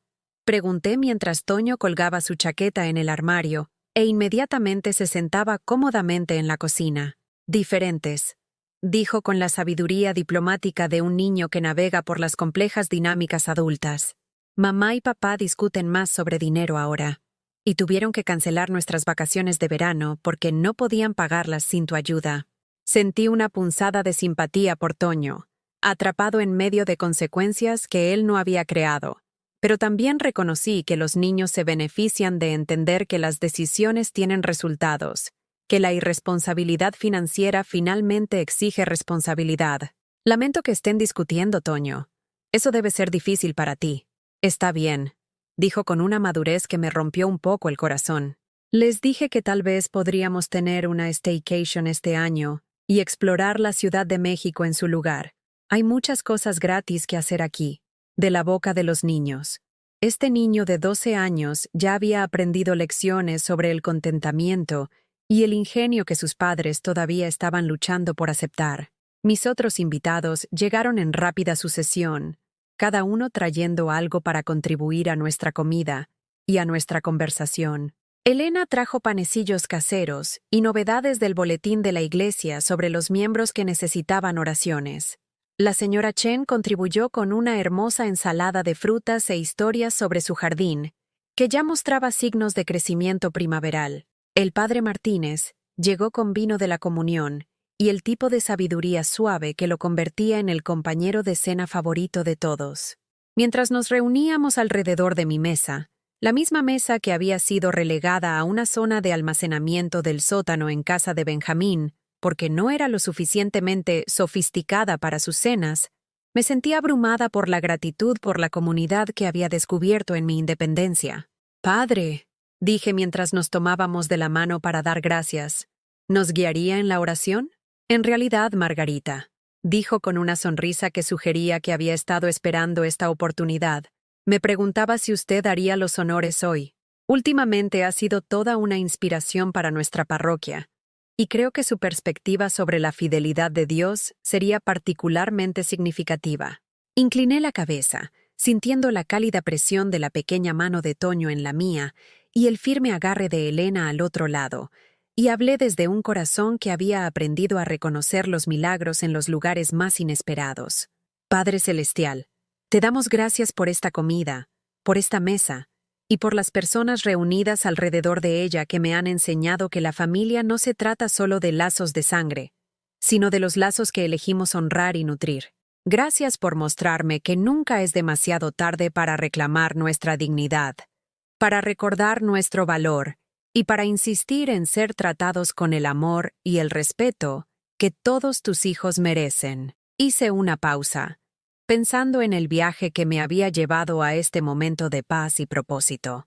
pregunté mientras Toño colgaba su chaqueta en el armario e inmediatamente se sentaba cómodamente en la cocina. Diferentes, dijo con la sabiduría diplomática de un niño que navega por las complejas dinámicas adultas. Mamá y papá discuten más sobre dinero ahora, y tuvieron que cancelar nuestras vacaciones de verano porque no podían pagarlas sin tu ayuda. Sentí una punzada de simpatía por Toño, atrapado en medio de consecuencias que él no había creado. Pero también reconocí que los niños se benefician de entender que las decisiones tienen resultados, que la irresponsabilidad financiera finalmente exige responsabilidad. Lamento que estén discutiendo, Toño. Eso debe ser difícil para ti. Está bien, dijo con una madurez que me rompió un poco el corazón. Les dije que tal vez podríamos tener una staycation este año y explorar la Ciudad de México en su lugar. Hay muchas cosas gratis que hacer aquí. De la boca de los niños. Este niño de 12 años ya había aprendido lecciones sobre el contentamiento y el ingenio que sus padres todavía estaban luchando por aceptar. Mis otros invitados llegaron en rápida sucesión, cada uno trayendo algo para contribuir a nuestra comida y a nuestra conversación. Elena trajo panecillos caseros y novedades del boletín de la iglesia sobre los miembros que necesitaban oraciones. La señora Chen contribuyó con una hermosa ensalada de frutas e historias sobre su jardín, que ya mostraba signos de crecimiento primaveral. El padre Martínez llegó con vino de la comunión y el tipo de sabiduría suave que lo convertía en el compañero de cena favorito de todos. Mientras nos reuníamos alrededor de mi mesa, la misma mesa que había sido relegada a una zona de almacenamiento del sótano en casa de Benjamín, porque no era lo suficientemente sofisticada para sus cenas, me sentí abrumada por la gratitud por la comunidad que había descubierto en mi independencia. Padre, dije mientras nos tomábamos de la mano para dar gracias, ¿nos guiaría en la oración? En realidad, Margarita, dijo con una sonrisa que sugería que había estado esperando esta oportunidad. Me preguntaba si usted haría los honores hoy. Últimamente ha sido toda una inspiración para nuestra parroquia. Y creo que su perspectiva sobre la fidelidad de Dios sería particularmente significativa. Incliné la cabeza, sintiendo la cálida presión de la pequeña mano de Toño en la mía y el firme agarre de Elena al otro lado, y hablé desde un corazón que había aprendido a reconocer los milagros en los lugares más inesperados. Padre Celestial, te damos gracias por esta comida, por esta mesa, y por las personas reunidas alrededor de ella que me han enseñado que la familia no se trata solo de lazos de sangre, sino de los lazos que elegimos honrar y nutrir. Gracias por mostrarme que nunca es demasiado tarde para reclamar nuestra dignidad, para recordar nuestro valor y para insistir en ser tratados con el amor y el respeto que todos tus hijos merecen. Hice una pausa, pensando en el viaje que me había llevado a este momento de paz y propósito.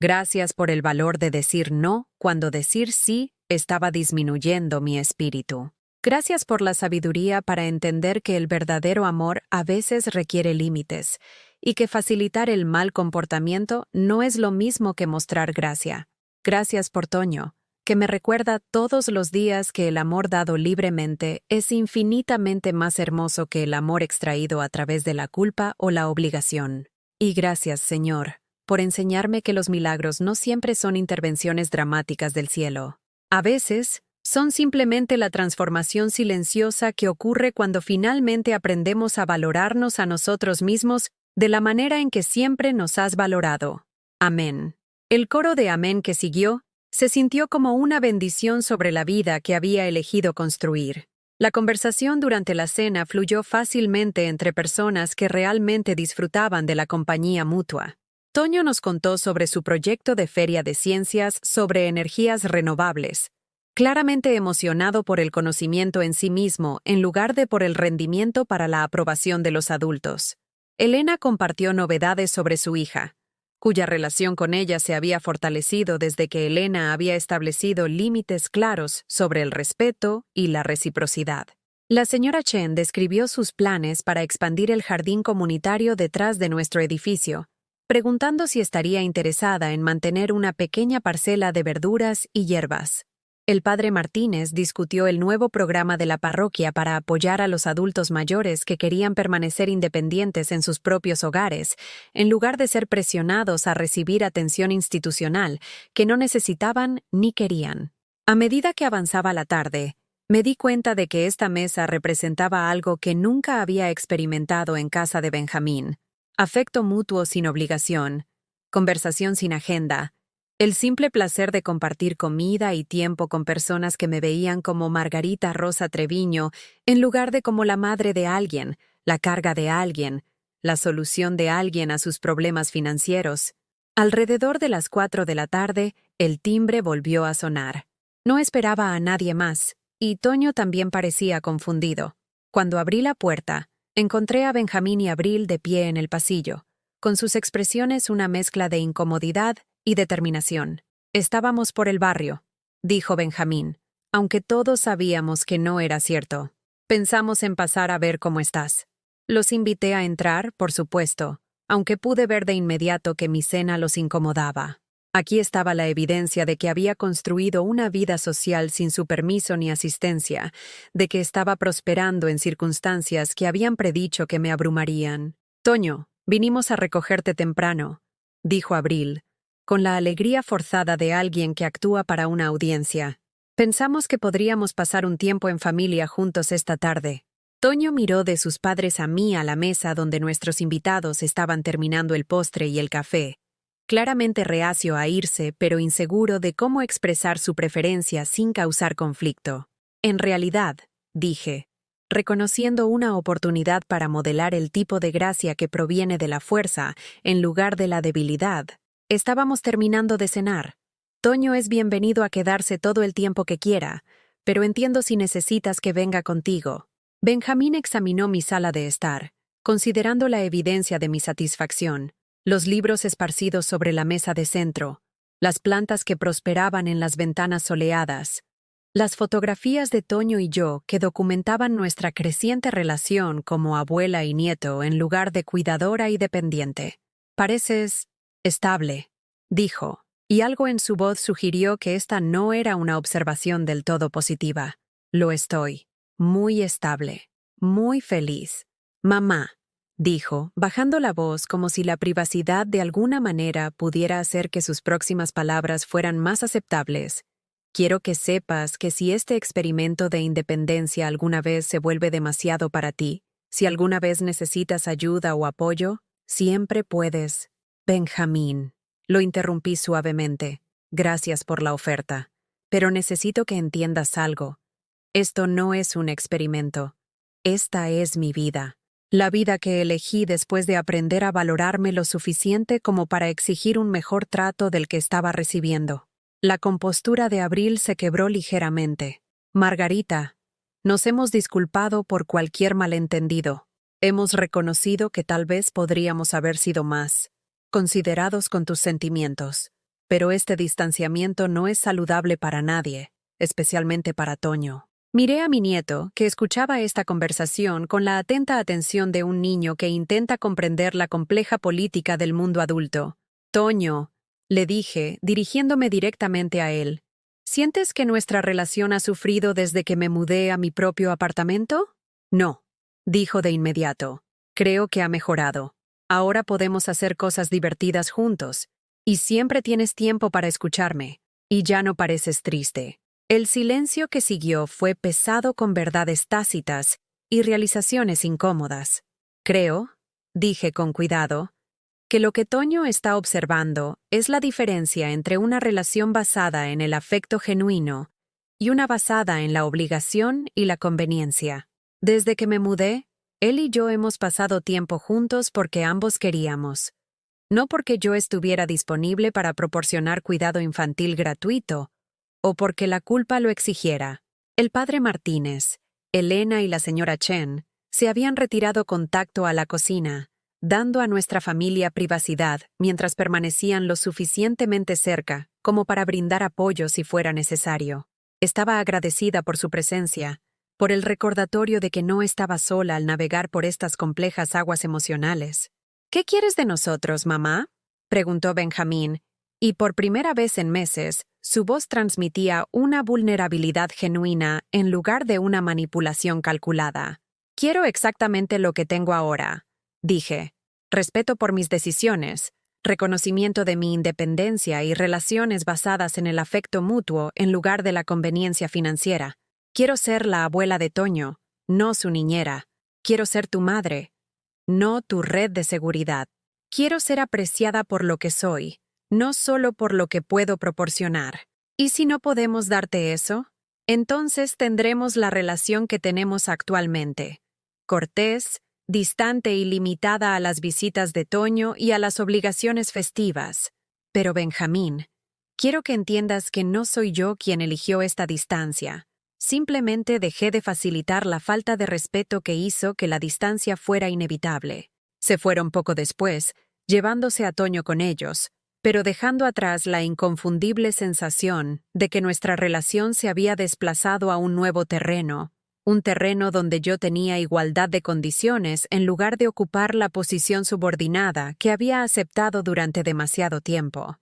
Gracias por el valor de decir no cuando decir sí estaba disminuyendo mi espíritu. Gracias por la sabiduría para entender que el verdadero amor a veces requiere límites y que facilitar el mal comportamiento no es lo mismo que mostrar gracia. Gracias por Toño, que me recuerda todos los días que el amor dado libremente es infinitamente más hermoso que el amor extraído a través de la culpa o la obligación. Y gracias, Señor, por enseñarme que los milagros no siempre son intervenciones dramáticas del cielo. A veces, son simplemente la transformación silenciosa que ocurre cuando finalmente aprendemos a valorarnos a nosotros mismos de la manera en que siempre nos has valorado. Amén. El coro de amén que siguió se sintió como una bendición sobre la vida que había elegido construir. La conversación durante la cena fluyó fácilmente entre personas que realmente disfrutaban de la compañía mutua. Toño nos contó sobre su proyecto de feria de ciencias sobre energías renovables, claramente emocionado por el conocimiento en sí mismo en lugar de por el rendimiento para la aprobación de los adultos. Elena compartió novedades sobre su hija, cuya relación con ella se había fortalecido desde que Elena había establecido límites claros sobre el respeto y la reciprocidad. La señora Chen describió sus planes para expandir el jardín comunitario detrás de nuestro edificio, preguntando si estaría interesada en mantener una pequeña parcela de verduras y hierbas. El padre Martínez discutió el nuevo programa de la parroquia para apoyar a los adultos mayores que querían permanecer independientes en sus propios hogares, en lugar de ser presionados a recibir atención institucional que no necesitaban ni querían. A medida que avanzaba la tarde, me di cuenta de que esta mesa representaba algo que nunca había experimentado en casa de Benjamín: afecto mutuo sin obligación, conversación sin agenda, el simple placer de compartir comida y tiempo con personas que me veían como Margarita Rosa Treviño en lugar de como la madre de alguien, la carga de alguien, la solución de alguien a sus problemas financieros. Alrededor de las 4 de la tarde, el timbre volvió a sonar. No esperaba a nadie más, y Toño también parecía confundido. Cuando abrí la puerta, encontré a Benjamín y Abril de pie en el pasillo, con sus expresiones una mezcla de incomodidad y determinación. «Estábamos por el barrio», dijo Benjamín, aunque todos sabíamos que no era cierto. «Pensamos en pasar a ver cómo estás». Los invité a entrar, por supuesto, aunque pude ver de inmediato que mi cena los incomodaba. Aquí estaba la evidencia de que había construido una vida social sin su permiso ni asistencia, de que estaba prosperando en circunstancias que habían predicho que me abrumarían. «Toño, vinimos a recogerte temprano», dijo Abril, con la alegría forzada de alguien que actúa para una audiencia. «Pensamos que podríamos pasar un tiempo en familia juntos esta tarde». Toño miró de sus padres a mí a la mesa donde nuestros invitados estaban terminando el postre y el café, claramente reacio a irse, pero inseguro de cómo expresar su preferencia sin causar conflicto. «En realidad», dije, reconociendo una oportunidad para modelar el tipo de gracia que proviene de la fuerza en lugar de la debilidad, «estábamos terminando de cenar. Toño es bienvenido a quedarse todo el tiempo que quiera, pero entiendo si necesitas que venga contigo». Benjamín examinó mi sala de estar, considerando la evidencia de mi satisfacción: los libros esparcidos sobre la mesa de centro, las plantas que prosperaban en las ventanas soleadas, las fotografías de Toño y yo que documentaban nuestra creciente relación como abuela y nieto en lugar de cuidadora y dependiente. «Pareces estable», dijo, y algo en su voz sugirió que esta no era una observación del todo positiva. «Lo estoy. Muy estable. Muy feliz». «Mamá», dijo, bajando la voz como si la privacidad de alguna manera pudiera hacer que sus próximas palabras fueran más aceptables, «quiero que sepas que si este experimento de independencia alguna vez se vuelve demasiado para ti, si alguna vez necesitas ayuda o apoyo, siempre puedes». «Benjamín», lo interrumpí suavemente, «gracias por la oferta, pero necesito que entiendas algo. Esto no es un experimento. Esta es mi vida. La vida que elegí después de aprender a valorarme lo suficiente como para exigir un mejor trato del que estaba recibiendo». La compostura de Abril se quebró ligeramente. «Margarita, nos hemos disculpado por cualquier malentendido. Hemos reconocido que tal vez podríamos haber sido más considerados con tus sentimientos, pero este distanciamiento no es saludable para nadie, especialmente para Toño». Miré a mi nieto, que escuchaba esta conversación con la atenta atención de un niño que intenta comprender la compleja política del mundo adulto. «Toño», le dije, dirigiéndome directamente a él, «¿sientes que nuestra relación ha sufrido desde que me mudé a mi propio apartamento?» «No», dijo de inmediato. «Creo que ha mejorado. Ahora podemos hacer cosas divertidas juntos, y siempre tienes tiempo para escucharme, y ya no pareces triste». El silencio que siguió fue pesado con verdades tácitas y realizaciones incómodas. «Creo», dije con cuidado, «que lo que Toño está observando es la diferencia entre una relación basada en el afecto genuino y una basada en la obligación y la conveniencia. Desde que me mudé, él y yo hemos pasado tiempo juntos porque ambos queríamos. No porque yo estuviera disponible para proporcionar cuidado infantil gratuito, o porque la culpa lo exigiera. El padre Martínez, Elena y la señora Chen se habían retirado con tacto a la cocina, dando a nuestra familia privacidad mientras permanecían lo suficientemente cerca como para brindar apoyo si fuera necesario. Estaba agradecida por su presencia, por el recordatorio de que no estaba sola al navegar por estas complejas aguas emocionales. ¿Qué quieres de nosotros, mamá?, preguntó Benjamín, y por primera vez en meses, su voz transmitía una vulnerabilidad genuina en lugar de una manipulación calculada. Quiero exactamente lo que tengo ahora, dije. Respeto por mis decisiones, reconocimiento de mi independencia y relaciones basadas en el afecto mutuo en lugar de la conveniencia financiera. Quiero ser la abuela de Toño, no su niñera. Quiero ser tu madre, no tu red de seguridad. Quiero ser apreciada por lo que soy, no solo por lo que puedo proporcionar. ¿Y si no podemos darte eso? Entonces tendremos la relación que tenemos actualmente. Cortés, distante y limitada a las visitas de Toño y a las obligaciones festivas. Pero Benjamín, quiero que entiendas que no soy yo quien eligió esta distancia. Simplemente dejé de facilitar la falta de respeto que hizo que la distancia fuera inevitable. Se fueron poco después, llevándose a Toño con ellos, pero dejando atrás la inconfundible sensación de que nuestra relación se había desplazado a un nuevo terreno, un terreno donde yo tenía igualdad de condiciones en lugar de ocupar la posición subordinada que había aceptado durante demasiado tiempo.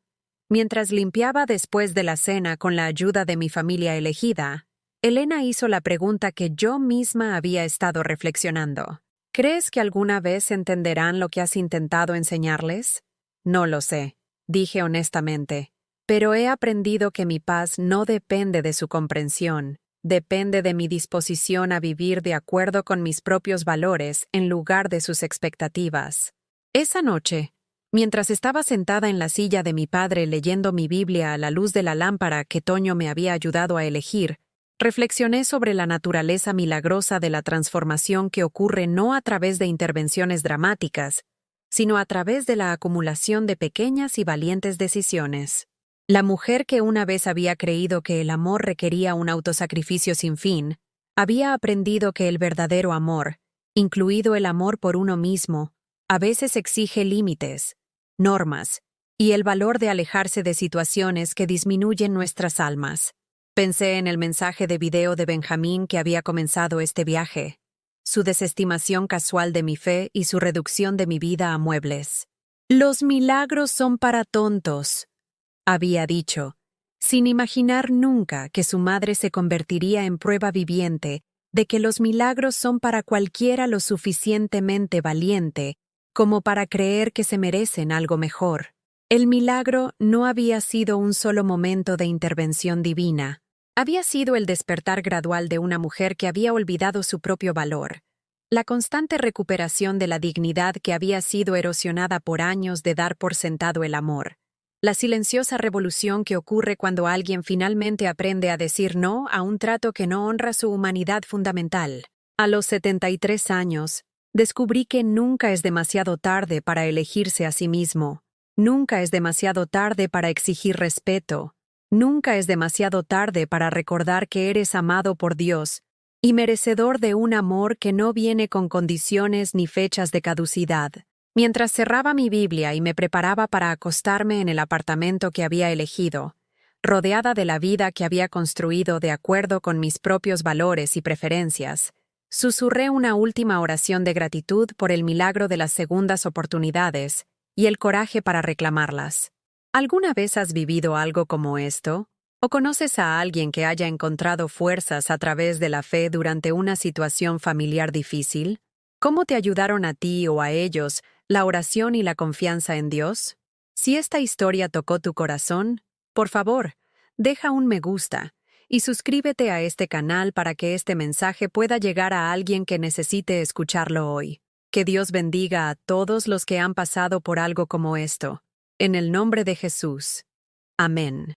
Mientras limpiaba después de la cena con la ayuda de mi familia elegida, Elena hizo la pregunta que yo misma había estado reflexionando. ¿Crees que alguna vez entenderán lo que has intentado enseñarles? No lo sé, dije honestamente, pero he aprendido que mi paz no depende de su comprensión, depende de mi disposición a vivir de acuerdo con mis propios valores en lugar de sus expectativas. Esa noche, mientras estaba sentada en la silla de mi padre leyendo mi Biblia a la luz de la lámpara que Toño me había ayudado a elegir, reflexioné sobre la naturaleza milagrosa de la transformación que ocurre no a través de intervenciones dramáticas, sino a través de la acumulación de pequeñas y valientes decisiones. La mujer que una vez había creído que el amor requería un autosacrificio sin fin, había aprendido que el verdadero amor, incluido el amor por uno mismo, a veces exige límites, normas, y el valor de alejarse de situaciones que disminuyen nuestras almas. Pensé en el mensaje de video de Benjamín que había comenzado este viaje, su desestimación casual de mi fe y su reducción de mi vida a muebles. Los milagros son para tontos, había dicho, sin imaginar nunca que su madre se convertiría en prueba viviente de que los milagros son para cualquiera lo suficientemente valiente como para creer que se merecen algo mejor. El milagro no había sido un solo momento de intervención divina. Había sido el despertar gradual de una mujer que había olvidado su propio valor, la constante recuperación de la dignidad que había sido erosionada por años de dar por sentado el amor, la silenciosa revolución que ocurre cuando alguien finalmente aprende a decir no a un trato que no honra su humanidad fundamental. A los 73 años, descubrí que nunca es demasiado tarde para elegirse a sí mismo, nunca es demasiado tarde para exigir respeto, nunca es demasiado tarde para recordar que eres amado por Dios y merecedor de un amor que no viene con condiciones ni fechas de caducidad. Mientras cerraba mi Biblia y me preparaba para acostarme en el apartamento que había elegido, rodeada de la vida que había construido de acuerdo con mis propios valores y preferencias, susurré una última oración de gratitud por el milagro de las segundas oportunidades y el coraje para reclamarlas. ¿Alguna vez has vivido algo como esto? ¿O conoces a alguien que haya encontrado fuerzas a través de la fe durante una situación familiar difícil? ¿Cómo te ayudaron a ti o a ellos la oración y la confianza en Dios? Si esta historia tocó tu corazón, por favor, deja un me gusta y suscríbete a este canal para que este mensaje pueda llegar a alguien que necesite escucharlo hoy. Que Dios bendiga a todos los que han pasado por algo como esto. En el nombre de Jesús. Amén.